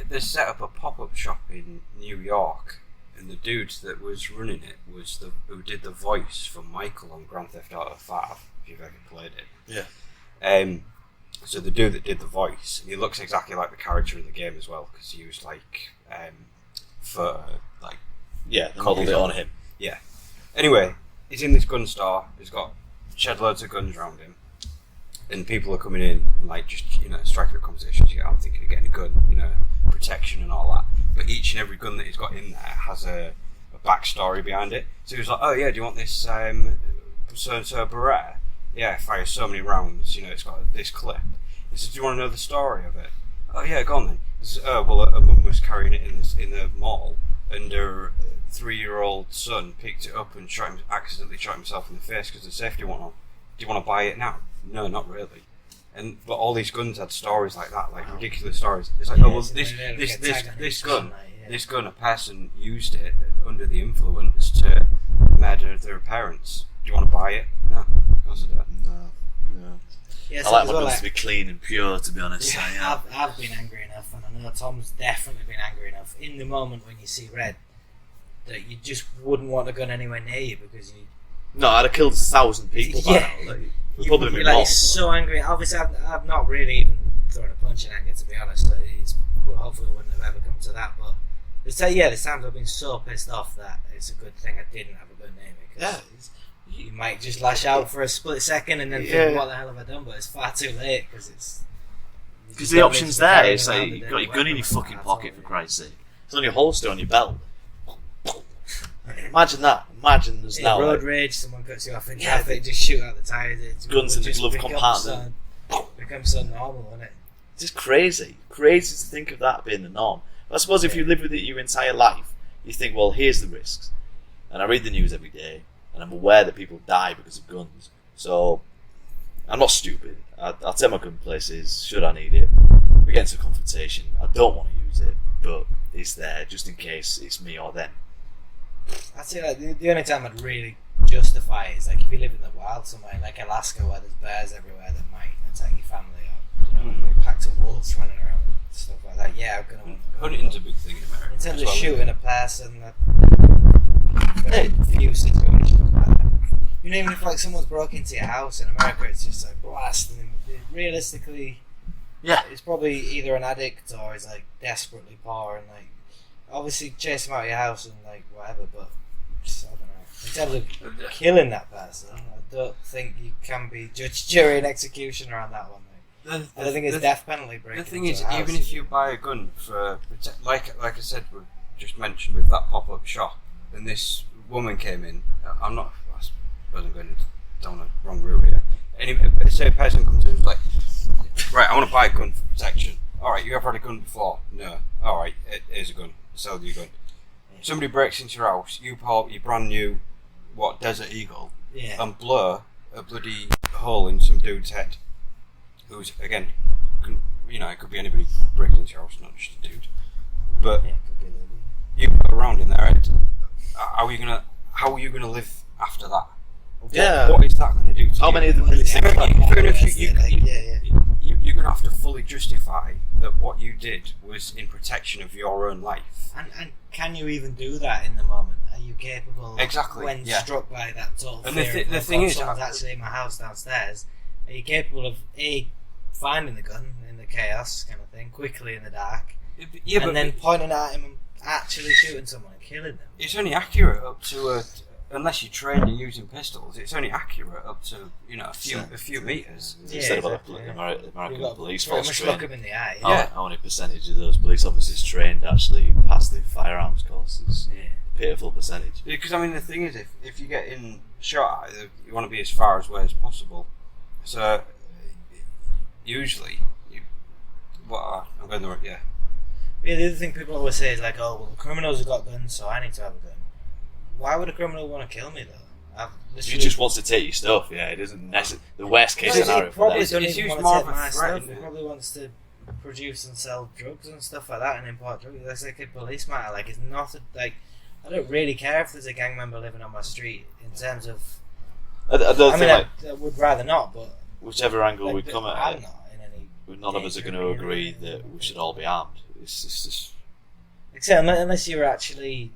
They set up a pop-up shop in New York, and the dude that was running it was who did the voice for Michael on Grand Theft Auto 5, if you've ever played it. Yeah. So the dude that did the voice, and he looks exactly like the character in the game as well, because he used they modelled it on him. Yeah. Anyway, he's in this gun store. He's got shed loads of guns around him, and people are coming in and like just striking up conversations. I'm thinking of getting a gun, protection and all that. But each and every gun that he's got in there has a backstory behind it. So he was like, oh yeah, do you want this so-and-so Barrett? Yeah, it fires so many rounds, it's got this clip. He says, do you want to know the story of it? Oh yeah, go on then. He says, oh, well, a mum was carrying it in the mall, and her 3-year-old son picked it up and accidentally shot himself in the face because the safety went on. Do you want to buy it now? No, not really. But all these guns had stories like that, like ridiculous stories. It's like, this gun, a person used it under the influence to murder their parents. Do you want to buy it? No, of course I don't. No. Yeah, I like my guns to be clean and pure, to be honest. Yeah, I've been angry enough, and I know Tom's definitely been angry enough in the moment when you see red that you just wouldn't want a gun anywhere near you because you. No, I'd have killed 1,000 people by now. You would be like so angry. Obviously, I've not really even thrown a punch in anger, to be honest. Hopefully, it wouldn't have ever come to that. But there's times I've been so pissed off that it's a good thing I didn't have a gun near me. Yeah. You might just lash out for a split second and then think, what the hell have I done? But it's far too late because the option's there. It's like you've got your gun in your fucking pocket, for Christ's sake. It's on your holster on your belt. Imagine that. Imagine there's now road rage, someone cuts you off in traffic, just shoot out the tyres. Guns in the glove compartment. Becomes so normal, isn't it? It's just crazy. Crazy to think of that being the norm. I suppose if you live with it your entire life, you think, well, here's the risks. And I read the news every day, and I'm aware that people die because of guns. So I'm not stupid. I'll take my gun places should I need it. We get into a confrontation. I don't want to use it, but it's there just in case it's me or them. I'd say like the only time I'd really justify it is like if you live in the wild somewhere like Alaska where there's bears everywhere that might attack your family, or packs of wolves running around and stuff like that. Yeah, I'm gonna. Hunting's a big thing in America. In terms of shooting a person, very few situations like that. Even if like someone's broke into your house in America, it's just like blasting them. Realistically, it's probably either an addict or is like desperately poor and like. Obviously, chase them out of your house and like whatever, but just, I don't know. In terms of killing that person, I don't think you can be judge, jury, and executioner on that one. I don't think it's death penalty breaking. The thing is, even if you buy a gun for, like I said, we just mentioned with that pop-up shop, and this woman came in. I wasn't going down the wrong route here. Anyway, say a person comes in and is like, right, I want to buy a gun for protection. All right, you ever had a gun before? No. All right, here's a gun. Sell you gun. Somebody breaks into your house, you pull your brand new Desert Eagle and blow a bloody hole in some dude's head who's again it could be anybody breaking into your house, not just a dude, but you put a round in their head. How are you gonna live after that? What is that going to do to you? How many of them really think you're going to have to fully justify that what you did was in protection of your own life. And can you even do that in the moment? Are you capable when struck by that total fear the thing is, someone's actually in my house downstairs, are you capable of finding the gun in the chaos kind of thing, quickly in the dark, and then pointing at him and actually shooting someone and killing them? It's only accurate up to unless you're trained in using pistols, it's only accurate up to a few meters. Instead of American police force trained. Look them in the eye. How many percentage of those police officers trained actually pass the firearms courses? Pitiful percentage. Because the thing is, if you get in shot, you want to be as far away as possible. So usually, I'm going the Yeah, the other thing people always say is like, oh, well, the criminals have got guns, so I need to have a gun. Why would a criminal want to kill me though? He just wants to take your stuff. Yeah, it isn't necessarily the worst case scenario. He probably doesn't even want to take my stuff. He probably wants to produce and sell drugs and stuff like that and import drugs. That's like a police matter. Like it's not I don't really care if there's a gang member living on my street in terms of. I would rather not, but whichever angle we come at it, none of us are going to really agree that we should all be armed. It's just. Except unless you're actually.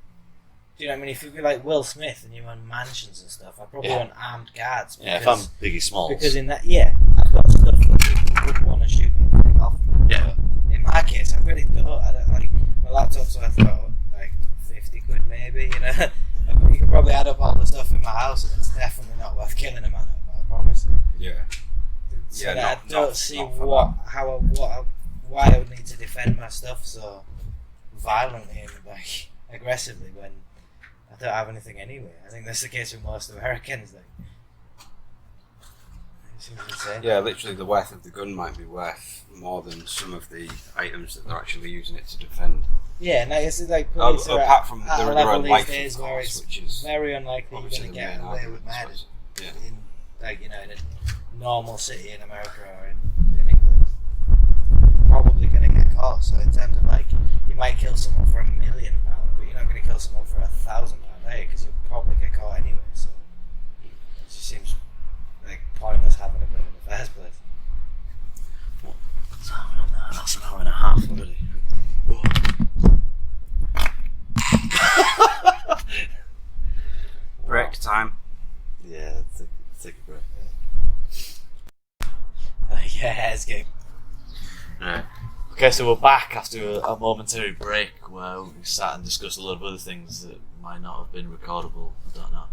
Do you know what I mean? If you'd be like Will Smith and you own mansions and stuff, I'd probably want armed guards. Because, if I'm Biggie Smalls. Because in that, I've got stuff that people would want to shoot me off. Yeah. In my case, I really don't. I don't like my laptop's worth about like 50 quid maybe. You could probably add up all the stuff in my house, and it's definitely not worth killing a man over. So I don't see why I would need to defend my stuff so violently and like aggressively when I don't have anything anyway. I think that's the case with most Americans. Like, it seems insane. Yeah, literally the worth of the gun might be worth more than some of the items that they're actually using it to defend. Yeah, and it's like police are apart from at a their level own these life, days of where course, it's which is very unlikely you're going to the get main away argument, with I murder. suppose. Yeah. In like in a normal city in America or in England, you're probably going to get caught. So in terms of like, you might kill someone for £1 million, but you're not going to kill someone for £1,000, because you'll probably get caught anyway. So it just seems like pointless having a gun in the first place. That's an hour and a half already. Break time. Yeah, take a break. Yeah, it's game. Right. Okay, so we're back after a momentary break where we sat and discussed a lot of other things that might not have been recordable. I don't know.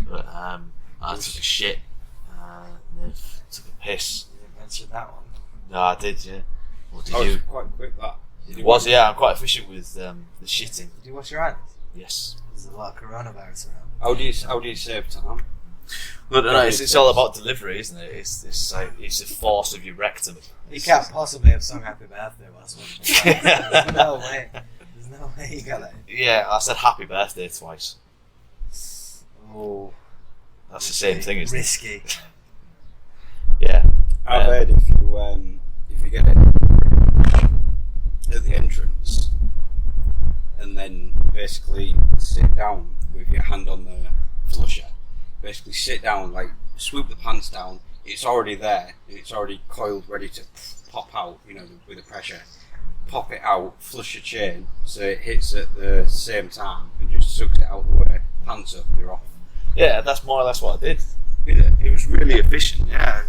But I took a shit. Niv took a piss. You didn't mention that one. No, I did, yeah. What did Oh, you? it's quite quick that. It was, yeah. I'm quite efficient with the shitting. Did you wash your hands? Yes. There's a lot of coronavirus around. How do you save time? But no, it's all about delivery, isn't it? It's like it's a force of your rectum. You can't possibly have sung happy birthday whilst watching the virus. There's no way. There's no way you got that. Yeah, I said happy birthday twice. Oh, That's the same thing, isn't it? risky. Yeah. I've heard if you get it at the entrance and then basically sit down with your hand on the flusher, basically sit down, like swoop the pants down, it's already there and it's already coiled ready to pop out, with the pressure. Pop it out, flush your chain so it hits at the same time and just sucks it out the way, pants up, you're off. Yeah, that's more or less what I did. It was really efficient, yeah.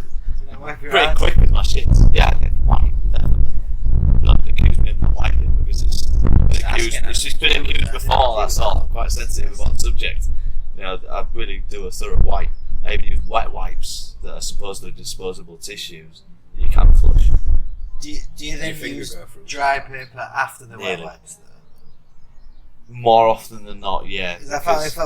Pretty quick with my shit. Yeah, I did wipe, definitely. Don't accuse me of not wiping because it's been accused before, that's all. I'm quite sensitive about the subject. I really do a thorough wipe. I even use wet wipes that are supposedly disposable tissues that you can flush. Do you then use dry paper after the wet wipes though? More often than not, yeah. Because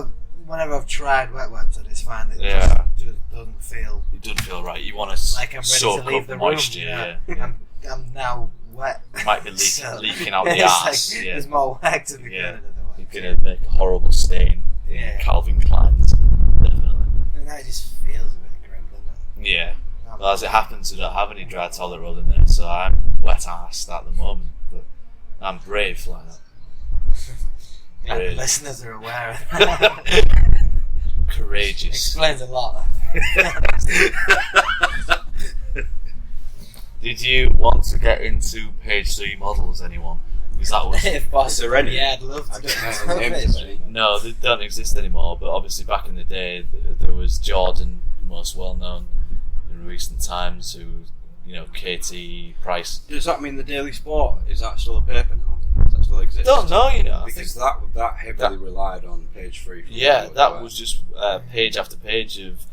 whenever I've tried wet wipes, I just find that it just doesn't feel... It doesn't feel right. You want to like I'm ready soak to leave up the moisture. room. Yeah. I'm now wet. It might be leaking out the arse. Like, there's more work to be done. You're going to make a horrible stain in Calvin Klein's. Definitely. And that just feels a bit grim, doesn't it? Yeah. Well, as it happens, I don't have any dry toilet roll in there, so I'm wet-arsed at the moment. But I'm brave like that. The listeners are aware of that. Courageous. Explains a lot. Did you want to get into page 3 models, anyone? Because that was... If possible, ready? yeah, I'd love to. No, they don't exist anymore, but obviously back in the day, there was Jordan, most well-known in recent times, who, KT, Price. Does that mean the Daily Sport, is that still a paper now? Does that still exist? Don't know, Because that heavily relied on page 3. Yeah, that was just page after page of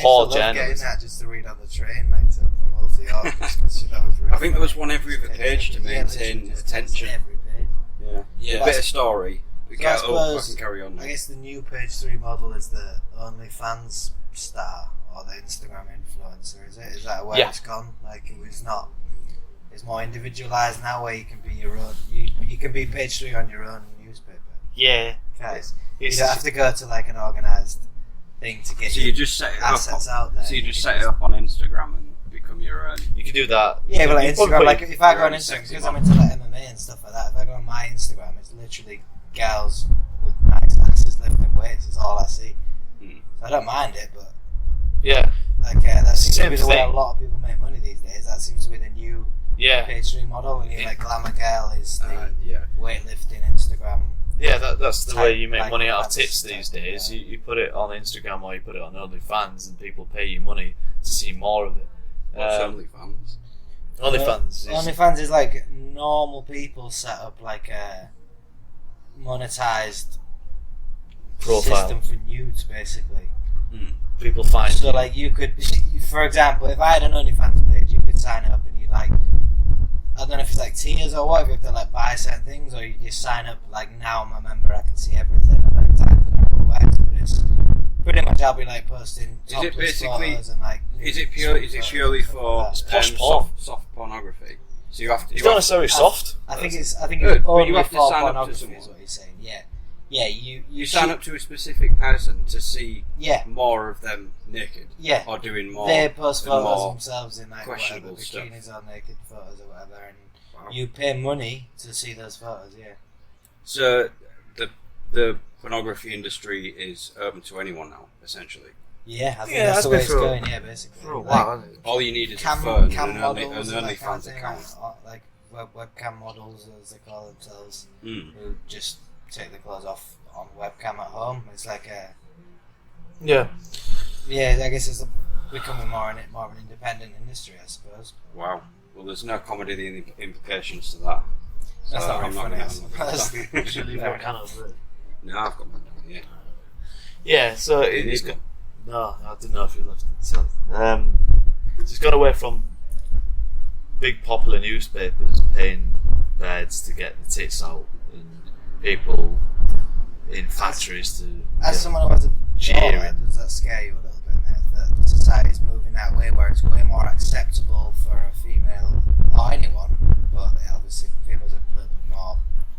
poor journalism. Getting that just to read on the train, like from Hull to York, because I think there was one every other page to maintain attention. Every page. Yeah. A bit of story. We So get up, I can carry on. I guess the new page 3 model is the OnlyFans star or the Instagram influencer, is it? Is that where it's gone? Like, it was not. It's more individualised now, where you can be your own. You can be page 3 on your own newspaper. Yeah. Guys, you don't have to go to like an organised thing to get. So you just set it up. Out there. So you just set it up on Instagram and become your own. You can do that. Yeah, but like Instagram, like if I go on Instagram, because I'm into like MMA and stuff like that. If I go on my Instagram, it's literally girls with nice asses lifting weights. Is all I see. So I don't mind it, but like that seems to be the way a lot of people make money these days. That seems to be the new page 3 model. When you like glamour girl is the weightlifting Instagram. Yeah, that's the way you make money out of tips these days. You put it on Instagram or you put it on OnlyFans, and people pay you money to see more of it. What's OnlyFans? OnlyFans is like normal people set up like a monetized profile system for nudes, basically. People find so like you could, for example, if I had an OnlyFans page don't know if it's like tiers or what, if you have to like buy certain things, or you just sign up like, now I'm a member, I can see everything. I don't exactly know how it works, but it's pretty much, I'll be like posting topless photos and like. Is it purely for posh porn? soft pornography? So you have to. It's not necessarily soft. I think it's but only you have to for sign up to pornography, someone. is what you're saying. Yeah. You sign up to a specific person to see Yeah. more of them naked. Yeah. Or doing more. They post and photos more themselves in like whatever, questionable stuff. bikinis or naked photos or whatever, and Wow. you pay money to see those photos. Yeah. So the pornography industry is open to anyone now, essentially. Yeah, I think Yeah, that's that's the way been it's for- going. Yeah, basically. For a Like, while, hasn't it? All you need is a Cam phone and models an and that kind of OnlyFans thing, account. like webcam models, as they call themselves, Mm. who just take the clothes off on webcam at home. It's like Yeah. I guess it's becoming more of an independent industry, I suppose. Wow. Well, there's no comedy implications to that. That's not I'm very not funny. gonna- Should leave that kind of. No, I've got mine down here. Yeah, so You it's need got. No, I didn't know if you left it. So it's gone away from big popular newspapers paying birds to get the tits out, and people in factories to. As someone who has a Cheering. daughter, does that scare you a little bit, mate? That society's moving that way where it's way more acceptable for a female, or anyone, but obviously females are a little bit more,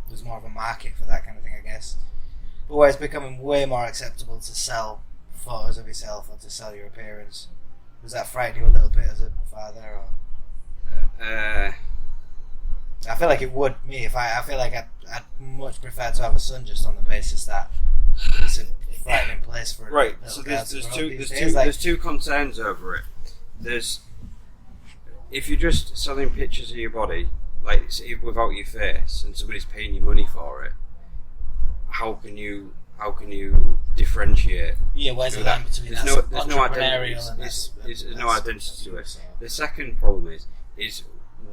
there's more of a market for that kind of thing, I guess. But where it's becoming way more acceptable to sell photos of yourself or to sell your appearance. Does that frighten you a little bit as a father? Or? I feel like it would me. If I feel like I'd much prefer to have a son just on the basis that it's a frightening place for Right. little So girls there's to grow two up there's these two days. Like, there's two concerns over it. There's if you're just selling pictures of your body, like without your face, and somebody's paying you money for it, how can you differentiate? yeah, where's the do that? line between There's that no identity. entrepreneurial and There's no that's identity to it. so. The second problem is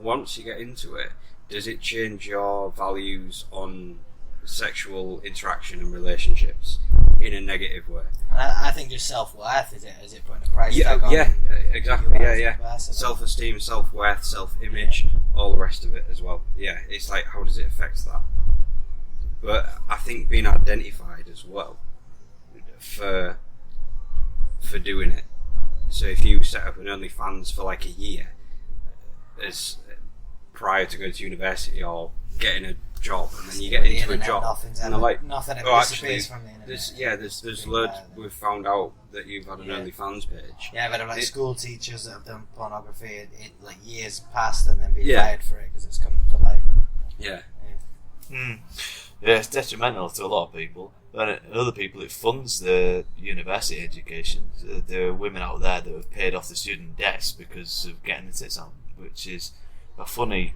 once you get into it, does it change your values on sexual interaction and relationships in a negative way? And I think just self-worth, is it putting a price Yeah, tag on yeah, who exactly. you Yeah, are as a yeah. person? Self-esteem, self-worth, self-image, all the rest of it as well. Yeah, it's like, how does it affect that? But I think being identified as well for doing it. So if you set up an OnlyFans for like a year, as prior to going to university or getting a job, and then you get The into a internet, job, nothing's and ever- they're like, nothing ever oh, disappears actually, from the internet. there's Things loads. like that. We've found out that you've had an Yeah. OnlyFans page. Yeah, I've had like It- school teachers that have done pornography in like years past and then been Yeah. fired for it because it's come to light. Yeah. Yeah, it's detrimental to a lot of people. But other people, it funds the university education. There are women out there that have paid off the student debts because of getting the tits out, which is a funny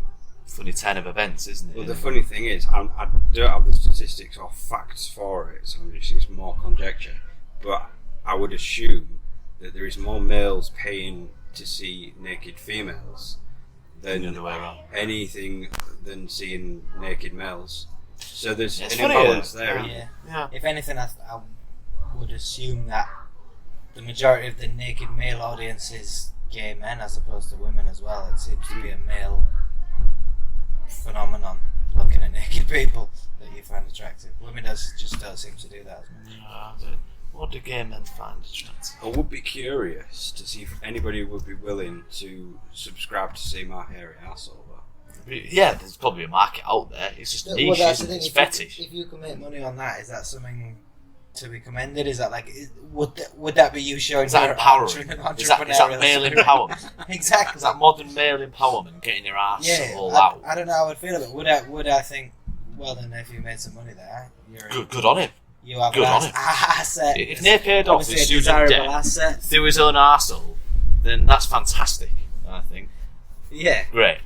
turn of events, isn't it? Well, the funny thing is, I don't have the statistics or facts for it, so it's more conjecture. But I would assume that there is more males paying to see naked females than The other way around. anything than seeing naked males. So there's It's an funny, imbalance yeah. there. Yeah. Yeah. If anything, I would assume that the majority of the naked male audience is gay men as opposed to women as well. It seems to be a male phenomenon, looking at naked people that you find attractive. Women just don't seem to do that as much. What do gay men find attractive? I would be curious to see if anybody would be willing to subscribe to see my hairy arsehole. Yeah, there's probably a market out there. It's just niche, Well, that's the isn't it? thing. It's fetish. If you can make money on that, is that something to be commended? Is that like would that be you showing Is that your empowering? entrepreneurial Is that male spirit? empowerment? Exactly. Is that modern male empowerment, getting your ass all out? I don't know how I would feel about it. Would I think, well then if you made some money there, Good on him. you have Good an on him. asset. If they paid off Obviously his a student desirable debt asset. through his own arsehole, then that's fantastic, I think. Yeah. Great.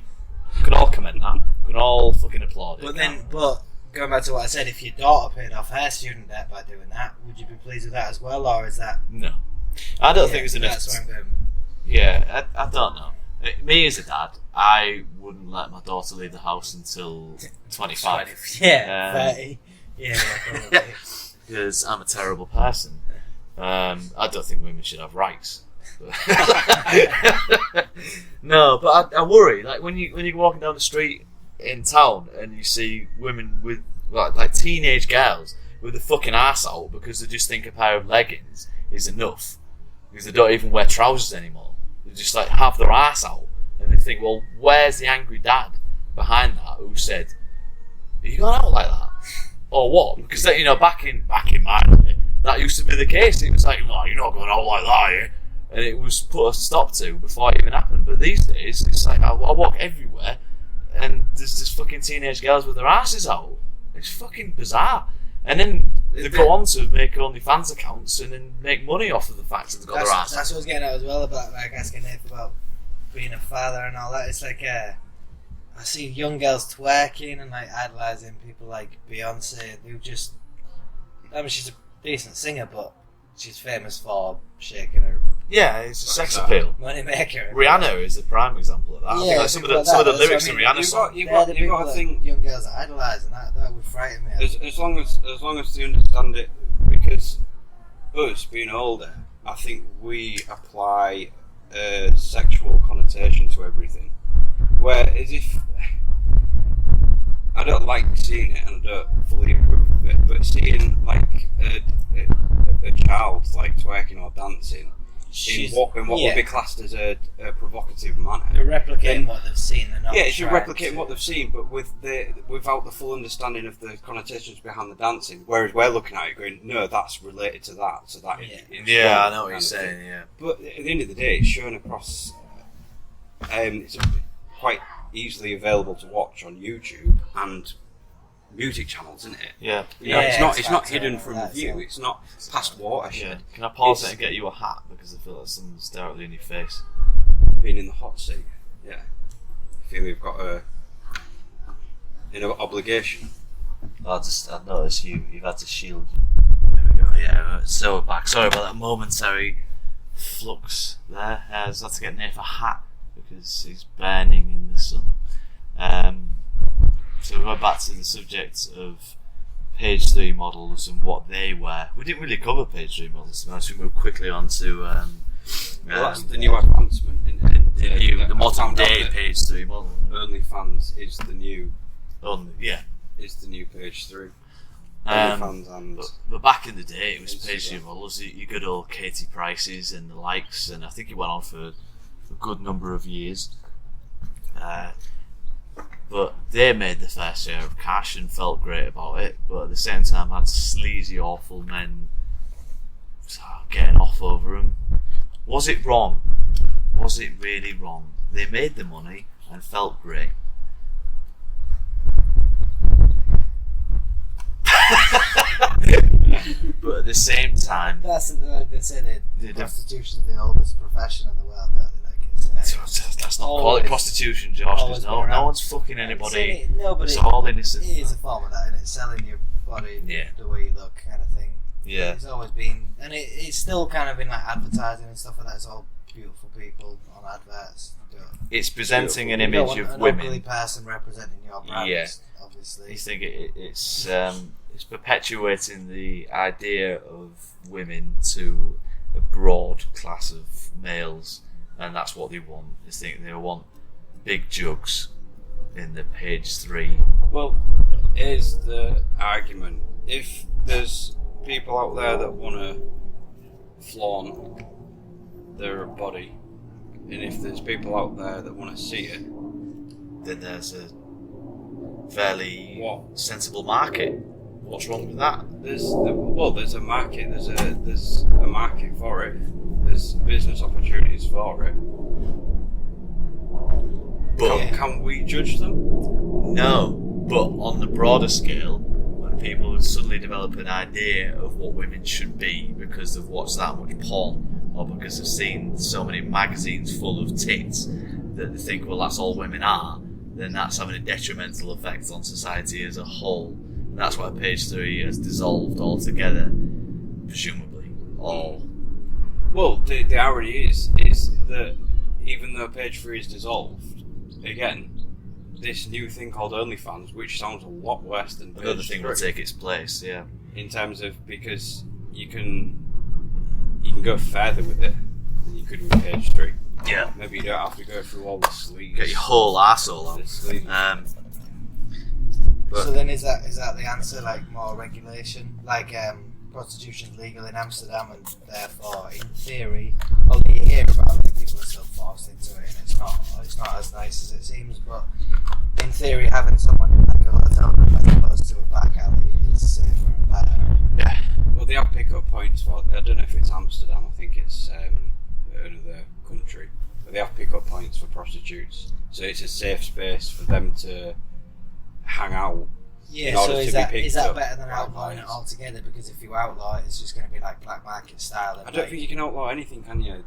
We can all commend that. We can all fucking applaud it. But going back to what I said, if your daughter paid off her student debt by doing that, would you be pleased with that as well, or is that? No. I don't think there's enough. That's where I'm going. Yeah, I don't know. Me as a dad, I wouldn't let my daughter leave the house until 25. Yeah, 30. Yeah, probably. Because I'm a terrible person. No, but I worry. Like when you're walking down the street in town and you see women with like teenage girls with a fucking arse out because they just think a pair of leggings is enough because they don't even wear trousers anymore. They just like have their arse out and they think, well, where's the angry dad behind that who said, "Are you going out like that?" Or what? Because that, back in my day, that used to be the case. It was like, "No, you're not going out like that, are you?" And it was put a stop to before it even happened. But these days, it's like I walk everywhere, and there's just fucking teenage girls with their asses out. It's fucking bizarre. And then they go on to make OnlyFans accounts and then make money off of the fact that they've got their ass. That's what I was getting at as well about like asking Nate about being a father and all that. It's like I see young girls twerking and like idolising people like Beyonce, who just, I mean, she's a decent singer, but she's famous for shaking her. Yeah, it's a sex appeal. Money maker. Rihanna is a prime example of that. Yeah, I think like some of the lyrics in Rihanna's song. You've got to think young girls are idolising that would frighten me. As long as they understand it, because us being older, I think we apply a sexual connotation to everything. Whereas if I don't like seeing it and I don't fully approve of it, but seeing like a child like twerking or dancing in what would be classed as a provocative manner, they're replicating what they've seen. It's replicating what they've seen, but without the full understanding of the connotations behind the dancing. Whereas we're looking at it going, no, that's related to that, so that. Yeah, I know what you're saying. Yeah, but at the end of the day, it's shown across. It's quite easily available to watch on YouTube and music channels, isn't it? Yeah. It's not hidden from view. It's not past watershed. Can I pause it and get you a hat because I feel like someone's directly in your face? Being in the hot seat. Yeah. I feel you've got an obligation. I noticed you've had to shield. There we go. Yeah. So we're back. Sorry about that momentary flux there. I just had to get Nate a hat because he's burning in the sun. So we go back to the subject of page 3 models and what they wear. We didn't really cover page 3 models, so we move quickly on to that's the new advancement in the modern day page 3 model. OnlyFans is the new is the new page 3. But back in the day, it was page 3 models. You good old Katie Prices and the likes, and I think it went on for a good number of years. But they made the fair share of cash and felt great about it, but at the same time had sleazy, awful men getting off over them. Was it wrong? Was it really wrong? They made the money and felt great. But at the same time, they say prostitution is the oldest profession in the world, don't they? Let's not call it prostitution, Josh. No one's fucking anybody. It's all innocent. It is a form of that, isn't it? Selling your body the way you look, kind of thing. Yeah. It's always been, and it's still kind of in like advertising and stuff like that. It's all beautiful people on adverts. It's presenting an image of an women. Ugly person representing your brand. Yeah. Obviously. You think it's perpetuating the idea of women to a broad class of males. And that's what they want. They want big jugs in the page 3. Well, here's the argument. If there's people out there that want to flaunt their body, and if there's people out there that want to see it, then there's a fairly sensible market. What's wrong with that? There's a market. There's a market for it. There's business opportunities for it. But can we judge them? No. But on the broader scale, when people suddenly develop an idea of what women should be because they've watched that much porn, or because they've seen so many magazines full of tits that they think, well, that's all women are, then that's having a detrimental effect on society as a whole. And that's why page 3 has dissolved altogether, presumably. Well, the irony is that even though page 3 is dissolved, again, this new thing called OnlyFans, which sounds a lot worse than page 3. Another thing will take its place, yeah. In terms of, because you can go further with it than you could with page 3. Yeah. Maybe you don't have to go through all the sleeves. Get your whole arsehole on. So then is that the answer, like more regulation? Like prostitution's legal in Amsterdam and therefore in theory, although you hear about it, people are still forced into it and it's not as nice as it seems, but in theory having someone in like a hotel room as opposed to a back alley is safer and better. Yeah. Well, they have pick-up points for, I don't know if it's Amsterdam, I think it's another country, but they have pick-up points for prostitutes, so it's a safe space for them to hang out. Yeah, so is that better than outlawing it altogether? Because if you outlaw it, it's just going to be like black market style. I don't think you can outlaw anything, can you?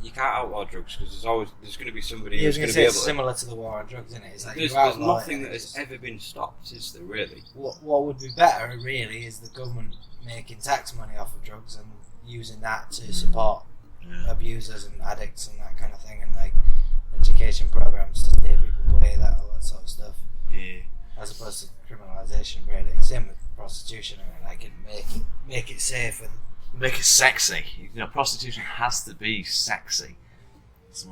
You can't outlaw drugs because there's going to be somebody who's going to be able to... It's similar to the war on drugs, isn't it? It's like there's nothing that has ever been stopped, is there really? What would be better, really, is the government making tax money off of drugs and using that to support abusers and addicts and that kind of thing, and like education programs to steer people away, all that sort of stuff. Yeah. As opposed to criminalisation, really. Same with prostitution, and like make it safe and make it sexy. Prostitution has to be sexy.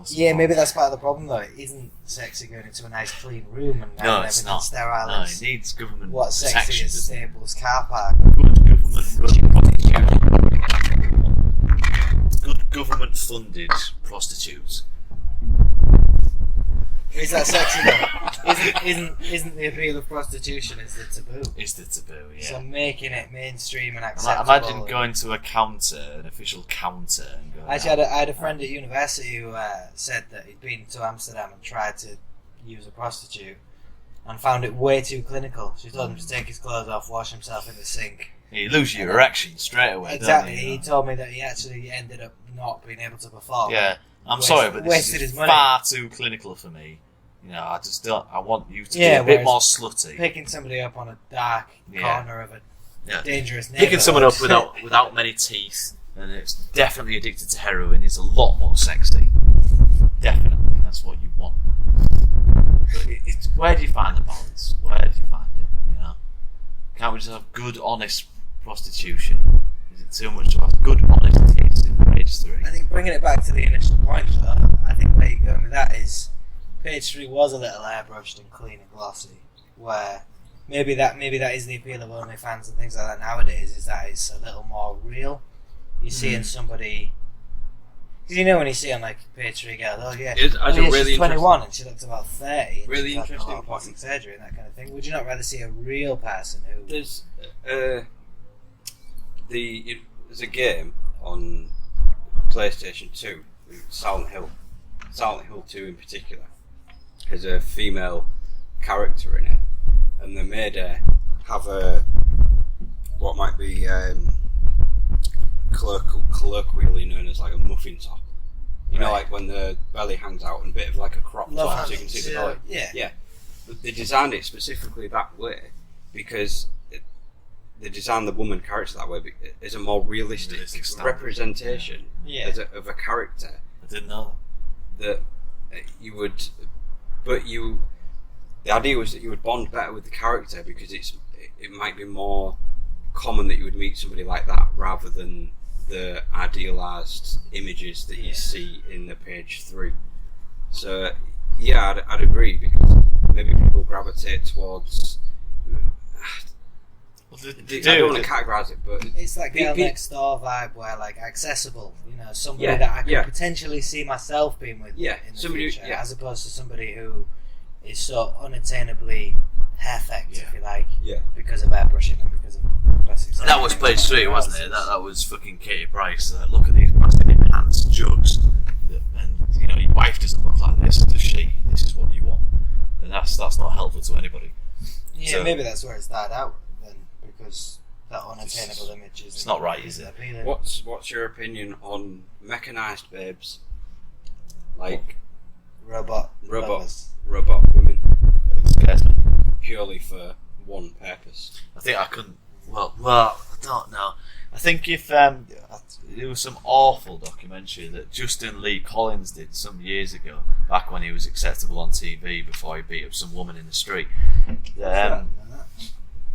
Yeah, maybe that's part of the problem though. It isn't sexy going into a nice clean room and it's not sterile. No, it needs government what protection. Sexy is Staples car park. Good government funded prostitutes. Is that sexy though? Isn't the appeal of prostitution is the taboo? It's the taboo, yeah. So making it mainstream and acceptable. Imagine going to a counter, an official counter, and going. Actually, I had a friend at university who said that he'd been to Amsterdam and tried to use a prostitute and found it way too clinical. She told him to take his clothes off, wash himself in the sink. You lose your erection straight away. Exactly. Don't you? He told me that he actually ended up not being able to perform. Yeah, I'm sorry, but this is far too clinical for me. I just don't. I want you to be a bit more slutty. Picking somebody up on a dark corner of a dangerous neighborhood. Picking someone up without many teeth, and it's definitely addicted to heroin, is a lot more sexy. Definitely, that's what you want. But where do you find the balance? Where do you find it? Can't we just have good, honest prostitution? Is it too much to ask? Good, honest taste in page 3. I think bringing it back to the initial point, though, I think where you're going with that is. Page 3 was a little airbrushed and clean and glossy, where maybe that is the appeal of OnlyFans and things like that nowadays, is that it's a little more real. You're seeing somebody, because when you see on like page 3 girl, she's 21 and she looks about 30. Really interesting plastic surgery and that kind of thing. Would you not rather see a real person who? There's there's a game on PlayStation 2, Silent Hill 2 in particular. Has a female character in it, and they made her have what might be colloquially known as like a muffin top. Like when the belly hangs out and a bit of like a crop top, so you can see the belly. Yeah. But they designed it specifically that way because they designed the woman character that way as a more realistic representation of a character. I didn't know that you would. But the idea was that you would bond better with the character because it might be more common that you would meet somebody like that rather than the idealised images that you see in the page 3. So I'd agree because maybe people gravitate towards. I don't want to categorise it, but it's that girl next door vibe where like accessible, somebody that I could potentially see myself being with in the future, as opposed to somebody who is so unattainably perfect, if you like, because of airbrushing and because of plastic surgery. That was page 3, wasn't it? That was fucking Katie Price. Look at these massive enhanced jugs, and your wife doesn't look like this, does she? This is what you want, and that's not helpful to anybody. Yeah, so, maybe that's where it started out. Because that unattainable image is. It's not right, is it? Appealing. What's your opinion on mechanised babes? Like robot women. It scares me. Purely for one purpose. I think I couldn't. Well, I don't know. I think if there was some awful documentary that Justin Lee Collins did some years ago, back when he was acceptable on TV before he beat up some woman in the street.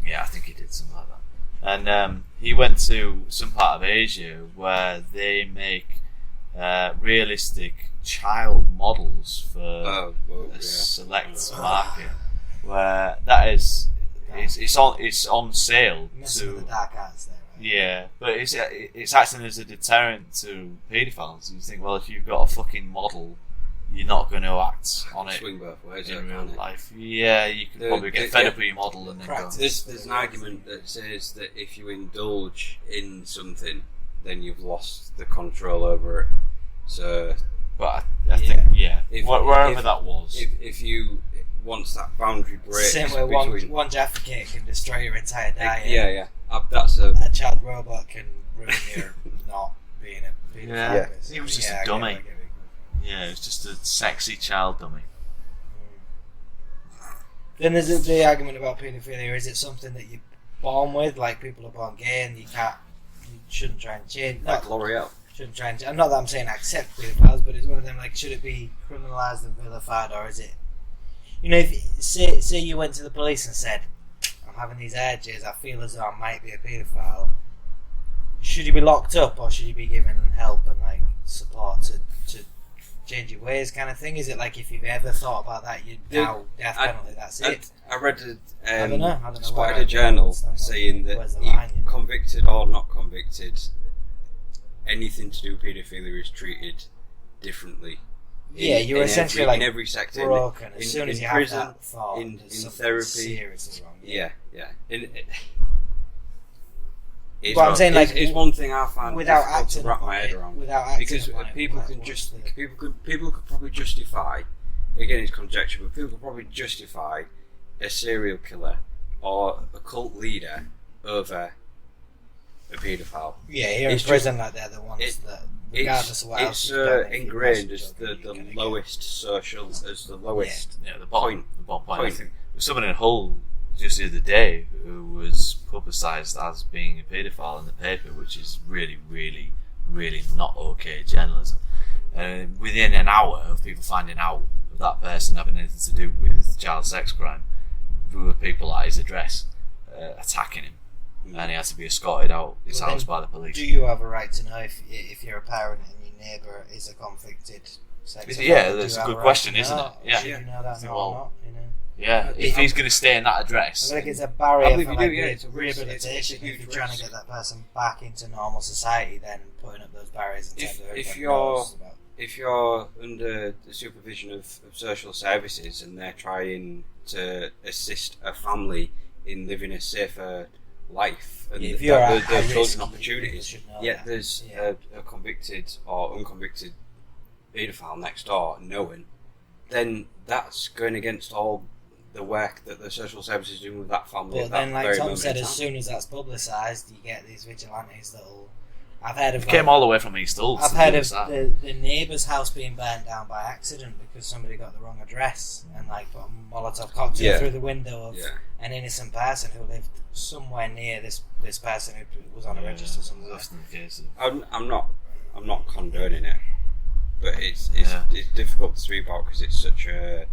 Yeah, I think he did something like that. And he went to some part of Asia where they make realistic child models for a select market, where that is it's on sale Messing with the dark arts there, right? Yeah, but it's acting as a deterrent to paedophiles. You think, well, if you've got a fucking model, you're not going to act on it swing both ways in real life. Yeah, you could probably get fed up with your model and then go. There's an argument that says that if you indulge in something, then you've lost the control over it. So, but I think wherever that was, if you once that boundary breaks, same way one Jaffa cake can destroy your entire diet. Yeah. A child robot can ruin your not being a pedophile. Yeah, he was just a dummy. Yeah, it was just a sexy child dummy. Then there's the argument about paedophilia. Is it something that you're born with? Like, people are born gay and you shouldn't try and change. Like L'Oreal. Shouldn't try and. Not that I'm saying accept paedophiles, but it's one of them. Like, should it be criminalised and vilified, or is it? You know, if say you went to the police and said, "I'm having these urges. I feel as though I might be a paedophile." Should you be locked up, or should you be given help and like support to change your ways, kind of thing? Is it like, if you've ever thought about that, you'd now death penalty? That's it. I read I don't know Spotted a journal saying that convicted or not convicted, anything to do with paedophilia is treated differently. You're essentially in every sector. Broken as soon as you prison, have that thought. in therapy. Seriously wrong. Yeah. But I'm saying, like, it's one thing I find without difficult acting to wrap my upon head it, around, without acting because upon it, people could probably justify. Again, it's conjecture, but people could probably justify a serial killer or a cult leader over a paedophile. Yeah, here in prison, like, they're the ones that, regardless of what else you've done, ingrained as the lowest social, as the lowest the bottom point. I think there's someone in Hull just the other day who was publicised as being a paedophile in the paper, which is really, really, really not okay journalism. Within an hour of people finding out of that person having anything to do with child sex crime, there were people at his address attacking him, and he had to be escorted out his house by the police. Do you have a right to know if you're a parent and your neighbour is a convicted sex offender? Yeah, that's a good question, isn't it? Yeah. Should you know that or not? You know? Yeah, if he's going to stay in that address. I think it's a barrier for it's rehabilitation. If you're trying to get that person back into normal society, then putting up those barriers. If you're under the supervision of social services and they're trying to assist a family in living a safer life and if you're there's children opportunities, yet there's a convicted or unconvicted paedophile next door knowing, then that's going against all the work that the social services do with that family. But then, like Tom said, as soon as that's publicised, you get these vigilantes that'll. I've heard of. Came all the way from East Hull. I've heard of the neighbour's house being burnt down by accident because somebody got the wrong address and like put a Molotov cocktail through the window of an innocent person who lived somewhere near this person who was on a register somewhere. I'm not condoning it, but it's difficult to speak about because it's such a.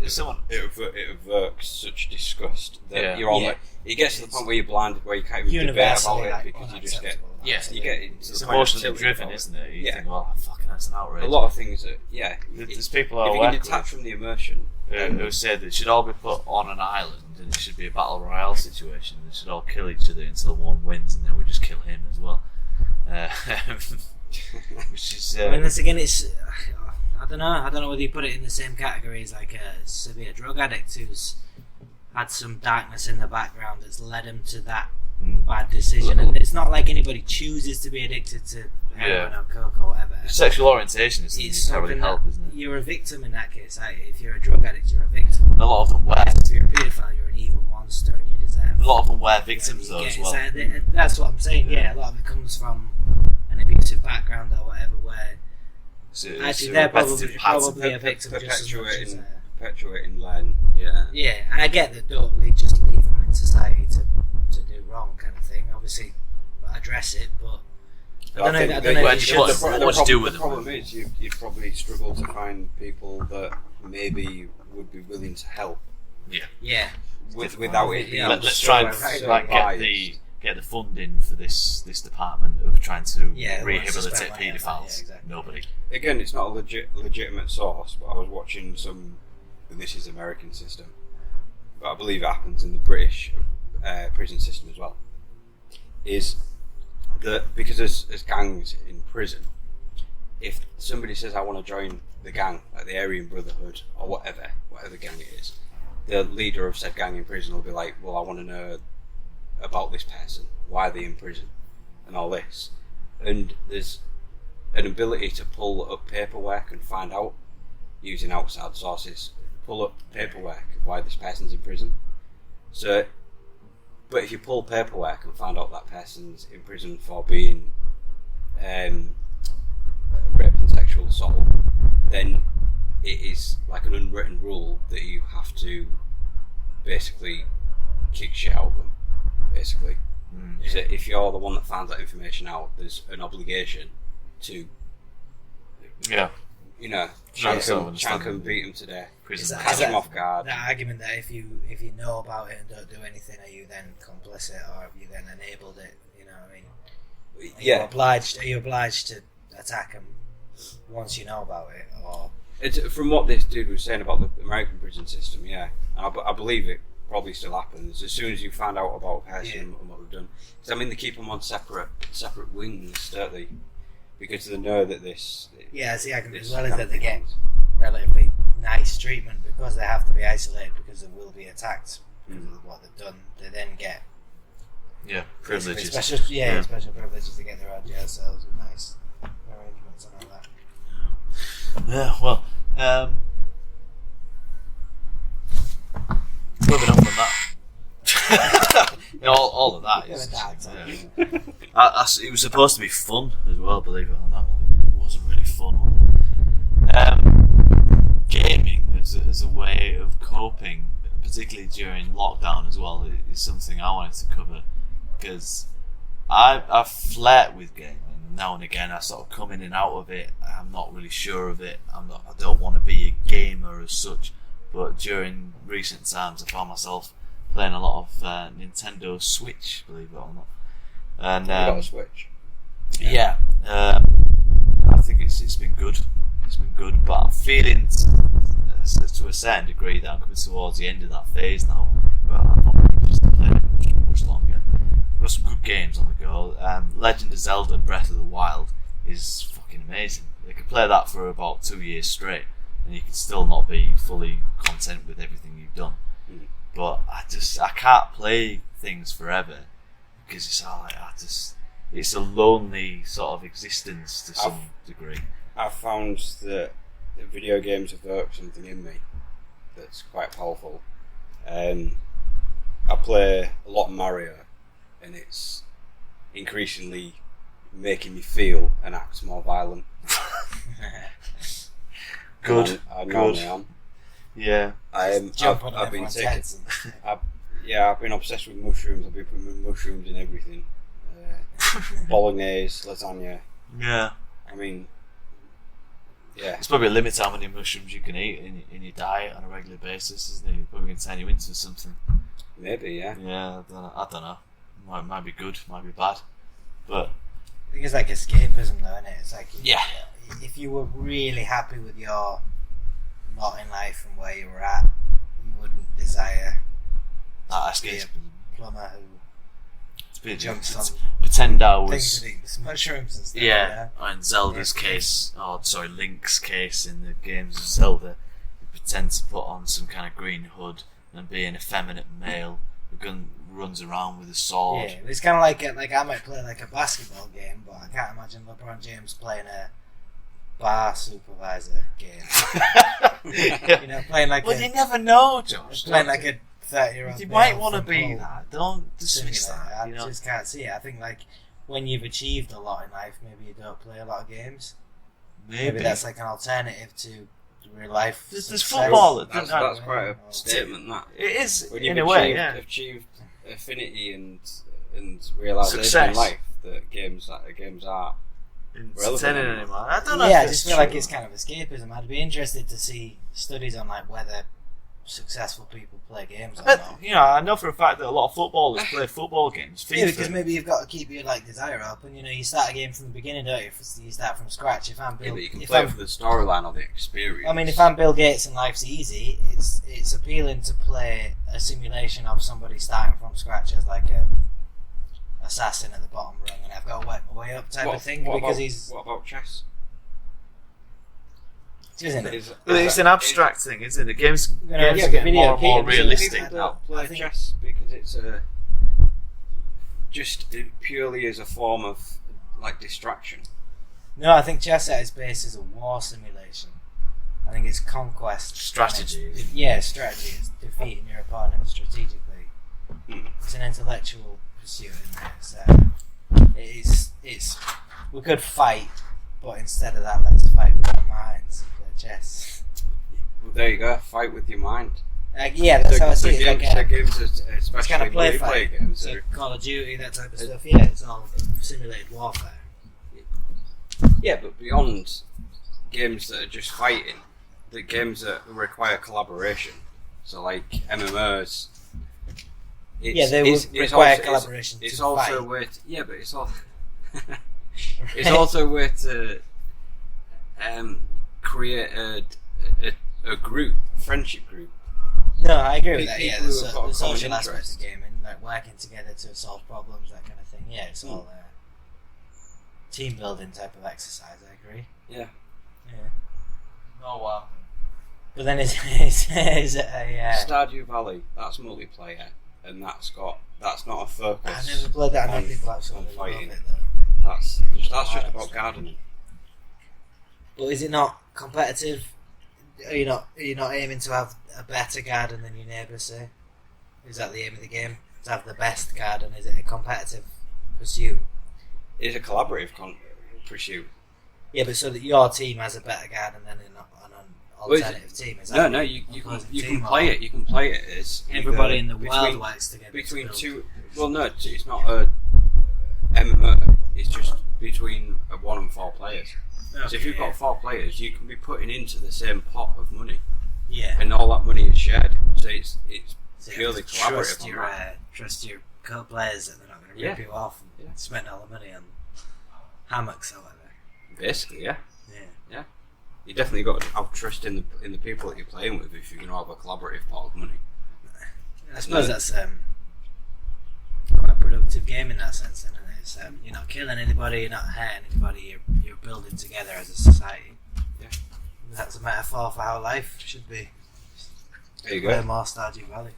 It evokes such disgust that you're all like, it gets to the point where you're blinded, where you can't even debate about it because you just get it's emotionally driven, isn't it? You think, well, fucking that's an outrage. A lot of things that there's people if you can detach from the emotion who said that it should all be put on an island and it should be a battle royale situation. They should all kill each other until one wins, and then we just kill him as well. Which is. I mean, this again, it's. I don't know whether you put it in the same category as like a severe drug addict who's had some darkness in the background that's led him to that bad decision. And it's not like anybody chooses to be addicted to heroin or coke or whatever. Sexual orientation can't really help, isn't it? You're a victim in that case. If you're a drug addict, you're a victim. And a lot of them wear. If you're a paedophile, you're an evil monster and you deserve. A lot of them wear victims though as well. That's what I'm saying. Yeah, a lot of it comes from an abusive background or whatever, where. Actually, they're probably a victim just as much as perpetuating line. Yeah, and I get that don't just leave them in society to do wrong kind of thing. Obviously, address it, but I don't know. What to do with the problem is you'd probably struggle to find people that maybe would be willing to help. Yeah. Without it. Let's try and get the get the funding for this department of trying to rehabilitate paedophiles? Yeah, exactly. Nobody. Again, it's not a legitimate source, but I was watching some. This is the American system, but I believe it happens in the British prison system as well. Is that because there's gangs in prison? If somebody says, I want to join the gang, like the Aryan Brotherhood or whatever gang it is, the leader of said gang in prison will be like, well, I want to know about this person, why are they in prison, and all this. And there's an ability to pull up paperwork and find out, using outside sources, pull up paperwork of why this person's in prison. So, but if you pull paperwork and find out that person's in prison for being rape and sexual assault, then it is like an unwritten rule that you have to basically kick shit out of them. Basically, so if you're the one that finds that information out, there's an obligation to, shank them, beat them to death, catch them off guard. That argument that if you know about it and don't do anything, are you then complicit, or have you then enabled it? You know what I mean? Are you obliged to attack them once you know about it, or? It's, from what this dude was saying about the American prison system, I believe it probably still happens as soon as you find out about a person and what they've done. Because I mean, they keep them on separate wings, don't they? Because they know that this. Yeah, the argument as well is that they get relatively nice treatment because they have to be isolated because they will be attacked because of what they've done. They then get privileges, special privileges to get their own jail cells with nice arrangements and all that. Yeah, well, moving on from that. all of that is. It was supposed to be fun as well, believe it or not. It wasn't really fun. Gaming as a way of coping, particularly during lockdown as well, is something I wanted to cover because I flirt with gaming. Now and again, I sort of come in and out of it. I'm not really sure of it. I don't want to be a gamer as such. But during recent times, I found myself playing a lot of Nintendo Switch, believe it or not. And you got a Switch? Yeah. I think it's been good. It's been good, but I'm feeling to a certain degree that I'm coming towards the end of that phase now. But I'm not really interested in playing it much longer. Got some good games on the go. Legend of Zelda Breath of the Wild is fucking amazing. You can play that for about 2 years straight and you can still not be fully content with everything you've done. But I can't play things forever because it's a lonely sort of existence to some degree. I've found that video games evoke something in me that's quite powerful. I play a lot of Mario and it's increasingly making me feel and act more violent. Good. I normally am. Yeah. I've been taking. I've been obsessed with mushrooms. I've been putting mushrooms in everything. Bolognese, lasagna. Yeah. I mean, yeah. There's probably a limit to how many mushrooms you can eat in your diet on a regular basis, isn't it? Probably going to turn you into something. Maybe, yeah. Yeah, I don't know. Might be good, might be bad, but I think it's like escapism, though, isn't it? It's like if you were really happy with your lot in life and where you were at, you wouldn't desire that to be a plumber who jumps on pretend I was things that eat mushrooms and stuff. Yeah, in Zelda's case, Link's case in the games of Zelda, you pretend to put on some kind of green hood and be an effeminate male who runs around with a sword. Yeah, it's kind of like I might play like a basketball game, but I can't imagine LeBron James playing a bar supervisor game. You know, playing like you never know, Josh. Playing like a 30-year-old. You might want to be that. Don't dismiss that. I just can't see it. I think like when you've achieved a lot in life, maybe you don't play a lot of games. Maybe that's like an alternative to real life. There's football. That's quite a statement. That it is when in a way. Achieved affinity and realisation in life that games are relevant anymore. I don't know. Yeah, I just feel like it's kind of escapism. I'd be interested to see studies on like whether successful people play games or But, not. I know for a fact that a lot of footballers play football games. Yeah, FIFA. because maybe you've got to keep your desire up, and you start a game from the beginning, don't you? You start from scratch. If I'm Bill, but you can play it for the storyline or the experience. I mean, if I'm Bill Gates and life's easy, it's appealing to play a simulation of somebody starting from scratch as like a assassin at the bottom rung, and I've got to work my way up type of thing. What about chess? Isn't it? It's an abstract thing, isn't it? Games Yeah, get video more and more games, realistic. People don't play chess because it's just purely as a form of distraction. No, I think chess at its base is a war simulation. I think it's conquest. Strategy. Strategy. It's defeating your opponent strategically. It's an intellectual pursuit, isn't it? It's we could fight, but instead of that, let's fight with our minds and play chess. Well, there you go. Fight with your mind. That's how I see it. Games, especially it's kind of play fight. games. It's like Call of Duty, that type of stuff. Yeah, it's all simulated warfare. Yeah, but beyond games that are just fighting, the games that require collaboration. So like MMOs. Require collaboration. It's to also fight. where but it's all. It's also where to create a group, a friendship group. No, I agree with that. People Yeah, who have got the a social common aspect interest. of gaming, like working together to solve problems, that kind of thing. Yeah, it's all team building type of exercise. I agree. Yeah. Oh wow. But then is it a? Stardew Valley, that's multiplayer, and that's not a focus. I've never played that. I know on- people on absolutely love fighting. it though. That's just about gardening. But is it not competitive? Are you not aiming to have a better garden than your neighbour, say? Is that the aim of the game? To have the best garden? Is it a competitive pursuit? It's a collaborative pursuit. Yeah, but so that your team has a better garden than an alternative team. Is that No. You opposing can team, play or it. You can play it as everybody in either the world works together. between to build. two. Well, no, it's not a MMO. It's just between 1 and 4 players. Okay, So if you've got 4 players, you can be putting into the same pot of money, yeah, and all that money is shared. So it's so you purely have to collaborative. trust your co-players that they're not going to rip you off and spend all the money on hammocks or whatever. Basically, yeah. Yeah. You definitely got to have trust in the people that you're playing with if you're going to have a collaborative pot of money. I suppose that's quite a productive game in that sense, isn't it? It's, you're not killing anybody, you're not hurting anybody, you're building together as a society. Yeah. That's a metaphor for how life should be. There you Play go. more Stardew Valley.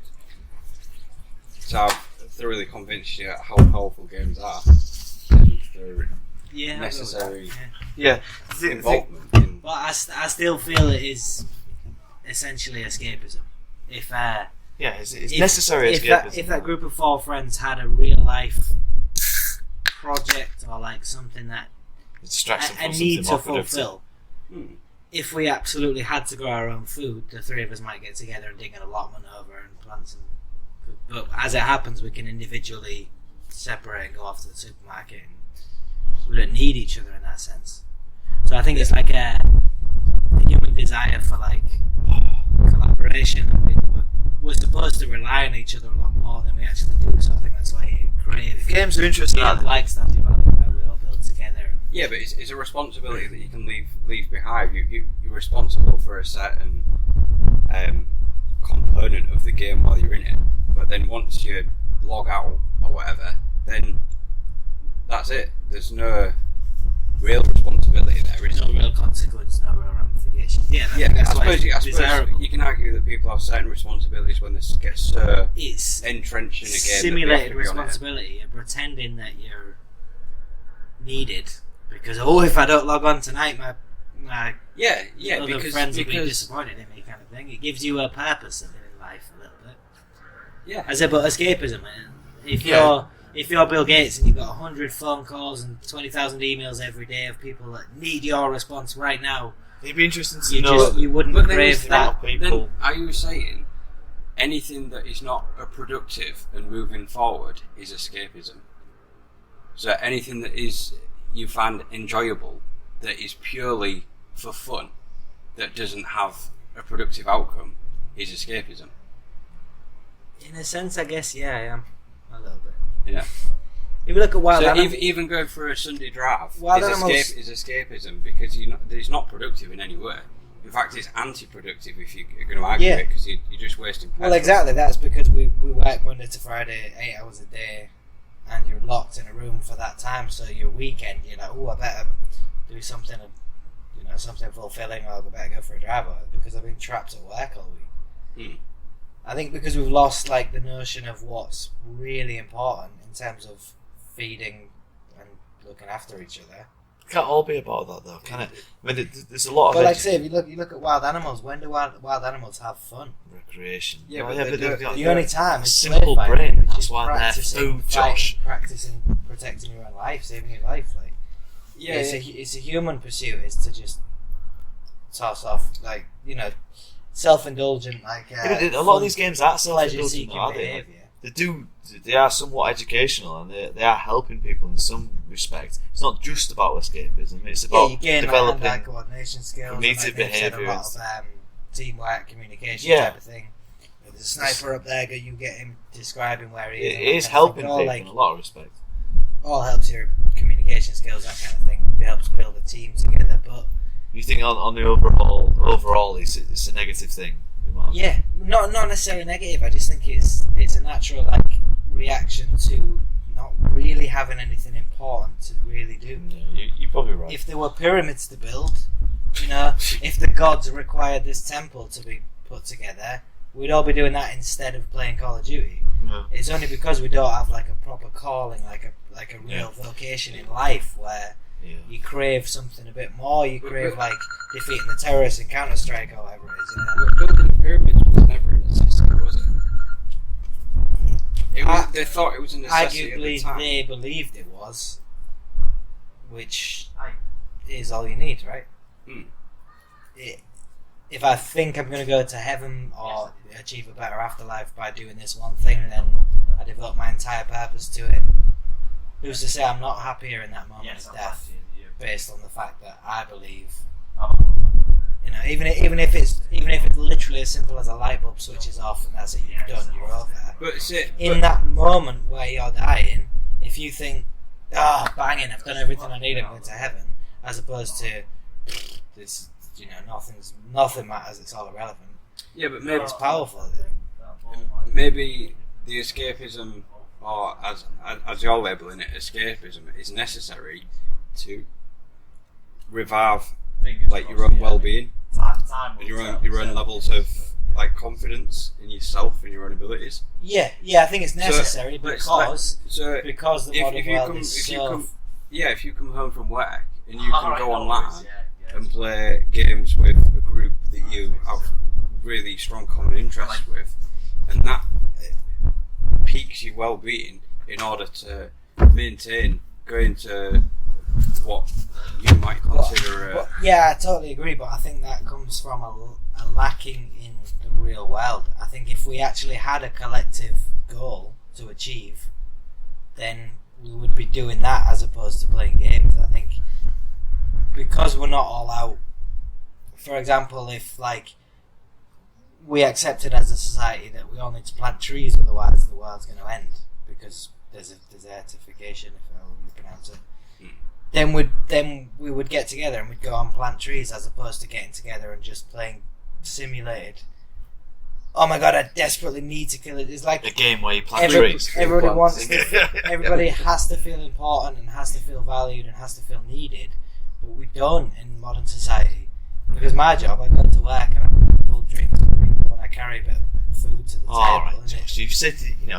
So I've thoroughly convinced you how powerful games are and their Yeah, necessary Yeah. involvement in. But I still feel it is essentially escapism. If it's necessary escapism. if that group of 4 friends had a real life project or like something that It distracts them a from need something to more productive. fulfill. If we absolutely had to grow our own food, the 3 of us might get together and dig an allotment over and plant some. But as it happens, we can individually separate and go off to the supermarket. And we don't need each other in that sense. So I think it's like a human desire for like collaboration, and we're supposed to rely on each other a lot more than we actually do. So I think that's why you crave Games are interesting, aren't they? like Stardew Valley, where we all build together. Yeah, but it's a responsibility that you can leave behind. You're responsible for a certain component of the game while you're in it. But then once you log out or whatever, then that's it. There's no real responsibility there, is No real consequence, no real ramification. Yeah, I suppose you can argue that people have certain responsibilities when this gets so it's entrenched in a game. simulated responsibility. You're pretending that you're needed because if I don't log on tonight, my other friends will be disappointed in me, kind of thing. It gives you a purpose in life a little bit. Yeah, As about escapism, man. If you're Bill Gates and you've got 100 phone calls and 20,000 emails every day of people that need your response right now, It'd be interesting to know. you wouldn't But then crave is that. people. Then are you saying anything that is not productive and moving forward is escapism? So anything that is you find enjoyable, that is purely for fun, that doesn't have a productive outcome, is escapism. In a sense, I guess, yeah, I am. A little bit. Yeah. If you look at wild so animals... even going for a Sunday drive is escapism because it's not productive in any way. In fact, it's anti-productive if you're going to argue it because you're just wasting petrol. Well, exactly. That's because we work Monday to Friday, 8 hours a day, and you're locked in a room for that time. So your weekend, you're like, I better do something, something fulfilling, or I better go for a drive, because I've been trapped at work all week. I think because we've lost the notion of what's really important in terms of feeding and looking after each other. It can't all be about that, though, can it? I mean, there's a lot of... But like I say, if you look at wild animals, when do wild animals have fun? Recreation. Yeah, but the only time is simple play brain. fighting, That's why they're food, Josh. Practicing protecting your own life, saving your life. It's a human pursuit. Is to just toss off, self-indulgent, a lot of these games are self-indulgent, pleasure-seeking are they? behaviour. They are somewhat educational, and they are helping people in some respect. It's not just about escapism; it's about you gain developing hand-eye coordination skills, cognitive behaviour, a lot of teamwork, communication type of thing. There's a sniper up there, you get him describing where he is. It is helping people in a lot of respect. All helps your communication skills, that kind of thing. It helps build a team together, but you think on the overall, it's a negative thing. Yeah, not necessarily negative. I just think it's a natural reaction to not really having anything important to really do. Yeah, you're probably right. If there were pyramids to build, if the gods required this temple to be put together, we'd all be doing that instead of playing Call of Duty. Yeah. It's only because we don't have a proper calling, like a real vocation in life where you crave something a bit more. You crave defeating the terrorists in Counter-Strike or whatever it is. But building the pyramids was never a necessity, was it? They thought it was a necessity arguably, at the time. they believed it was, which is all you need, right? If I think I'm going to go to heaven or achieve a better afterlife by doing this one thing, then I devote my entire purpose to it. Who's to say I'm not happier in that moment of death, based on the fact that I believe, even if it's literally as simple as a light bulb switches off and that's it, you're done, you're over. In that moment where you're dying, if you think, banging, I've done everything I need, I'm going to heaven, as opposed to this, nothing matters, it's all irrelevant. Yeah, but maybe it's powerful. Maybe the escapism, or as you're labelling it, escapism, is necessary to revive your own well-being and your own levels of confidence in yourself and your own abilities. Yeah, I think it's necessary because the modern world is so... if you come home from work and you can go online and play games with a group that you have really strong common interests with, and that piques your well-being in order to maintain going to what you might consider I totally agree, but I think that comes from a lacking in the real world. I think if we actually had a collective goal to achieve, then we would be doing that as opposed to playing games. I think because we're not all out, for example, if we accepted as a society that we all need to plant trees, otherwise the world's going to end because there's a desertification, if I will pronounce it. Then we would get together and we'd go and plant trees as opposed to getting together and just playing simulated. Oh my god, I desperately need to kill it. It's like a game where you plant trees. Everybody has to feel important and has to feel valued and has to feel needed, but we don't in modern society. Because my job, I go to work and I pull drinks with people and I carry a bit of food to the table. Right, Josh, you've said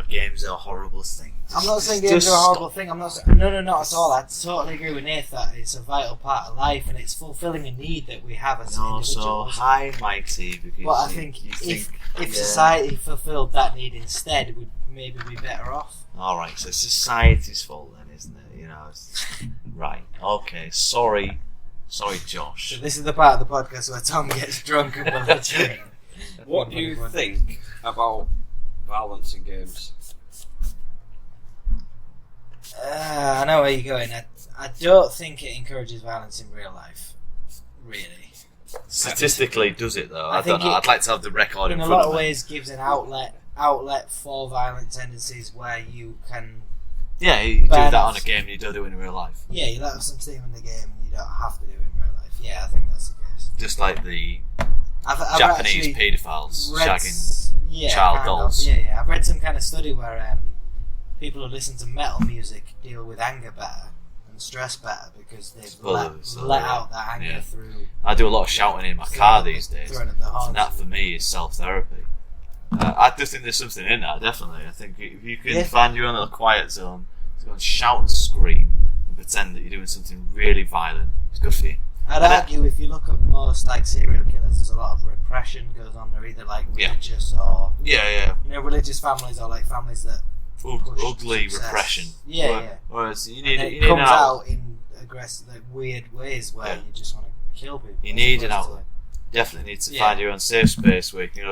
games are horrible things. I'm not saying games are a horrible thing. I'm not. No, not at all. I totally agree with Nath that it's a vital part of life and it's fulfilling a need that we have as individuals. So high mighty. Because I think if society fulfilled that need instead, we'd maybe be better off. All right, so society's fault then, isn't it? Right. Okay. Sorry, Josh. So this is the part of the podcast where Tom gets drunk and belligerent. What do you think about violence in games? I know where you're going. I don't think it encourages violence in real life, really. statistically does it though? I I don't know. I'd like to have the record in front of me. In a lot of ways, gives an outlet for violent tendencies where you can. Yeah, you do that on a game and you don't do it in real life. Yeah, you let have some steam in the game and you don't have to do it in real life. Yeah, I think that's the case. Just like the I've Japanese paedophiles shagging child dolls. Yeah. I've read some kind of study where people who listen to metal music deal with anger better and stress better because they've let out that anger through. I do a lot of shouting in my car these days, and that for me is self-therapy. I do think there's something in that, definitely. I think if you can find your own little quiet zone to go and shout and scream and pretend that you're doing something really violent, it's good for you. I'd argue if you look at most like serial killers, there's a lot of repression goes on. They're either like religious or religious families or like families that ugly repression. Whereas you need it comes out in aggressive, like weird ways where you just want to kill people. You need an outlet. Definitely need to find your own safe space where you can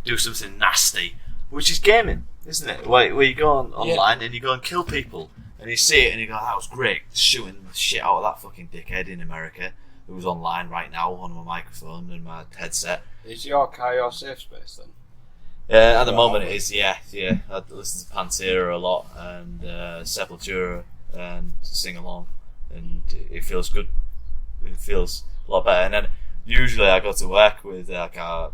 do something nasty, which is gaming, isn't it? Where you go online and you go and kill people, and you see it and you go, "That was great," shooting the shit out of that fucking dickhead in America who's online right now on my microphone and my headset. Is your car your safe space then? At the moment it is, yeah. I listen to Pantera a lot and Sepultura and sing along, and it feels good. It feels a lot better. And then usually I go to work with like a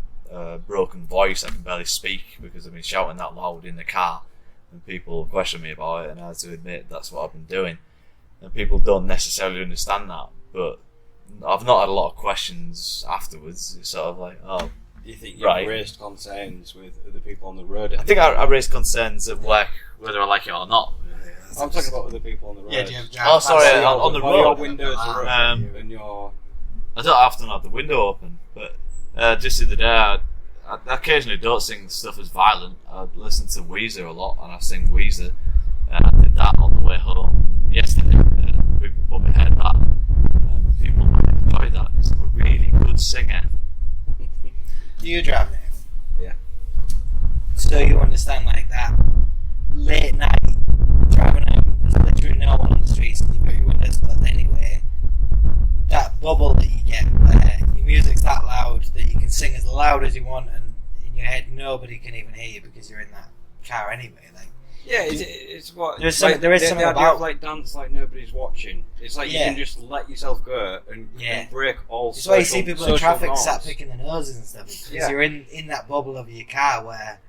broken voice. I can barely speak because I've been shouting that loud in the car, and people question me about it, and I have to admit that's what I've been doing. And people don't necessarily understand that, but I've not had a lot of questions afterwards. It's sort of like, oh. Do you think you've raised concerns with other people on the road? I think I raised concerns at work, whether I like it or not. I'm talking about other people on the road. On the road. Your windows are open and your... I don't often have the window open, but just the other day, I occasionally don't sing stuff as violent. I listen to Weezer a lot, and I sing Weezer. I did that on the way home yesterday. People probably heard that. People might enjoy that because I'm a really good singer. Do you drive now? Yeah. So you understand like that late night driving home, there's literally no one on the streets and you've got your windows closed anyway. That bubble that you get where your music's that loud that you can sing as loud as you want and in your head nobody can even hear you because you're in that car anyway. Like, yeah, it's what there is something about like dance like nobody's watching. It's like you can just let yourself go and break all. That's why you see people in traffic sat picking their noses and stuff because you're in that bubble of your car where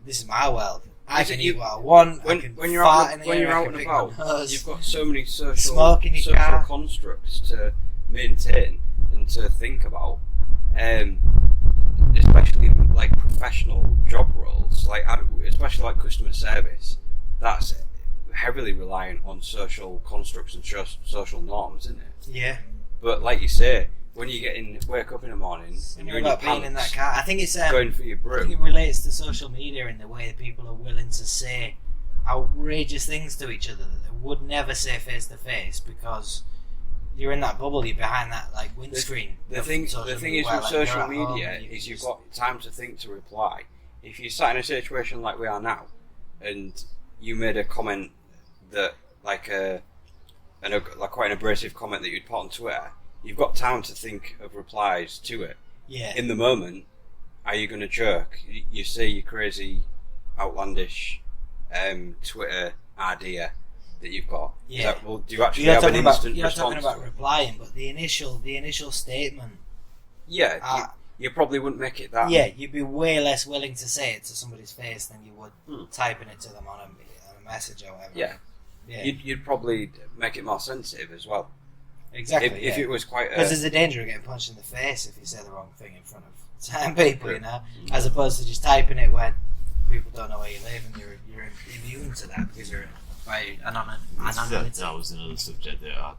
this is my world. I can eat what I want. When you're out and about, you've got so many social car. constructs to maintain and to think about, especially like professional job roles, like especially like customer service. That's heavily reliant on social constructs and social norms, isn't it? Yeah. But like you say, when you wake up in the morning and you're in your pants, in that car, I think it's going for your brew. I think it relates to social media in the way that people are willing to say outrageous things to each other that they would never say face to face because you're in that bubble, you're behind that like windscreen. The thing is with social media is you've got time to think to reply. If you sat in a situation like we are now, and you made a comment that like quite an abrasive comment that you'd put on Twitter, you've got time to think of replies to it. Yeah. In the moment, are you going to jerk? You say your crazy, outlandish Twitter idea that you've got. Yeah. Do you actually have an instant response? You're talking about replying, but the initial statement. Yeah. You probably wouldn't make it that. Yeah, you'd be way less willing to say it to somebody's face than you would typing it to them on a message or whatever. Yeah. You'd probably make it more sensitive as well. Exactly. If it was quite because there's a danger of getting punched in the face if you say the wrong thing in front of 10 people, you know, as opposed to just typing it when people don't know where you live and you're immune to that because you're by anonymity. That was another subject that I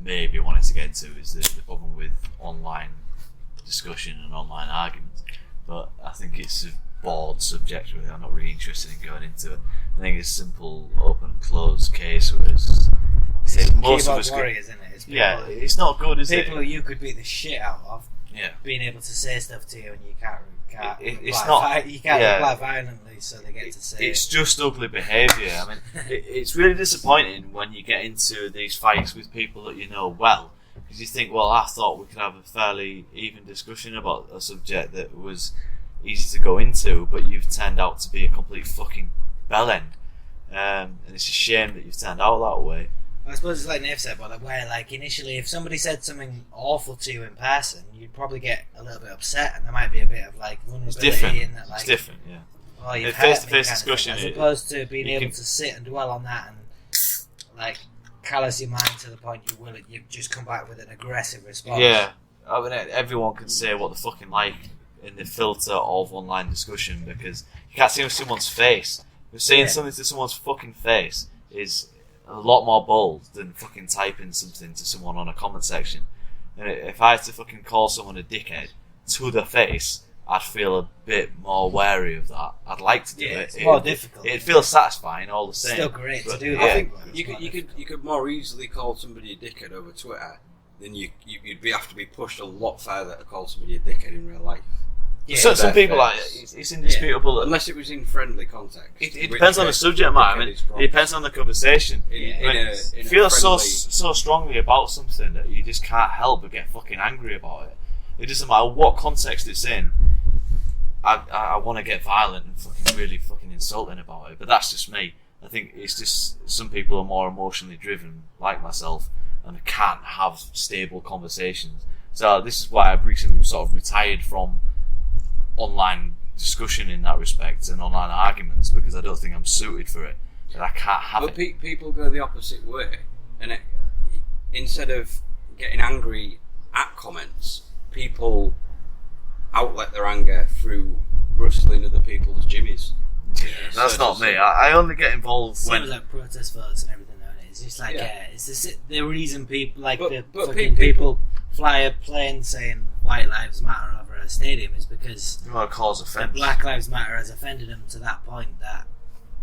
maybe wanted to get into is the problem with online discussion and online arguments, but I think it's a broad subject really. I'm not really interested in going into it. I think it's a simple open and closed case, whereas most of us warriors, isn't it? It's not good, is it? People you could beat the shit out of being able to say stuff to you and you can't reply violently, so they get to say it's just ugly behaviour. I mean, it's really disappointing when you get into these fights with people that you know well Because you think, well, I thought we could have a fairly even discussion about a subject that was easy to go into, but you've turned out to be a complete fucking bellend. And it's a shame that you've turned out that way. I suppose it's like Nave said, but where like initially, if somebody said something awful to you in person, you'd probably get a little bit upset, and there might be a bit of like vulnerability. It's different. In that, like, it's different, yeah. Oh, you've face-to-face discussion, as opposed to being able to sit and dwell on that and like callous your mind to the point you just come back with an aggressive response. Yeah, I mean, everyone can say what they fucking like in the filter of online discussion because you can't see someone's face. Saying something to someone's fucking face is a lot more bold than fucking typing something to someone on a comment section. And if I had to fucking call someone a dickhead to their face, I'd feel a bit more wary of that. I'd like to do it. It's more difficult. It feels satisfying all the same. Still great to do. Yeah. I think you could more easily call somebody a dickhead over Twitter than you'd have to be pushed a lot further to call somebody a dickhead in real life. Yeah, so some people like it's indisputable. Unless it was in friendly context. It depends on the subject matter. I mean, it depends on the conversation. You feel so strongly about something that you just can't help but get fucking angry about it. It doesn't matter what context it's in. I want to get violent and fucking really fucking insulting about it, but that's just me. I think it's just some people are more emotionally driven, like myself, and can't have stable conversations. So this is why I've recently sort of retired from online discussion in that respect and online arguments, because I don't think I'm suited for it, and I can't have it. But people go the opposite way, and instead of getting angry at comments, people outlet their anger through rustling other people's jimmies. That's not me. I only get involved when... Seems like protest votes and everything nowadays. It's just like, it's the reason people, like people fly a plane saying White Lives Matter over a stadium is because you want to cause offence. Black Lives Matter has offended them to that point that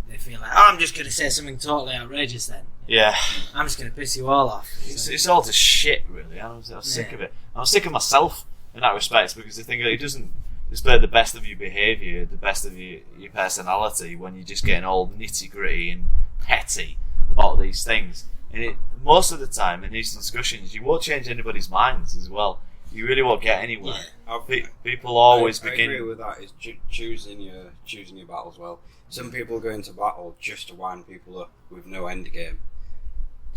they feel like, I'm just going to say something totally outrageous then. Yeah. I'm just going to piss you all off. It's all just shit, really. I'm sick of it. I'm sick of myself in that respect, because I think it doesn't display the best of your behaviour, the best of your personality when you're just getting all nitty gritty and petty about these things. And most of the time in these discussions, you won't change anybody's minds as well. You really won't get anywhere. Yeah. People always begin. I agree with that. Is choosing your battles well. Some people go into battle just to wind people up with no end game.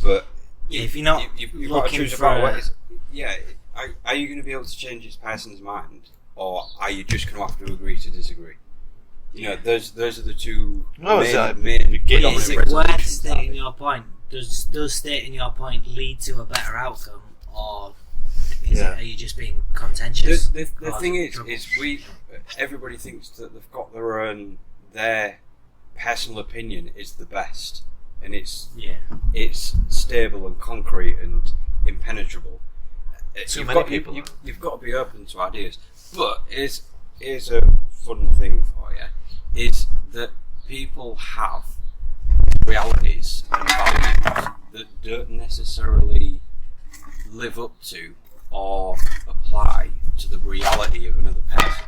But if you're not, you've got to choose a battle. Are you going to be able to change this person's mind, or are you just going to have to agree to disagree? You know, those are the two main. Is it worth stating your point? Does stating your point lead to a better outcome, or are you just being contentious? The thing is everybody thinks that they've got their personal opinion is the best, and it's stable and concrete and impenetrable. You've got to be open to ideas. But here's a fun thing for you, is that people have realities and values that don't necessarily live up to or apply to the reality of another person.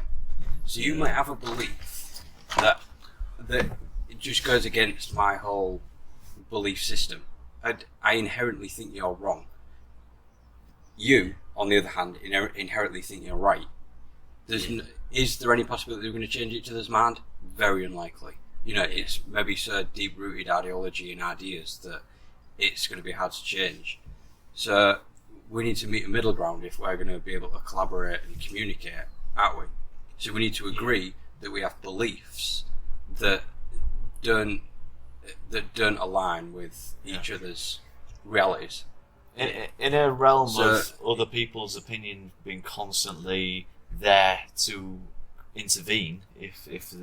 So you might have a belief that it just goes against my whole belief system. I inherently think you're wrong. You, on the other hand, inherently think you're right. Is there any possibility we're going to change each other's mind? Very unlikely. You know, it's maybe so deep-rooted ideology and ideas that it's going to be hard to change. So we need to meet a middle ground if we're going to be able to collaborate and communicate, aren't we? So we need to agree that we have beliefs that don't align with each other's realities. In a realm of other people's opinion being constantly there to intervene if they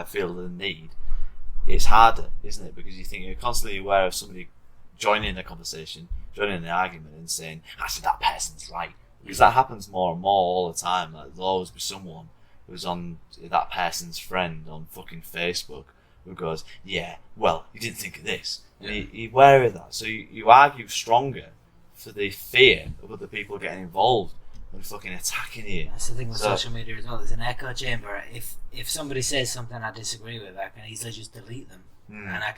feel the need, it's harder, isn't it? Because you think you're constantly aware of somebody joining the conversation, joining the argument, and saying, "Actually, that person's right," because that happens more and more all the time. Like, there'll always be someone who's on that person's friend on fucking Facebook who goes, "Yeah, well, you didn't think of this." And you're aware of that, so you argue stronger for the fear of other people getting involved and fucking attacking you. That's the thing with social media as well. There's an echo chamber. If somebody says something I disagree with, I can easily just delete them, and I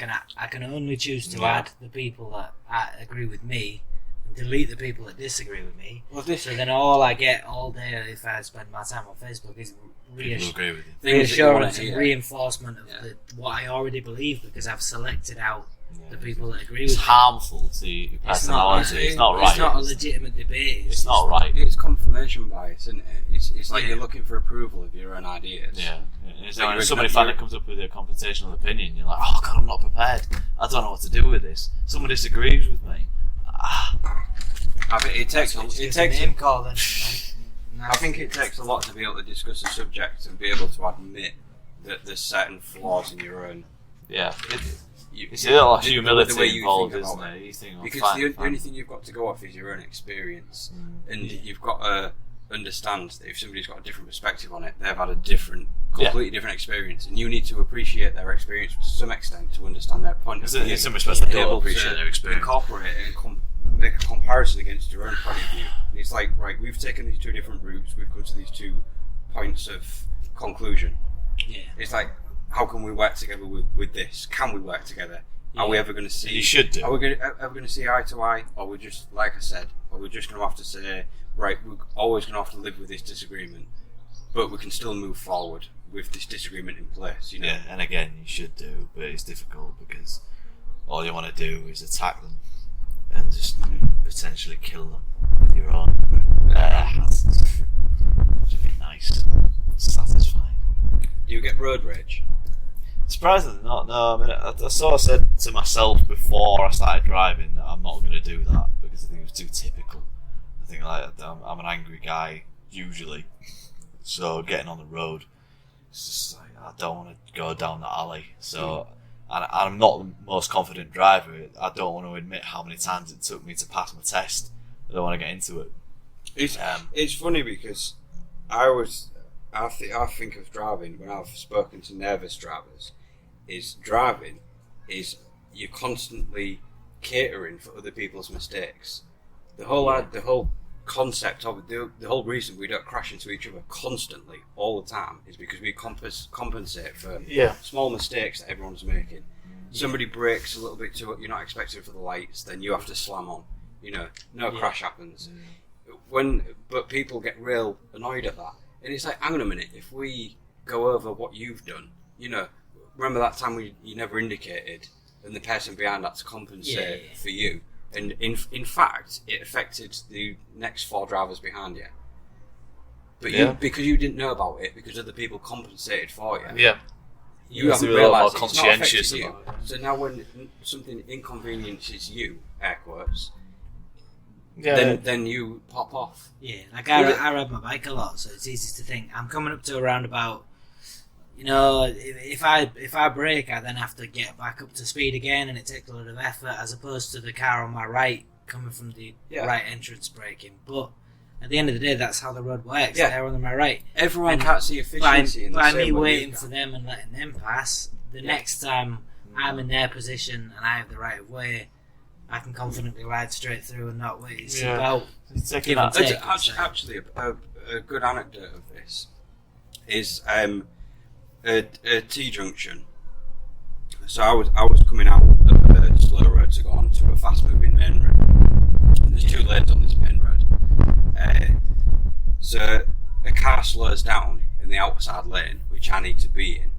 can only choose to add the people that agree with me and delete the people that disagree with me. Well, this So then all I get all day if I spend my time on Facebook is People agree with you. reassurance and reinforcement of what I already believe, because I've selected out the people that agree with It's me. harmful to your personality. It's not right. It's not a legitimate debate. It's not right. It's confirmation bias, isn't it? It's like you're looking for approval of your own ideas. Yeah. It's like when somebody finally comes up with a confrontational opinion, you're like, oh God, I'm not prepared. I don't know what to do with this. Someone disagrees with me. I think it takes a name call then. I think it takes a lot to be able to discuss a subject and be able to admit that there's certain flaws in your own. Yeah. It's a little humility involved, isn't it? You think, because the only thing you've got to go off is your own experience, and you've got to understand that if somebody's got a different perspective on it, they've had a completely different experience, and you need to appreciate their experience to some extent to understand their point of view. In some respects, they don't appreciate their experience. Incorporate it and make a comparison against your own point of view. And it's like, right, we've taken these two different routes, we've come to these 2 points of conclusion. Yeah. It's like, how can we work together with this? Can we work together? Are we ever going to see? You should do. Are we ever going to see eye to eye? Or we're just, like I said, or we're just going to have to say, right, we're always going to have to live with this disagreement, but we can still move forward with this disagreement in place, you know? Yeah, and again, you should do, but it's difficult because all you want to do is attack them and just potentially kill them with your own hands. Which would be nice, satisfying. Do you get road rage? Surprisingly not, no. I mean, I sort of said to myself before I started driving that I'm not going to do that because I think it was too typical. I think I'm an angry guy usually, so getting on the road, it's just like I don't want to go down the alley. So, and I'm not the most confident driver. I don't want to admit how many times it took me to pass my test. I don't want to get into it. It's funny because I think of driving when I've spoken to nervous drivers. Driving is you're constantly catering for other people's mistakes. The whole concept of it, the whole reason we don't crash into each other constantly all the time is because we compensate for small mistakes that everyone's making. Somebody brakes a little bit too, you're not expecting for the lights, then you have to slam on. You know, no crash happens. But people get real annoyed at that, and it's like, hang on a minute, if we go over what you've done, you know, remember that time you never indicated, and the person behind had to compensate for you. And in fact, it affected the next 4 drivers behind you. But because you didn't know about it, because other people compensated for you. You haven't realised it's not affected you. So now when something inconveniences you, air quotes, then you pop off. Yeah, like I ride my bike a lot, so it's easy to think I'm coming up to a roundabout. You know, if I brake, I then have to get back up to speed again, and it takes a lot of effort, as opposed to the car on my right coming from the right entrance braking. But at the end of the day, that's how the road works. They're on my right. Everyone can't see efficiency in the by same me way waiting for them and letting them pass. The next time I'm in their position and I have the right of way, I can confidently ride straight through and not wait. It's about give and take. Actually, a good anecdote of this is a T-junction. So I was coming out of a slow road to go on to a fast-moving main road. And there's 2 lanes on this main road. So a car slows down in the outside lane, which I need to be in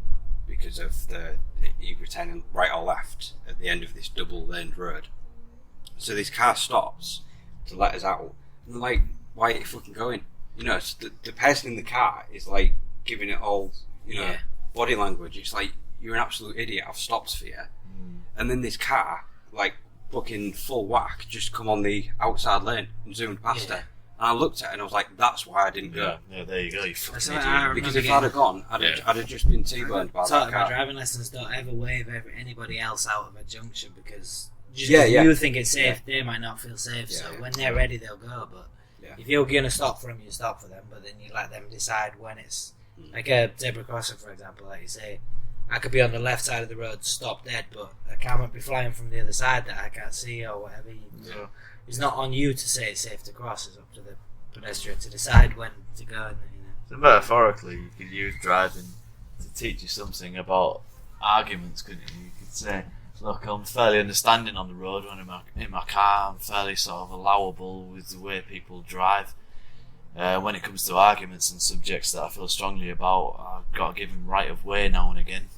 because of the either turning right or left at the end of this double-laned road. So this car stops to let us out. And I'm like, why are you fucking going? You know, so the person in the car is like giving it all, you know, body language. It's like, you're an absolute idiot, I've stopped for you. And then this car, like fucking full whack, just come on the outside lane and zoomed past her. And I looked at it and I was like, that's why I didn't go. Yeah, there you go, you fucking idiot. Because if I'd have gone, I'd have just been T-boned by that car. My driving lessons, don't ever wave anybody else out of a junction, because you think it's safe, they might not feel safe. So when they're ready, they'll go. But if you're going to stop for them, you stop for them. But then you let them decide when it's like a zebra crossing, for example. Like you say, I could be on the left side of the road, stop dead, but a car might be flying from the other side that I can't see or whatever. It's not on you to say it's safe to cross. It's up to the pedestrian to decide when to go. And, you know. So metaphorically, you could use driving to teach you something about arguments, couldn't you? You could say, look, I'm fairly understanding on the road when in my car. I'm fairly sort of allowable with the way people drive. When it comes to arguments and subjects that I feel strongly about, I've got to give them right of way now and again.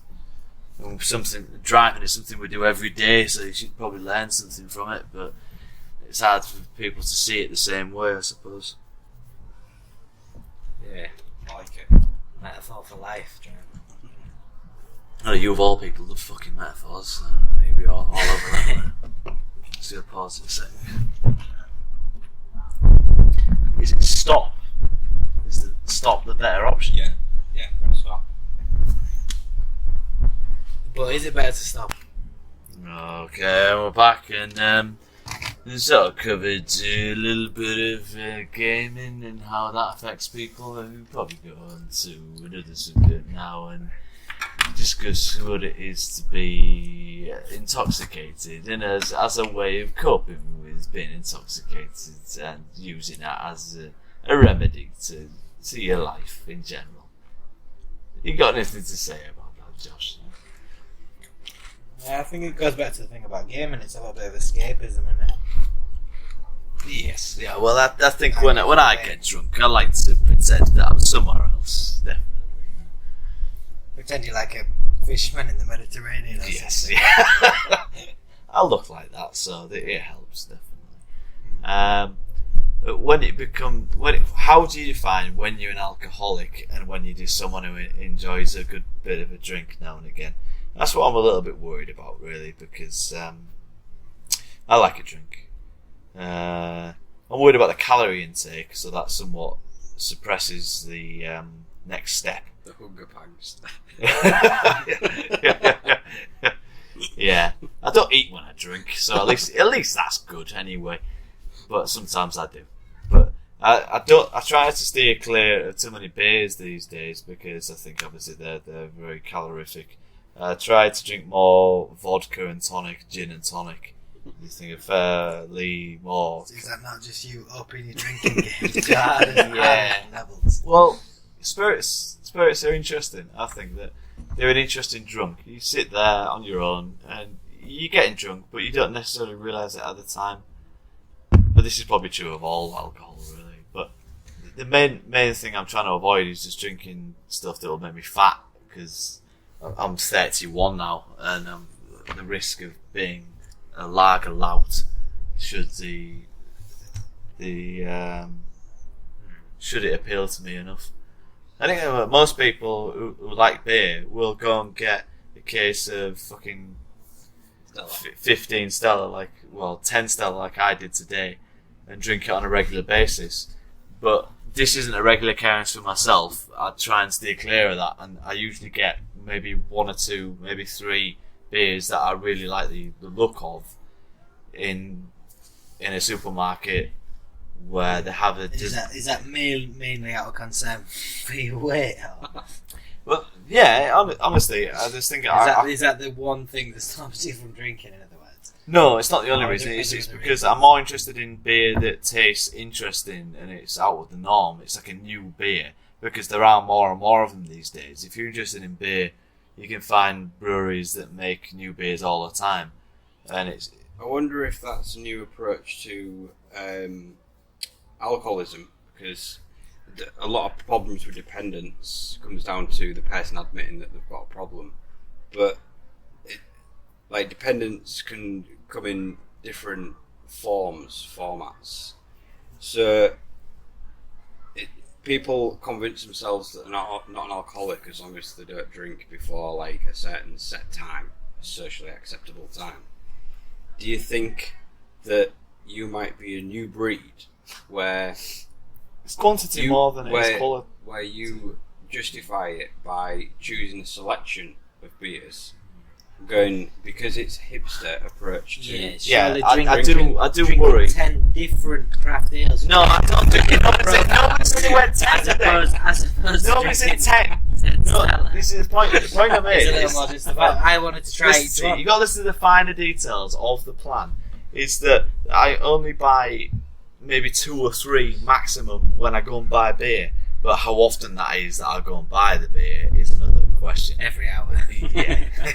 Driving is something we do every day, so you should probably learn something from it, but it's hard for people to see it the same way, I suppose. Yeah. I like it. Metaphor for life, John. Oh, you of all people love fucking metaphors. You'll be all over that. Let's do a pause in a sec. Is it stop? Is the stop the better option? Yeah, press stop. But is it better to stop? Okay, we're back and sort of covered a little bit of gaming and how that affects people. We'll probably go on to another subject now and discuss what it is to be intoxicated and as a way of coping with being intoxicated and using that as a remedy to your life in general. You got anything to say about that, Josh? Yeah, I think it goes back to the thing about gaming. It's a little bit of escapism, isn't it? Yes, yeah. Well, I think when I get drunk, I like to pretend that I'm somewhere else. Definitely. Pretend you're like a fisherman in the Mediterranean or something. Yeah. I look like that, so it helps definitely. How do you define when you're an alcoholic and when you're just someone who enjoys a good bit of a drink now and again? That's what I'm a little bit worried about, really, because I like a drink. I'm worried about the calorie intake, so that somewhat suppresses the next step. The hunger pangs. Yeah, I don't eat when I drink, so at least that's good anyway. But sometimes I do. But I try to steer clear of too many beers these days because I think obviously they're very calorific. I try to drink more vodka and tonic, gin and tonic. You think of fairly more. Is that not just you upping your drinking game to higher levels? Well, spirits are interesting. I think that they're an interesting drunk. You sit there on your own and you're getting drunk, but you don't necessarily realise it at the time. But this is probably true of all alcohol, really. But the main thing I'm trying to avoid is just drinking stuff that will make me fat, because I'm 31 now, and I'm at the risk of being a lager lout should should it appeal to me enough. I think that most people who like beer will go and get a case of fucking 15 Stella, 10 Stella like I did today, and drink it on a regular basis. But this isn't a regular occurrence for myself. I try and steer clear of that, and I usually get maybe 1 or 2, maybe 3 beers that I really like the look of in a supermarket where they have a... Is that mainly out of concern for your weight? Well, yeah, honestly, I just think... Is that the one thing that stops you from drinking, in other words? No, it's not the only reason. It's because I'm more interested in beer that tastes interesting and it's out of the norm. It's like a new beer, because there are more and more of them these days. If you're interested in beer, you can find breweries that make new beers all the time. And I wonder if that's a new approach to alcoholism, because a lot of problems with dependence comes down to the person admitting that they've got a problem. But dependence can come in different formats. So people convince themselves that they're not an alcoholic as long as they don't drink before a certain set time, a socially acceptable time. Do you think that you might be a new breed where it's quantity more than it is quality, where you justify it by choosing a selection of beers, going because it's a hipster approach to I do worry. 10 different craft ales. No, I don't think nobody said he went 10 today. Nobody said 10. No, this is the point. The point I made. I wanted to try it. You got to listen to the finer details of the plan. Is that I only buy maybe 2 or 3 maximum when I go and buy beer. But how often that is that I go and buy the beer is another question. Every hour.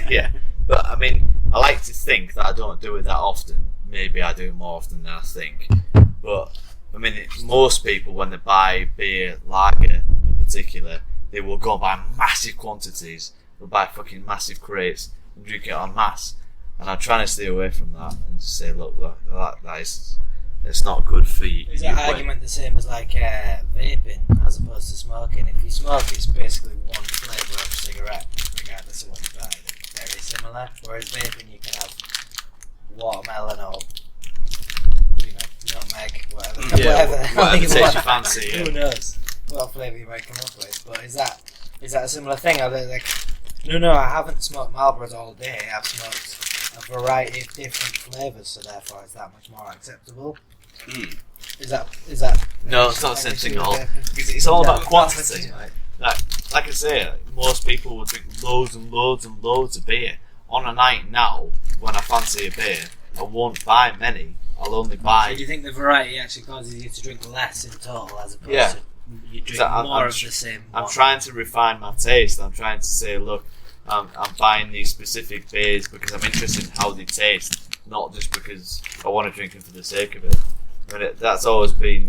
Yeah. But I mean, I like to think that I don't do it that often. Maybe I do it more often than I think. But I mean, most people when they buy beer, lager in particular, they will go buy massive quantities. They'll buy fucking massive crates and drink it en masse. And I'm trying to stay away from that and just say, look, that is, it's not good for you. Is that argument the same as like vaping as opposed to smoking? If you smoke, it's basically one flavour of cigarette, regardless of what you buy. Very similar. Whereas vaping, you can have watermelon or nutmeg, whatever. Yeah, whatever takes your Who fancy. Yeah. knows what flavour you might come up with? But is that a similar thing? Are they like, no, I haven't smoked Marlboros all day. I've smoked a variety of different flavours, so therefore it's that much more acceptable. Is that? No, it's not the same thing at all. Because it's all about quantity. Like I say, most people will drink loads and loads and loads of beer. On a night now, when I fancy a beer, I won't buy many. I'll only buy. So do you think the variety actually causes you to drink less in total, as opposed to you drink more of the same? I'm trying to refine my taste. I'm trying to say, look, I'm buying these specific beers because I'm interested in how they taste, not just because I want to drink them for the sake of it. I mean, that's always been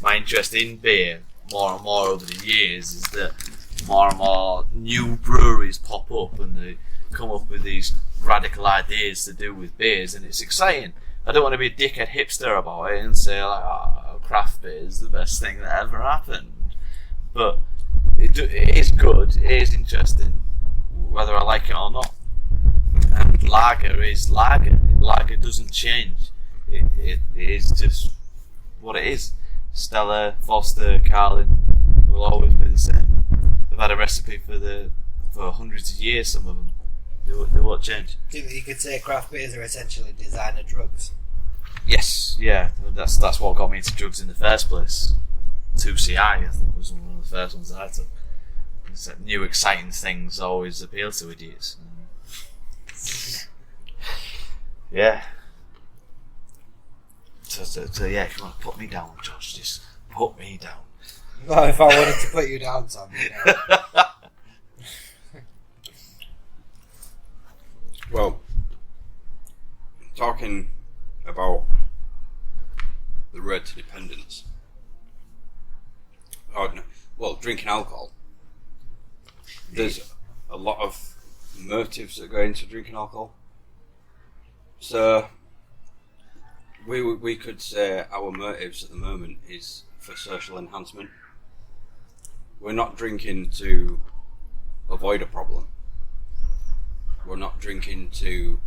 my interest in beer more and more over the years, is that more and more new breweries pop up and they come up with these radical ideas to do with beers, and it's exciting. I don't want to be a dickhead hipster about it and say like, craft beer is the best thing that ever happened. But it is good, it is interesting, whether I like it or not. And lager is lager. Lager doesn't change. It is just what it is. Stella, Foster, Carlin will always be the same. They've had a recipe for hundreds of years, some of them. They won't change. You could say craft beers are essentially designer drugs. Yes, yeah. That's what got me into drugs in the first place. 2CI, I think, was one of the first ones that I took. It's that new exciting things always appeal to idiots. Yeah. So yeah, come on, put me down, Josh. Just put me down. Well, if I wanted to put you down, Tom, Well, talking about the road to dependence. Drinking alcohol. There's a lot of motives that go into drinking alcohol. So we could say our motives at the moment is for social enhancement. We're not drinking to avoid a problem. We're not drinking to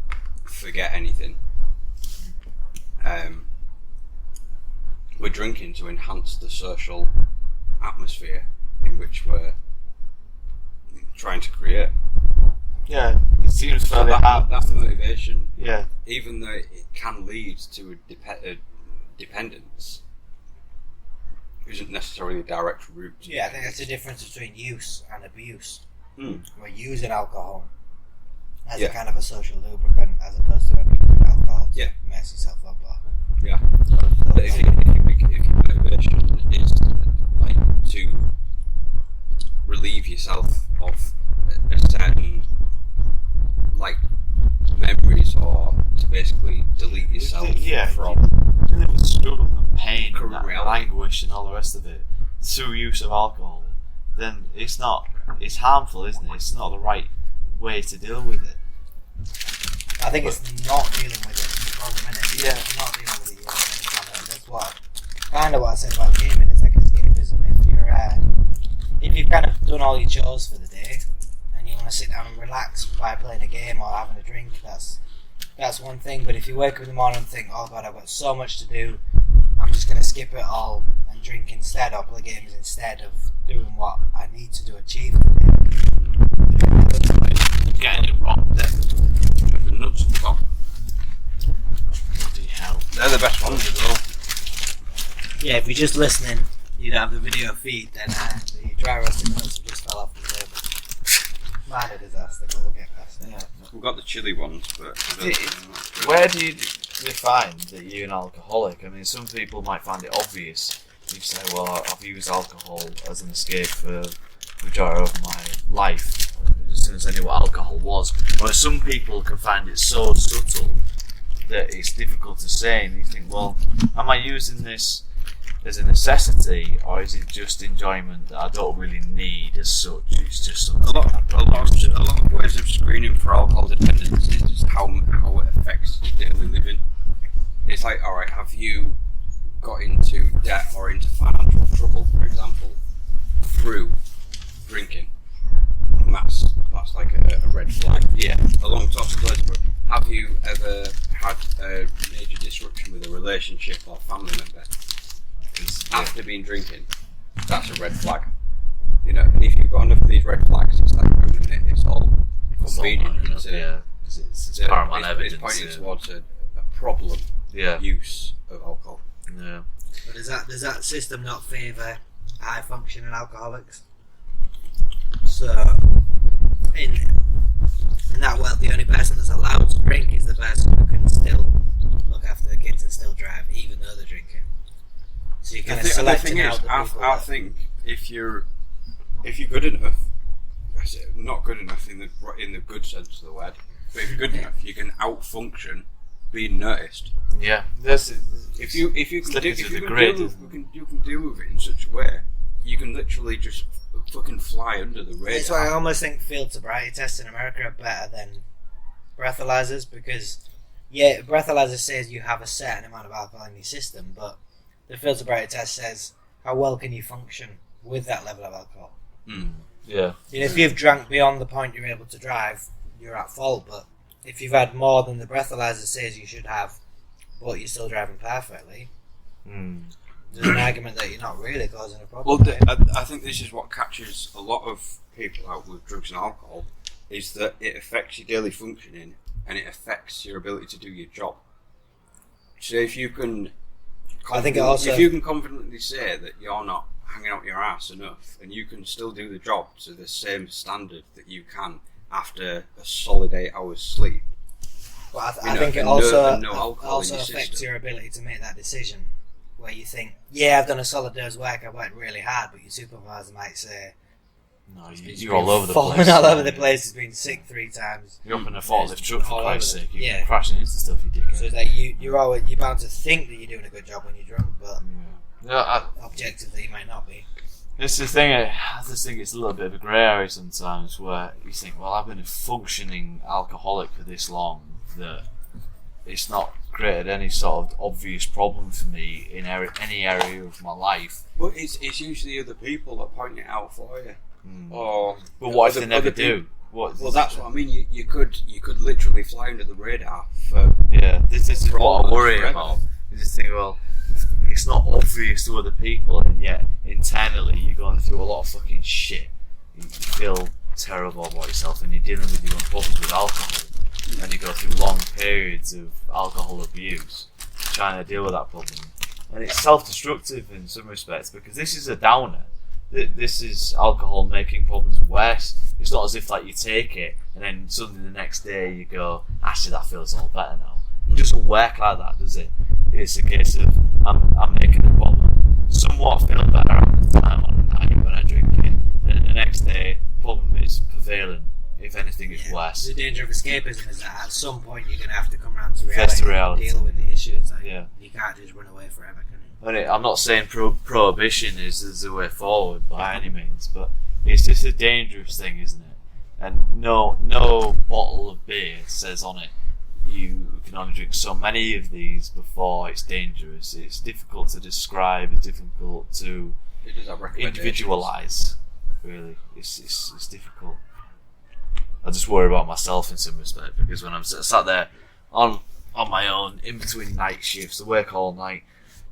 forget anything. We're drinking to enhance the social atmosphere in which we're trying to create. Yeah, it seems fairly hard. That motivation, Yeah. even though it can lead to a dependence, isn't necessarily a direct route. Yeah, I think that's the difference between use and abuse. Mm. We're using alcohol as Yeah. a kind of a social lubricant, as opposed to abusing alcohol to Yeah. mess yourself up. Yeah. But if your motivation is like to relieve yourself of a certain like memories, or to basically delete yourself from dealing with struggle and pain and that reality. anguish and all the rest of it through use of alcohol, then it's harmful, isn't it? It's not the right way to deal with it. I think it's not dealing with it. The problem, innit? Yeah. It's not dealing with it. That's what I said about gaming. It's like escapism. If you've kind of done all your chores for the day and you want to sit down and relax by playing a game or having a drink, that's one thing. But if you wake up in the morning and think, oh god, I've got so much to do, I'm just going to skip it all and drink instead, or play games instead of doing what I need to do, achieve the day. You're getting it wrong, definitely. the nuts and top. Bloody hell. They're the best ones as well. Yeah, if you're just listening, you don't have the video feed, then the dry roasted nuts have just fell off the table. Mine a disaster, but we'll get past it. Yeah. We've got the chili ones, but Where do you define that you're an alcoholic? I mean, some people might find it obvious. You say, well, I've used alcohol as an escape for the majority of my life. It's soon as I knew what alcohol was. Whereas some people can find it so subtle that it's difficult to say, and you think, well, am I using this as a necessity, or is it just enjoyment that I don't really need as such? It's just something a lot of ways of screening for alcohol dependence is how it affects your daily living. It's like, alright, have you got into debt or into financial trouble, for example, through drinking? And that's like a red flag. Yeah. Along top of those, but have you ever had a major disruption with a relationship or family member after being drinking? That's a red flag. You know, and if you've got enough of these red flags, it's like, wait a minute, it's all convenient. It's paramount evidence. It's pointing towards a problem use of alcohol. Yeah. But does that system not favour high functioning alcoholics? So in that world, the only person that's allowed to drink is the person who can still look after the kids and still drive, even though they're drinking. So you kind of selecting out the people. I think if you're good enough, I say not good enough in the good sense of the word, but if you're good enough, you can outfunction being noticed. Yeah, that's it. If you can deal with it in such a way, you can literally just fucking fly under the radar. That's why I almost think field sobriety tests in America are better than breathalyzers, because breathalyzer says you have a certain amount of alcohol in your system, but the field sobriety test says how well can you function with that level of alcohol. Yeah. You know, if you've drank beyond the point you're able to drive, you're at fault, but if you've had more than the breathalyzer says you should have, but you're still driving perfectly, there's an argument that you're not really causing a problem. Well, I think this is what catches a lot of people out with drugs and alcohol, is that it affects your daily functioning and it affects your ability to do your job. So if you can confidently say that you're not hanging out your ass enough, and you can still do the job to the same standard that you can after a solid 8 hours sleep. But I think it also affects affects your ability to make that decision, where you think, yeah, I've done a solid day's work, I worked really hard, but your supervisor might say, no, you're all over the place. Falling all over the place, has been sick 3 times. You're up in a forklift truck, for Christ's sake. You're crashing into stuff, you dickhead. So it's like you're bound to think that you're doing a good job when you're drunk, but objectively you might not be. This is the thing, I just think it's a little bit of a grey area sometimes, where you think, well, I've been a functioning alcoholic for this long that it's not created any sort of obvious problem for me in any area of my life. But it's usually other people that point it out for you. But what if they never do? Well, that's what I mean. You could literally fly under the radar for. Yeah, this is what I worry about. You just think, well, it's not obvious to other people, and yet internally you're going through a lot of fucking shit. You feel terrible about yourself, and you're dealing with your own problems with alcohol, and you go through long periods of alcohol abuse trying to deal with that problem. And it's self-destructive in some respects, because this is a downer. This is alcohol making problems worse. It's not as if like you take it and then suddenly the next day you go, actually that feels all better now. It doesn't work like that, does it? It's a case of I'm making a problem somewhat feel better at the time on the night when I drink it, and the next day the problem is prevailing. If anything, it's worse. The danger of escapism is that at some point you're going to have to come around to reality and deal with the issues. Like, you can't just run away forever, can you? And I'm not saying prohibition is the way forward by any means, but it's just a dangerous thing, isn't it? And no bottle of beer says on it you can only drink so many of these before it's dangerous. It's difficult to describe, it's difficult to individualise, really. It's difficult. I just worry about myself in some respect, because when I'm sat there on my own, in between night shifts, I work all night,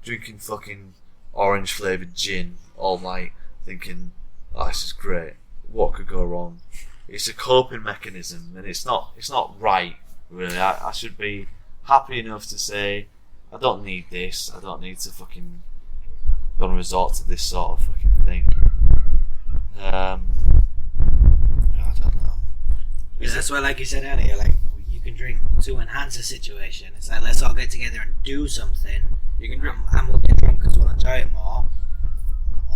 drinking fucking orange flavoured gin all night, thinking, oh, this is great, what could go wrong? It's a coping mechanism, and it's not right, really. I should be happy enough to say, I don't need this, I don't need to fucking go and resort to this sort of fucking thing. I don't know. That's why, like you said earlier, like you can drink to enhance a situation. It's like, let's all get together and do something. You can drink and we'll get drunk because we'll enjoy it more.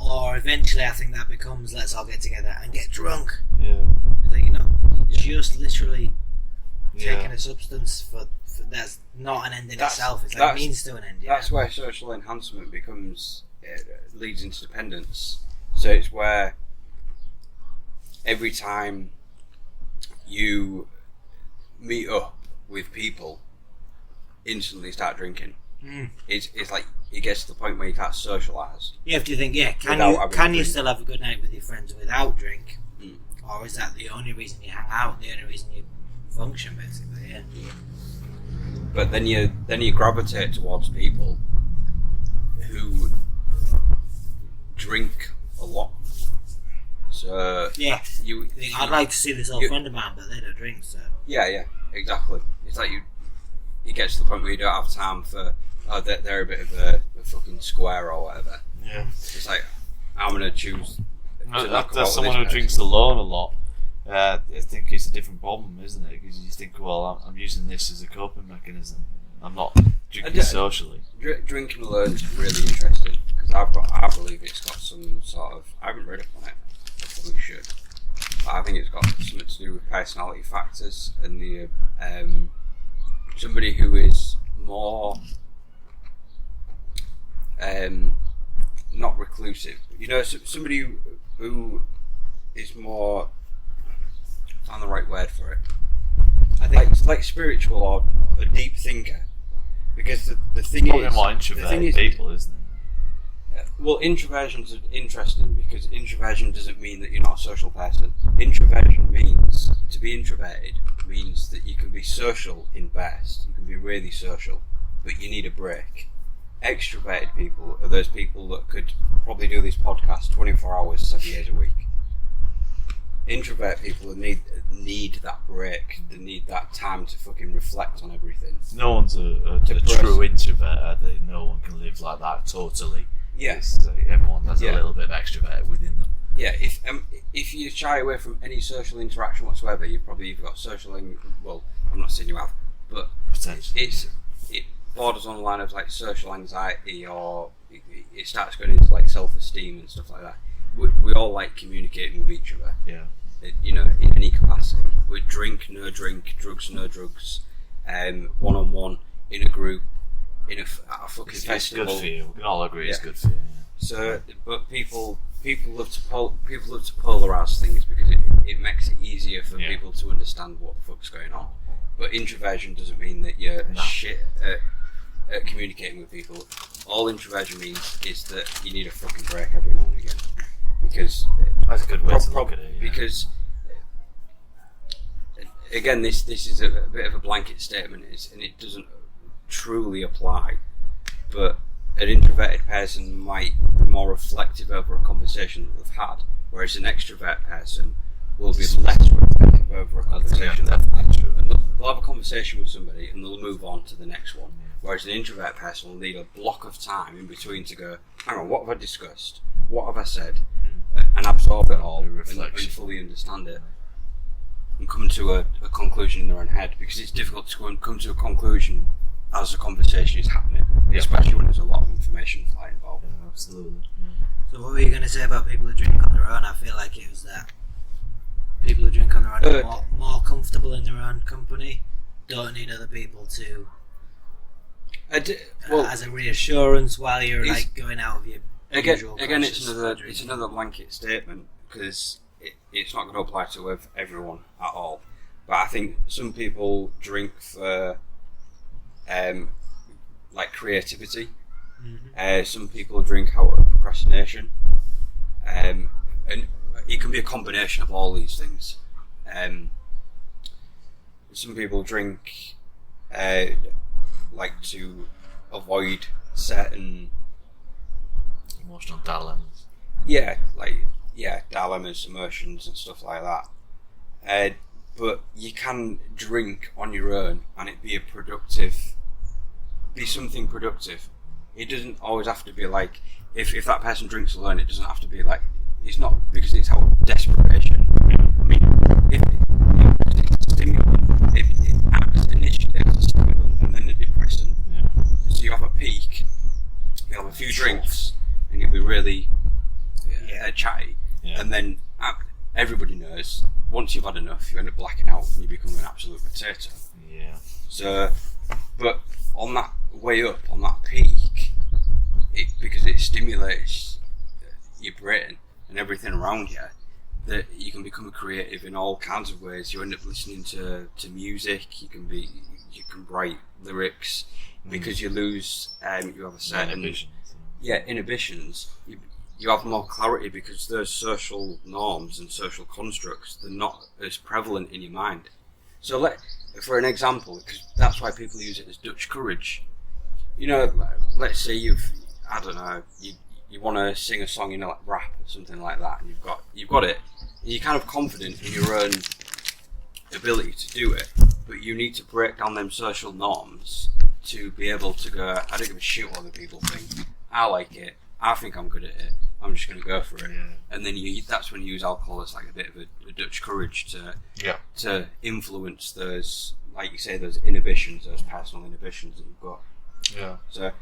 Or eventually, I think that becomes, let's all get together and get drunk. Yeah. It's like, just literally taking a substance for that's not an end in itself. It's like means to an end. Yeah. That's where social enhancement becomes leads into dependence. So it's where every time you meet up with people, instantly start drinking. It's like it gets to the point where you can't socialise. You have to think, can you still have a good night with your friends without drink? Or is that the only reason you hang out, the only reason you function, basically? Yeah. But then you gravitate towards people who drink a lot. So yeah, you think I'd like to see this old friend of mine, but they don't drink. So yeah, exactly. It's like you get to the point where you don't have time for they're a bit of a fucking square or whatever. Yeah, it's like I'm gonna choose. That's someone who drinks alone a lot. I think it's a different problem, isn't it? Because you think, well, I'm using this as a coping mechanism. I'm not drinking socially. Drinking alone is really interesting because I believe it's got some sort of. I haven't read up on it. I probably should. But I think it's got something to do with personality factors and the somebody who is more not reclusive. You know, somebody who is more. Find the right word for it. I think it's like spiritual or a deep thinker, because the thing probably is, more introverted people, isn't it? Well, introversion is interesting because introversion doesn't mean that you're not a social person. Introversion means to be introverted means that you can be social in best, you can be really social, but you need a break. Extroverted people are those people that could probably do this podcast 24 hours, 7 days a week. Introvert people need that break. They need that time to fucking reflect on everything. No one's a true introvert, are they? No one can live like that totally. Yes. Everyone has a little bit of extrovert within them. Yeah, if you shy away from any social interaction whatsoever, you've got social. Well, I'm not saying you have, but potentially it borders on the line of like social anxiety, or it starts going into like self-esteem and stuff like that. We all like communicating with each other. Yeah. In any capacity. We drink, no drink, drugs, no drugs, one-on-one, in a group, at a fucking festival. It's good for you. We can all agree it's good for you. Yeah. So, but people love to polarise things because it makes it easier for people to understand what the fuck's going on. But introversion doesn't mean that you're shit at communicating with people. All introversion means is that you need a fucking break every now and again. Because that's a good way to look at it. Yeah. Because again, this is a bit of a blanket statement, and it doesn't truly apply. But an introverted person might be more reflective over a conversation that they've had, whereas an extrovert person will be less reflective over a conversation they've had. And they'll have a conversation with somebody and they'll move on to the next one. Whereas an introvert person will need a block of time in between to go, hang on, what have I discussed? What have I said? And absorb it all and fully understand it and come to a conclusion in their own head, because it's difficult to come to a conclusion as the conversation is happening, especially when there's a lot of information flying involved. Yeah, absolutely. So what were you going to say about people who drink on their own? I feel like it was that people who drink on their own are more comfortable in their own company, don't need other people to as a reassurance while you're like going out of your Again, it's another blanket statement, because it's not going to apply to everyone at all. But I think some people drink for like creativity. Mm-hmm. Some people drink out of procrastination, and it can be a combination of all these things. Some people drink like to avoid certain emotional dilemmas. Dilemmas, emotions and stuff like that. But you can drink on your own and it be something productive. It doesn't always have to be like, if that person drinks alone, it doesn't have to be like, it's not because it's out of desperation. I mean, if it's a stimulant, it acts initially as a stimulant and then a depressant. Yeah. So you have a peak, you have a few drinks, and you'll be really chatty, and then everybody knows once you've had enough, you end up blacking out and you become an absolute potato. Yeah. So, but on that way up, on that peak, because it stimulates your brain and everything around you, that you can become a creative in all kinds of ways. You end up listening to music. You can write lyrics because you lose. You have a certain inhibitions. You have more clarity because those social norms and social constructs, they're not as prevalent in your mind. So for an example, because that's why people use it as Dutch courage. You know, let's say you want to sing a song, you know, like rap or something like that, and you've got it, and you're kind of confident in your own ability to do it, but you need to break down them social norms to be able to go, I don't give a shit what other people think, I like it, I think I'm good at it, I'm just going to go for it. Yeah. And then that's when you use alcohol as like a bit of a Dutch courage to influence those, like you say, those inhibitions, those personal inhibitions that you've got. Yeah. So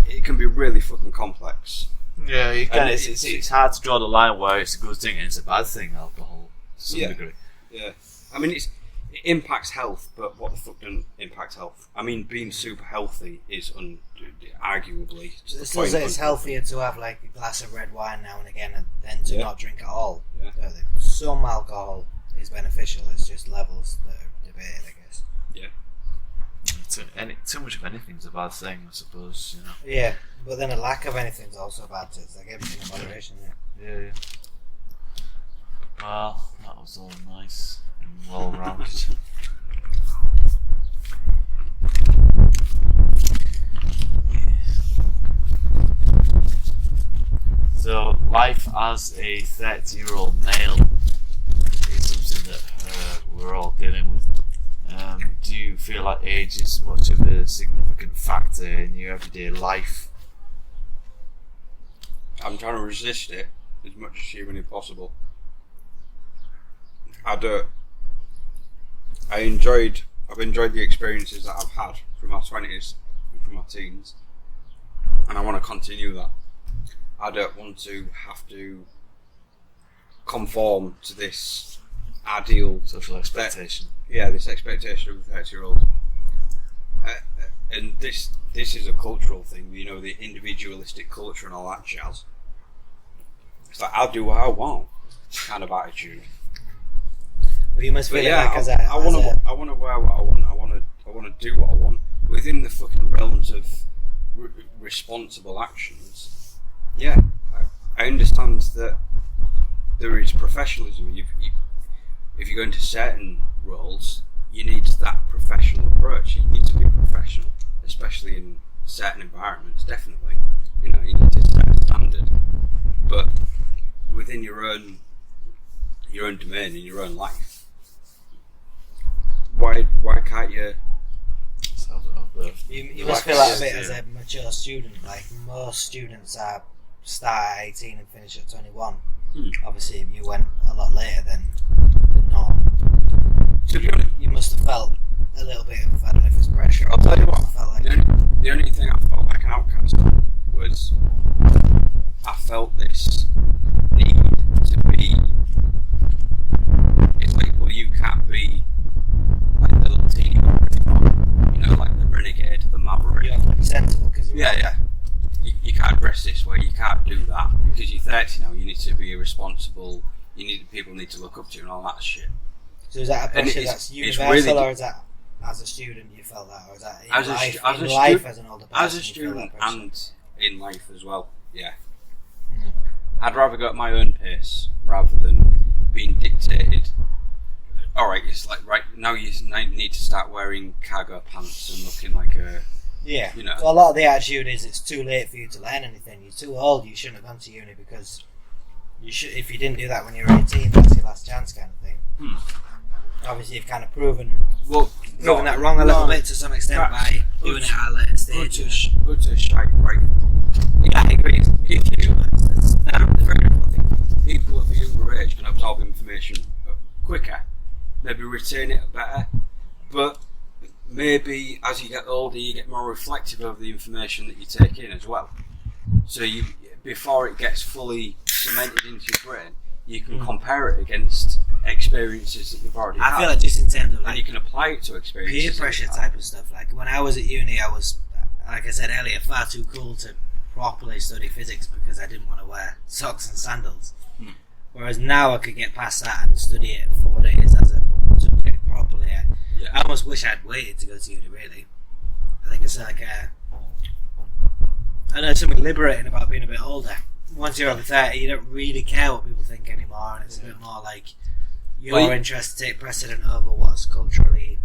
it can be really fucking complex. Yeah, you can. It's hard to draw the line where it's a good thing and it's a bad thing, alcohol, to some degree. Yeah. I mean, it impacts health, but what the fuck doesn't impact health? I mean, being super healthy is arguably... It's healthier to have like a glass of red wine now and again than to not drink at all. Yeah. Some alcohol is beneficial, it's just levels that are debated, I guess. Yeah. Too much of anything's a bad thing, I suppose, you know. Yeah, but then a lack of anything's also bad too. It's like everything in moderation, Yeah. Well, that was all nice and well rounded. So, life as a 30-year-old male is something that we're all dealing with. Do you feel like age is much of a significant factor in your everyday life? I'm trying to resist it as much as humanly possible. I've enjoyed the experiences that I've had from my 20s and from my teens, and I want to continue that. I don't want to have to conform to this ideal social expectation. This expectation of a 30-year-old. And this is a cultural thing, you know, the individualistic culture and all that jazz. It's like, I'll do what I want kind of attitude. Well, you must feel I want to wear what I want. I want to do what I want within the fucking realms of responsible actions. Yeah, I understand that there is professionalism. If you go into certain roles, you need that professional approach. You need to be professional, especially in certain environments. Definitely, you know, you need to set a standard. But within your own domain in your own life, why can't you? You must feel like a bit as a mature student. Like most students start at 18 and finish at 21. Obviously, you went a lot later than the norm. To be honest, you must have felt a little bit of, I don't know if it's pressure. I'll tell you what. Like the only thing I felt like an outcast was I felt this need to be. It's like, well, you can't be like the little teeny boy, you know, like the renegade, the maverick. You have to be sensible because you can't dress this way. You can't do that because you're 30 now. You need to be responsible. People need to look up to you and all that shit. So is that a pressure that's universal, really, or is that as a student you felt that, or is that in life as an older person? As a student and in life as well, yeah. I'd rather go at my own pace rather than being dictated. Alright, it's like, right, now you need to start wearing cargo pants and looking like a... Yeah, you know. Well, a lot of the attitude is it's too late for you to learn anything. You're too old, you shouldn't have gone to uni because you should. If you didn't do that when you were 18, that's your last chance kind of thing. Obviously, you've kind of proven that wrong a little bit to some extent by doing it at a later stage. Good to shite, right? Yeah, I agree. I think people at a younger age can absorb information quicker, maybe retain it better, but maybe as you get older you get more reflective of the information that you take in as well. So before it gets fully cemented into your brain, you can compare it against experiences that you've already had. I feel like just in terms of and you can apply it to experiences. Peer pressure type of stuff. Like when I was at uni, I was, like I said earlier, far too cool to properly study physics because I didn't want to wear socks and sandals. Whereas now I could get past that and study it for what it is as a subject properly. I almost wish I'd waited to go to uni, really. I think it's like I know something liberating about being a bit older. Once you're over 30, you don't really care what people think anymore, and it's a bit more like your interests take precedent over what's culturally.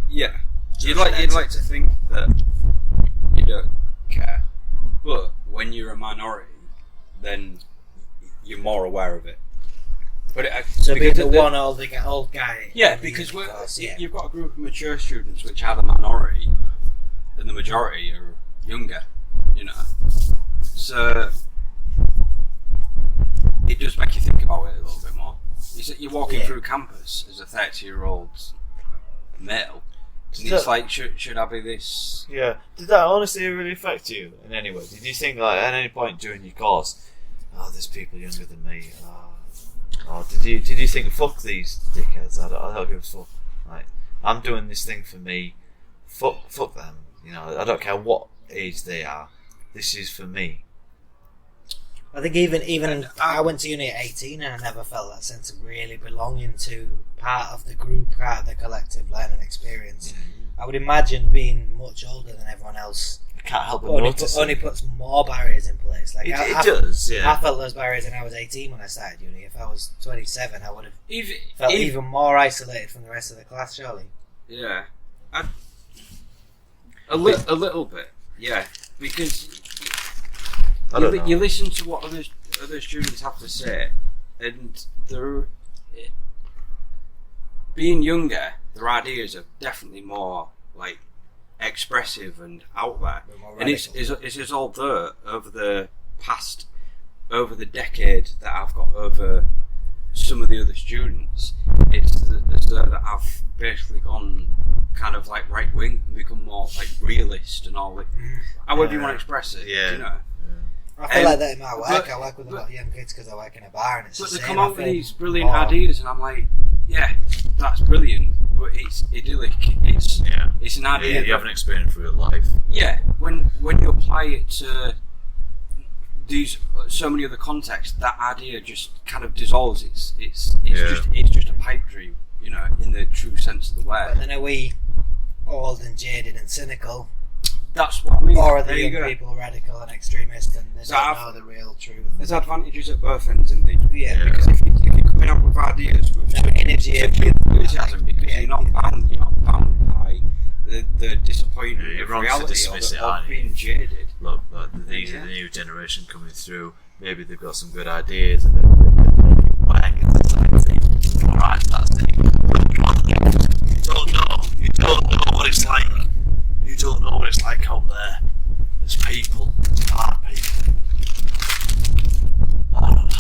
Yeah, you'd like to think that you don't care, but when you're a minority, then you're more aware of it. But so being the one old guy. Yeah, because you've got a group of mature students which are the minority, and the majority are younger. You know, so it does make you think about it a little bit more. You're walking through campus as a 30-year-old male, and it's like, should I be this? Yeah. Did that honestly really affect you in any way? Did you think, like, at any point during your course, there's people younger than me? Or did you think, fuck these dickheads? I don't give a fuck. Like, I'm doing this thing for me. Fuck them. You know, I don't care what age they are. This is for me. I think even I went to uni at 18 and I never felt that sense of really belonging to part of the group, part of the collective learning experience. I would imagine being much older than everyone else. I can't help but notice. Only puts more barriers in place. Like it does, yeah. I felt those barriers when I was 18 when I started uni. If I was 27, I would have felt even more isolated from the rest of the class, surely. Yeah. A little bit, yeah. Because you listen to what other students have to say, and they're being younger, their ideas are definitely more like expressive and out there, and it's all there over the decade that I've got over some of the other students. It's as though that I've basically gone kind of like right wing and become more like realist and all that. However you want to express it, you know. I feel like that in my work. I work with a lot of young kids because I work in a bar, and it's but the they same. come out with these brilliant ideas, and I'm like, yeah, that's brilliant, but it's idyllic. It's an idea. You haven't experienced real life. Yeah, when you apply it to these so many other contexts, that idea just kind of dissolves. It's just a pipe dream, you know, in the true sense of the word. But then are we old and jaded and cynical? That's what I mean. Or are the young people radical and extremist and they don't know the real truth? There's advantages at both ends, isn't there? Yeah. Because if you're coming up with ideas with energy and enthusiasm, because you're not bound by the disappointment of reality or being jaded. Look, these are the new generation coming through. Maybe they've got some good ideas and maybe they can make it work in society. Alright, that's it. You don't know what it's like. You don't know what it's like out there. There's people, hard people. I don't know.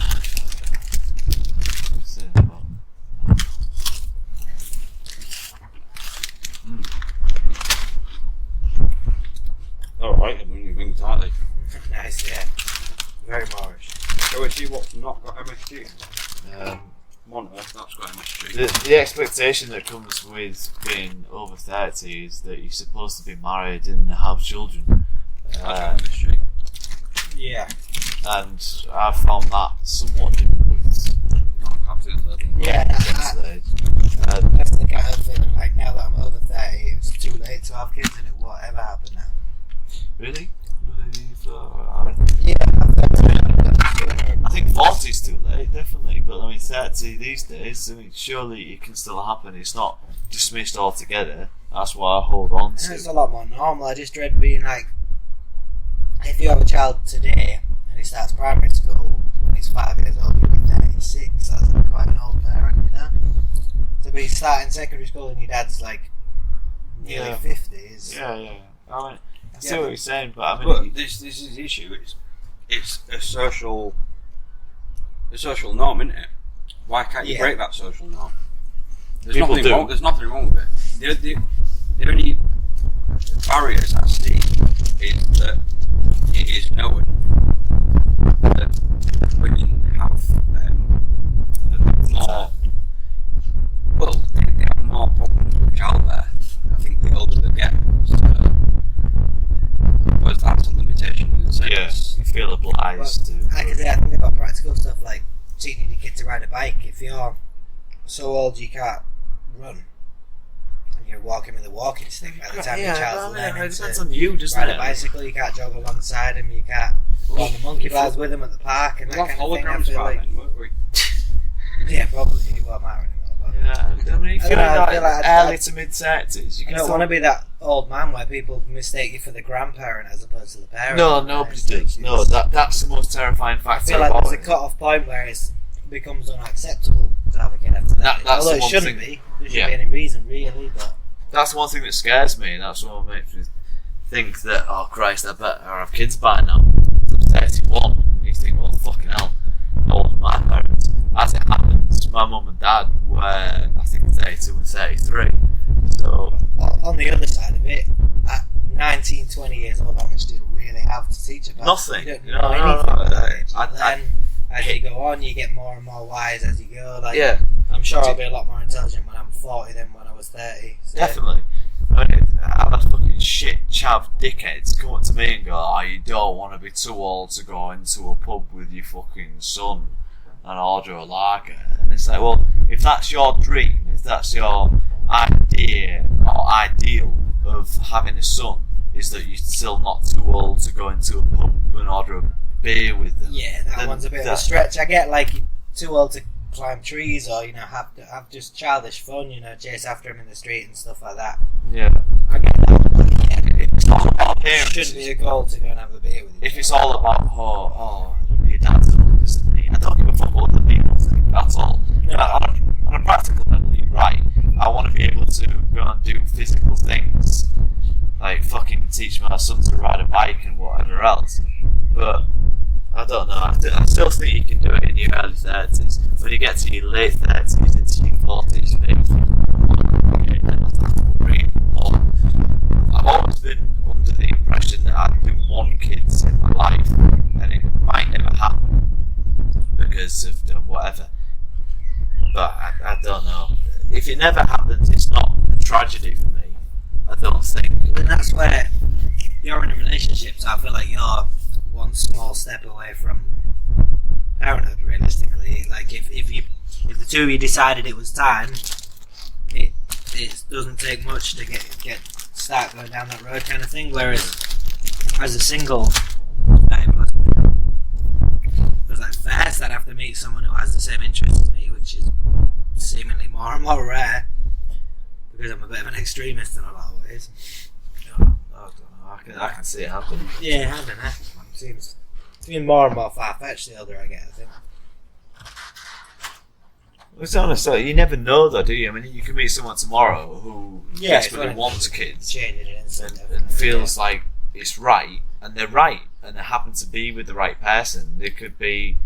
Alright, I'm ringing rings, aren't they? Nice, yeah. Very Moorish. Shall we see what's not got MSG? Monitor, that's got MSG. The expectation that comes with being over 30 is that you're supposed to be married and have children. MSG. Yeah. And I've found that somewhat difficult. Yeah, that's the kind of feeling like now that I'm over 30, it's too late to have kids and whatever happened now. Really? Yeah, I think 40 is too late, definitely. But I mean, 30 these days, I mean, surely it can still happen. It's not dismissed altogether. That's why I hold on to. It's a lot more normal. I just dread being like, if you have a child today and he starts primary school when he's 5 years old, you'll be 36. That's like quite an old parent, you know. To be starting secondary school and your dad's like nearly 50 is. Yeah. I mean, I see what you're saying, but I mean, this is the issue. It's a social norm, isn't it? Why can't you break that social norm? There's nothing wrong with it. The only barriers I see is that it is known that women have more wise to. I think about practical stuff like teaching your kid to ride a bike. If you're so old you can't run, and you're walking with a walking stick, by the time your child's learning it depends to on you, doesn't ride it? a bicycle, you can't jog alongside them, you can't go on the monkey bars with them at the park, and that kind of thing. I feel like, yeah, probably it won't matter anymore. But Yeah, I mean, if you're like early to mid 30s, you I can. don't want to be that old man where people mistake you for the grandparent as opposed to the parent. No, nobody does. No, that's the most terrifying I factor. feel like there's a cut-off point where it becomes unacceptable to have a kid after that. That's Although the it one shouldn't thing- be. There shouldn't be any reason, really, but... That's one thing that scares me, and that's what makes me think that, oh Christ, I better have kids by now. I'm 31, and you think, well, fucking hell, how old are my parents? As it happens, my mum and dad were, I think, 32 and 33. So, On the other side of it, at 19, 20 years old, how much do you really have to teach about? Nothing. You don't know anything about that age. I- Then, as you go on, you get more and more wise as you go. Like, yeah, I'm sure I'll be a lot more intelligent when I'm 40 than when I was 30. So. definitely. I mean, I've had fucking shit chav dickheads come up to me and go, oh, you don't want to be too old to go into a pub with your fucking son and order a lager. And it's like, well, if that's your dream, if that's your idea or ideal of having a son, is that you're still not too old to go into a pub and order a beer with them. Yeah, that one's a bit of a stretch. I get like you're too old to climb trees or, have just childish fun, chase after him in the street and stuff like that. Yeah. I get that. But yeah, It's all about it appearances. shouldn't be a goal to go and have a beer with you. If it's all about, your dad's older than me, I don't give a fuck what the people think, that's all. No. On a practical level, you're right. I want to be able to go and do physical things, like fucking teach my son to ride a bike and whatever else. But I don't know. I still think you can do it in your early 30s. When you get to your late 30s, into your 40s, maybe. Okay, then that's really more. I've always been under the impression that I do want kids in my life, and it might never happen because of whatever. But I don't know. If it never happens, it's not a tragedy for me. I don't think. And that's where you're in a relationship, so I feel like you're one small step away from parenthood, realistically. Like if the two of you decided it was time, it doesn't take much to start going down that road kind of thing. Whereas as a single, because like first I'd have to meet someone who has the same interests as me, which is seemingly more and more rare because I'm a bit of an extremist in a lot of ways. I don't know. I can see it happen. Yeah, I don't know. It seems more and more far-fetched the older I get, I think. It's honest, you never know though, do you? I mean, you can meet someone tomorrow who desperately wants kids and feels like it's right, and they're right, and they happen to be with the right person. They could be,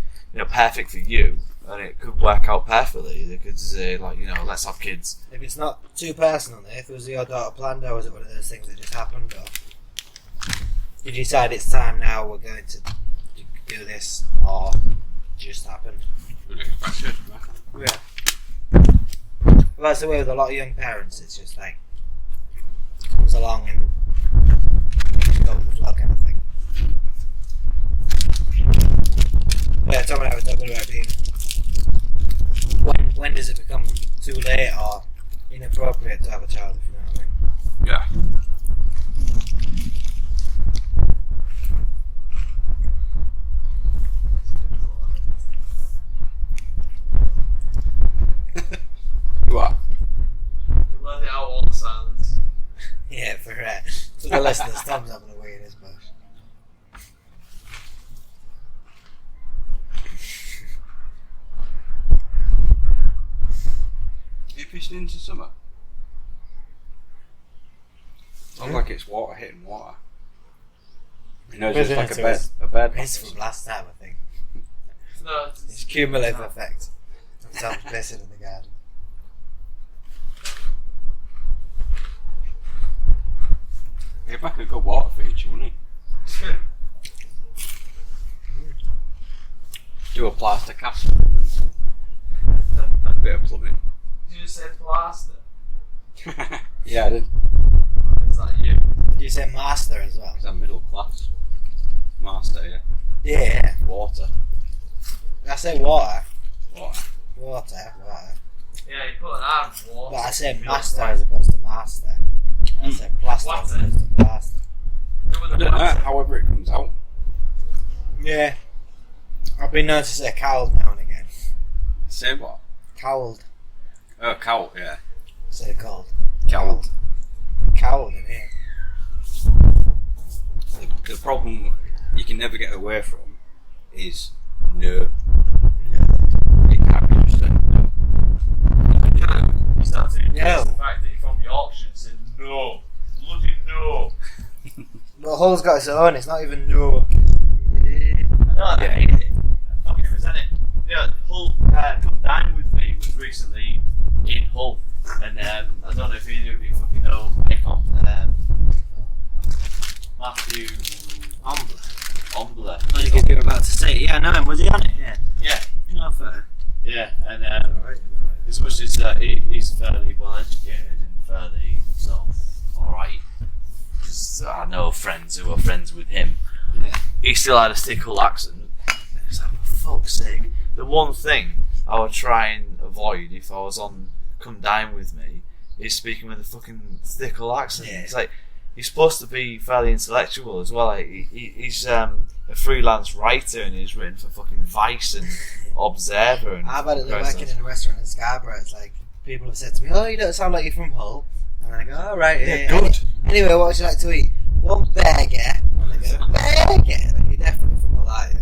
perfect for you, and it could work out perfectly. They could say, like, let's have kids. If it's not too personal, if it was your daughter planned, or was it one of those things that just happened, or did you decide it's time now, we're going to do this, or just happened? Yeah. Well, that's the way with a lot of young parents. It's just like comes along and go with the flow kind of thing. Yeah, Tom and I were talking about being when does it become too late or inappropriate to have a child, if you know what I mean? Yeah. What? You let out all the silence. Yeah, for the listeners, Tom's having a wee in his bush. Are you fishing into summer? Sounds like it's water hitting water. It's just like a bed. It's from last time, I think. No, It's cumulative effect. Tom's pissing in the garden. Get back a good water feature, wouldn't he? Do a plaster cast. A bit of plumbing. Did you say plaster? Yeah, I did. Is that you? Did you say master as well? Because I'm middle class. Master, yeah. Yeah. Water. I say water. Water. Water. Yeah, you put an arm in water. But I say master as opposed to master. I say plaster as opposed to plaster. I don't know, however it comes out. Yeah. I've been known to say cowled now and again. Say what? Cowled. Oh, cow, yeah. Say cold. Cowled. Cowled in here. The problem you can never get away from is no. You can't be just saying no. You start to embrace No. the fact that you're from Yorkshire and say no. Bloody no. But Hull's got its own, it's not even no. I hate it. I fucking resent it. You know, Hull Come Dine With Me was recently in Hull. And I don't know if either of you fucking know Epitome. Matthew Ombler. I think you were about to say it. Yeah, I know him. Was he on it? Yeah. Yeah. No, fair. Yeah, and as much as he's fairly well educated and fairly sort of alright, because I know friends who are friends with him, he still had a thick Hull accent. It's like, for fuck's sake. The one thing I would try and avoid if I was on Come Dine With Me is speaking with a fucking thick Hull accent. Yeah. It's like, he's supposed to be fairly intellectual as well. Like, he's a freelance writer and he's written for fucking Vice and Observer. And I've had it working in a restaurant in Scarborough. It's like, people have said to me, oh, you don't sound like you're from Hull. And I go, oh, right, yeah. Good. Anyway, what would you like to eat? One burger. And they go, burger? Like, you're definitely from Hull, aren't you?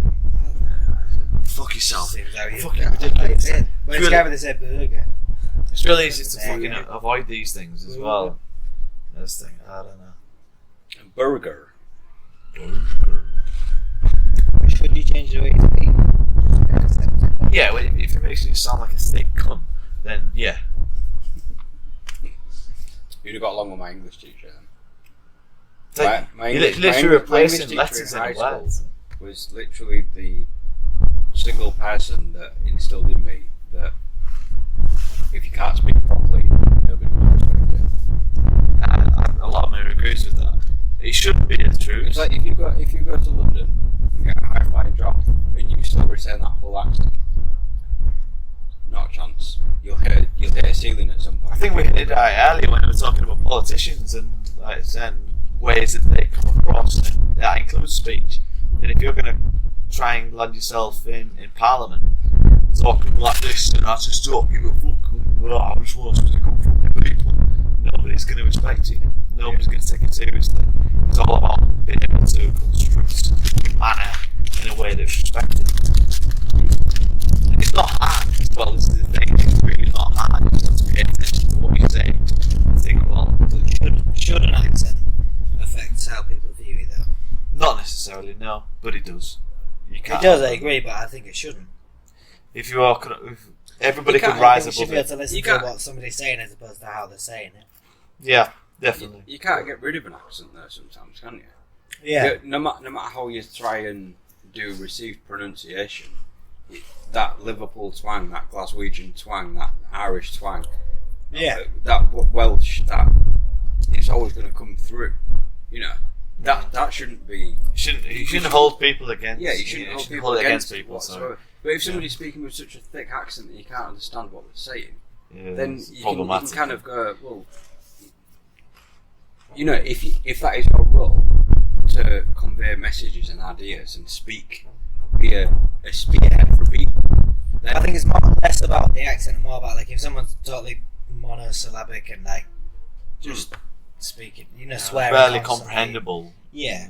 Fuck yourself. Seems how you Fucking ridiculous. But it's Scarborough, they say burger. It's really easy to fucking avoid these things as well. This thing, I don't know. Burger. Should you change the way you speak? Yeah, well, if it makes you sound like a thick cunt, then yeah. You'd have got along with my English teacher then. It's like, My you're English- literally my replacing English letters teacher in high a school word. was literally the single person that instilled in me that if you can't speak properly, nobody will respect it. A lot of me agrees with that. It shouldn't be the truth. It's like if you go to London and get a high-flying job and you still retain that whole accent, not a chance. You'll hit a ceiling at some point. I think we did earlier when we were talking about politicians and ways that they come across, and that includes speech. And if you're going to try and land yourself in Parliament talking like this, and I just don't give a fuck, I just want to stick up for the people, nobody's going to respect you. Nobody's going to take it seriously. It's all about being able to construct your manner in a way that's respected. It's not hard as well, this is the thing, it's really not hard. You just have to pay attention to what you say. Think, well, Should an accent affect how people view you, though? not necessarily, no, but it does. You It can't. does, I agree, but I think it shouldn't. If you are, if everybody You could can't- rise You should above be able it. to listen You to can't- what somebody's saying as opposed to how they're saying it. Yeah, definitely. You can't get rid of an accent though sometimes, can you? Yeah. No matter how you try and do received pronunciation, that Liverpool twang, that Glaswegian twang, that Irish twang, Yeah. that Welsh, that it's always going to come through. You know, that shouldn't be. You shouldn't hold people against. Yeah, you shouldn't hold people it against people. whatsoever. But if somebody's speaking with such a thick accent that you can't understand what they're saying, Yeah, then it's you can problematic. kind of go, well, you know, if that is your role to convey messages and ideas and be a spearhead for people, then I think it's less about the accent and more about like if someone's totally monosyllabic and like just speaking, swearing. barely constantly. comprehensible. Yeah.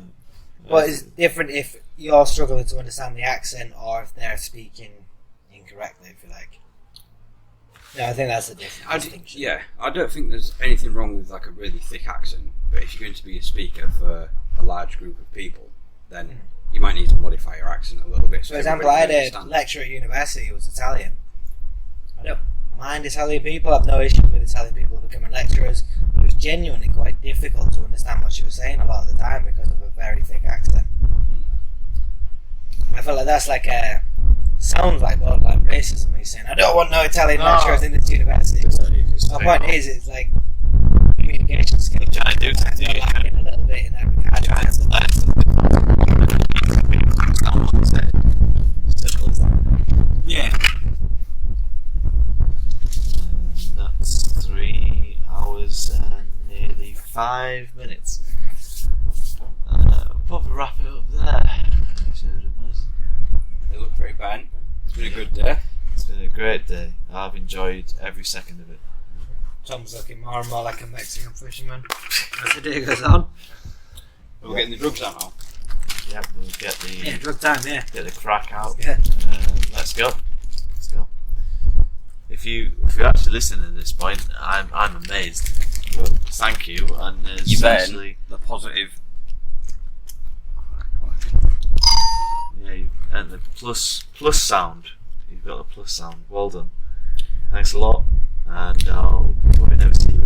But it's different if you're struggling to understand the accent or if they're speaking incorrectly, if you like. No, I think that's the difference. I don't think there's anything wrong with like a really thick accent, but if you're going to be a speaker for a large group of people, then you might need to modify your accent a little bit. For example, I had everybody a can understand. lecturer at university who was Italian. I don't mind Italian people, I have no issue with Italian people becoming lecturers, but it was genuinely quite difficult to understand what she was saying a lot of the time because of a very thick accent. I feel like that's like sounds like borderline racism. He's saying, I don't want no Italian lecturers in this university. My point is, it's like communication skills. You're trying to do something. Lacking a little bit in that regard. 25 minutes. Probably wrap it up there. They look pretty bent. It's been a good day. It's been a great day. I've enjoyed every second of it. Tom's looking more and more like a Mexican fisherman as the day goes on. We're getting the drugs out now. Yep, we'll get the Drug time, yeah. Get the crack out. Yeah. Let's go. Let's go. If you're actually listening at this point, I'm amazed. Well, thank you. And especially the positive. Yeah, and the plus sound. You've got the plus sound. Well done. Thanks a lot, and I'll probably never see you